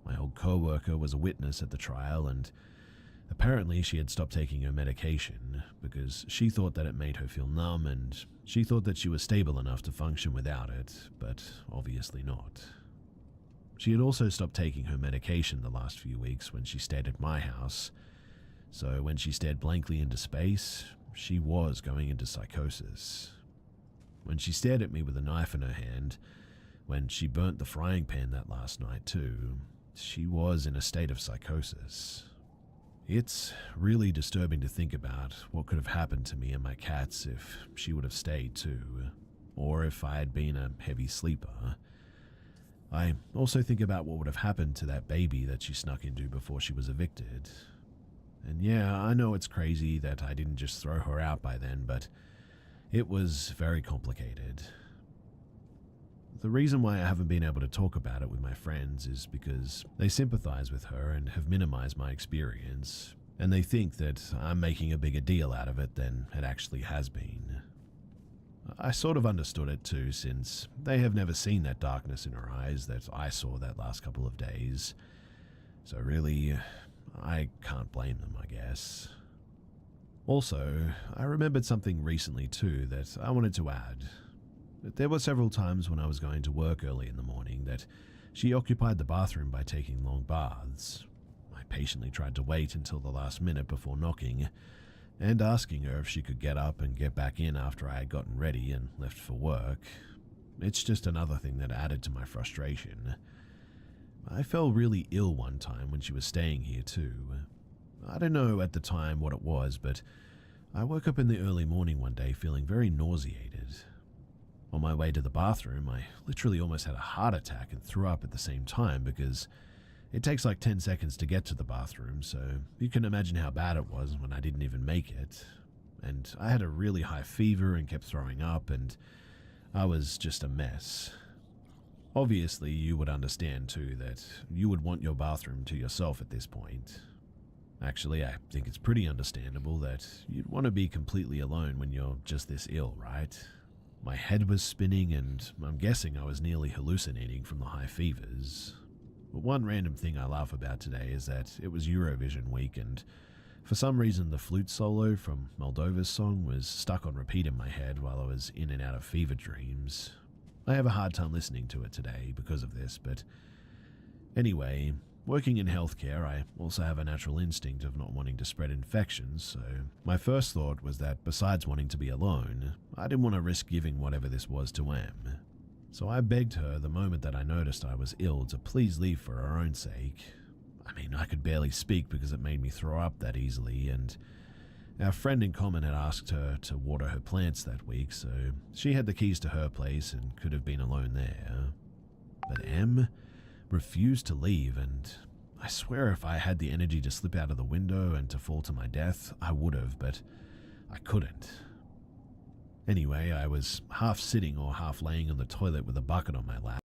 My old co-worker was a witness at the trial, and apparently she had stopped taking her medication because she thought that it made her feel numb, and she thought that she was stable enough to function without it, but obviously not. She had also stopped taking her medication the last few weeks when she stayed at my house, so when she stared blankly into space, she was going into psychosis. When she stared at me with a knife in her hand, when she burnt the frying pan that last night too, she was in a state of psychosis. It's really disturbing to think about what could have happened to me and my cats if she would have stayed too, or if I had been a heavy sleeper. I also think about what would have happened to that baby that she snuck into before she was evicted. And yeah, I know it's crazy that I didn't just throw her out by then, but it was very complicated. The reason why I haven't been able to talk about it with my friends is because they sympathize with her and have minimized my experience, and they think that I'm making a bigger deal out of it than it actually has been. I sort of understood it too, since they have never seen that darkness in her eyes that I saw that last couple of days. So really, I can't blame them, I guess. Also, I remembered something recently too that I wanted to add. There were several times when I was going to work early in the morning that she occupied the bathroom by taking long baths. I patiently tried to wait until the last minute before knocking and asking her if she could get up and get back in after I had gotten ready and left for work. It's just another thing that added to my frustration. I fell really ill one time when she was staying here too. I don't know at the time what it was, but I woke up in the early morning one day feeling very nauseated. On my way to the bathroom, I literally almost had a heart attack and threw up at the same time because it takes like 10 seconds to get to the bathroom, so you can imagine how bad it was when I didn't even make it. And I had a really high fever and kept throwing up, and I was just a mess. Obviously, you would understand too that you would want your bathroom to yourself at this point. Actually, I think it's pretty understandable that you'd want to be completely alone when you're just this ill, right? My head was spinning, and I'm guessing I was nearly hallucinating from the high fevers. But one random thing I laugh about today is that it was Eurovision week, and for some reason the flute solo from Moldova's song was stuck on repeat in my head while I was in and out of fever dreams. I have a hard time listening to it today because of this, but anyway, working in healthcare, I also have a natural instinct of not wanting to spread infections, so my first thought was that besides wanting to be alone, I didn't want to risk giving whatever this was to Em. So I begged her the moment that I noticed I was ill to please leave for her own sake. I mean, I could barely speak because it made me throw up that easily, and our friend in common had asked her to water her plants that week, so she had the keys to her place and could have been alone there. But Em refused to leave, and I swear if I had the energy to slip out of the window and to fall to my death, I would have, but I couldn't. Anyway, I was half sitting or half laying on the toilet with a bucket on my lap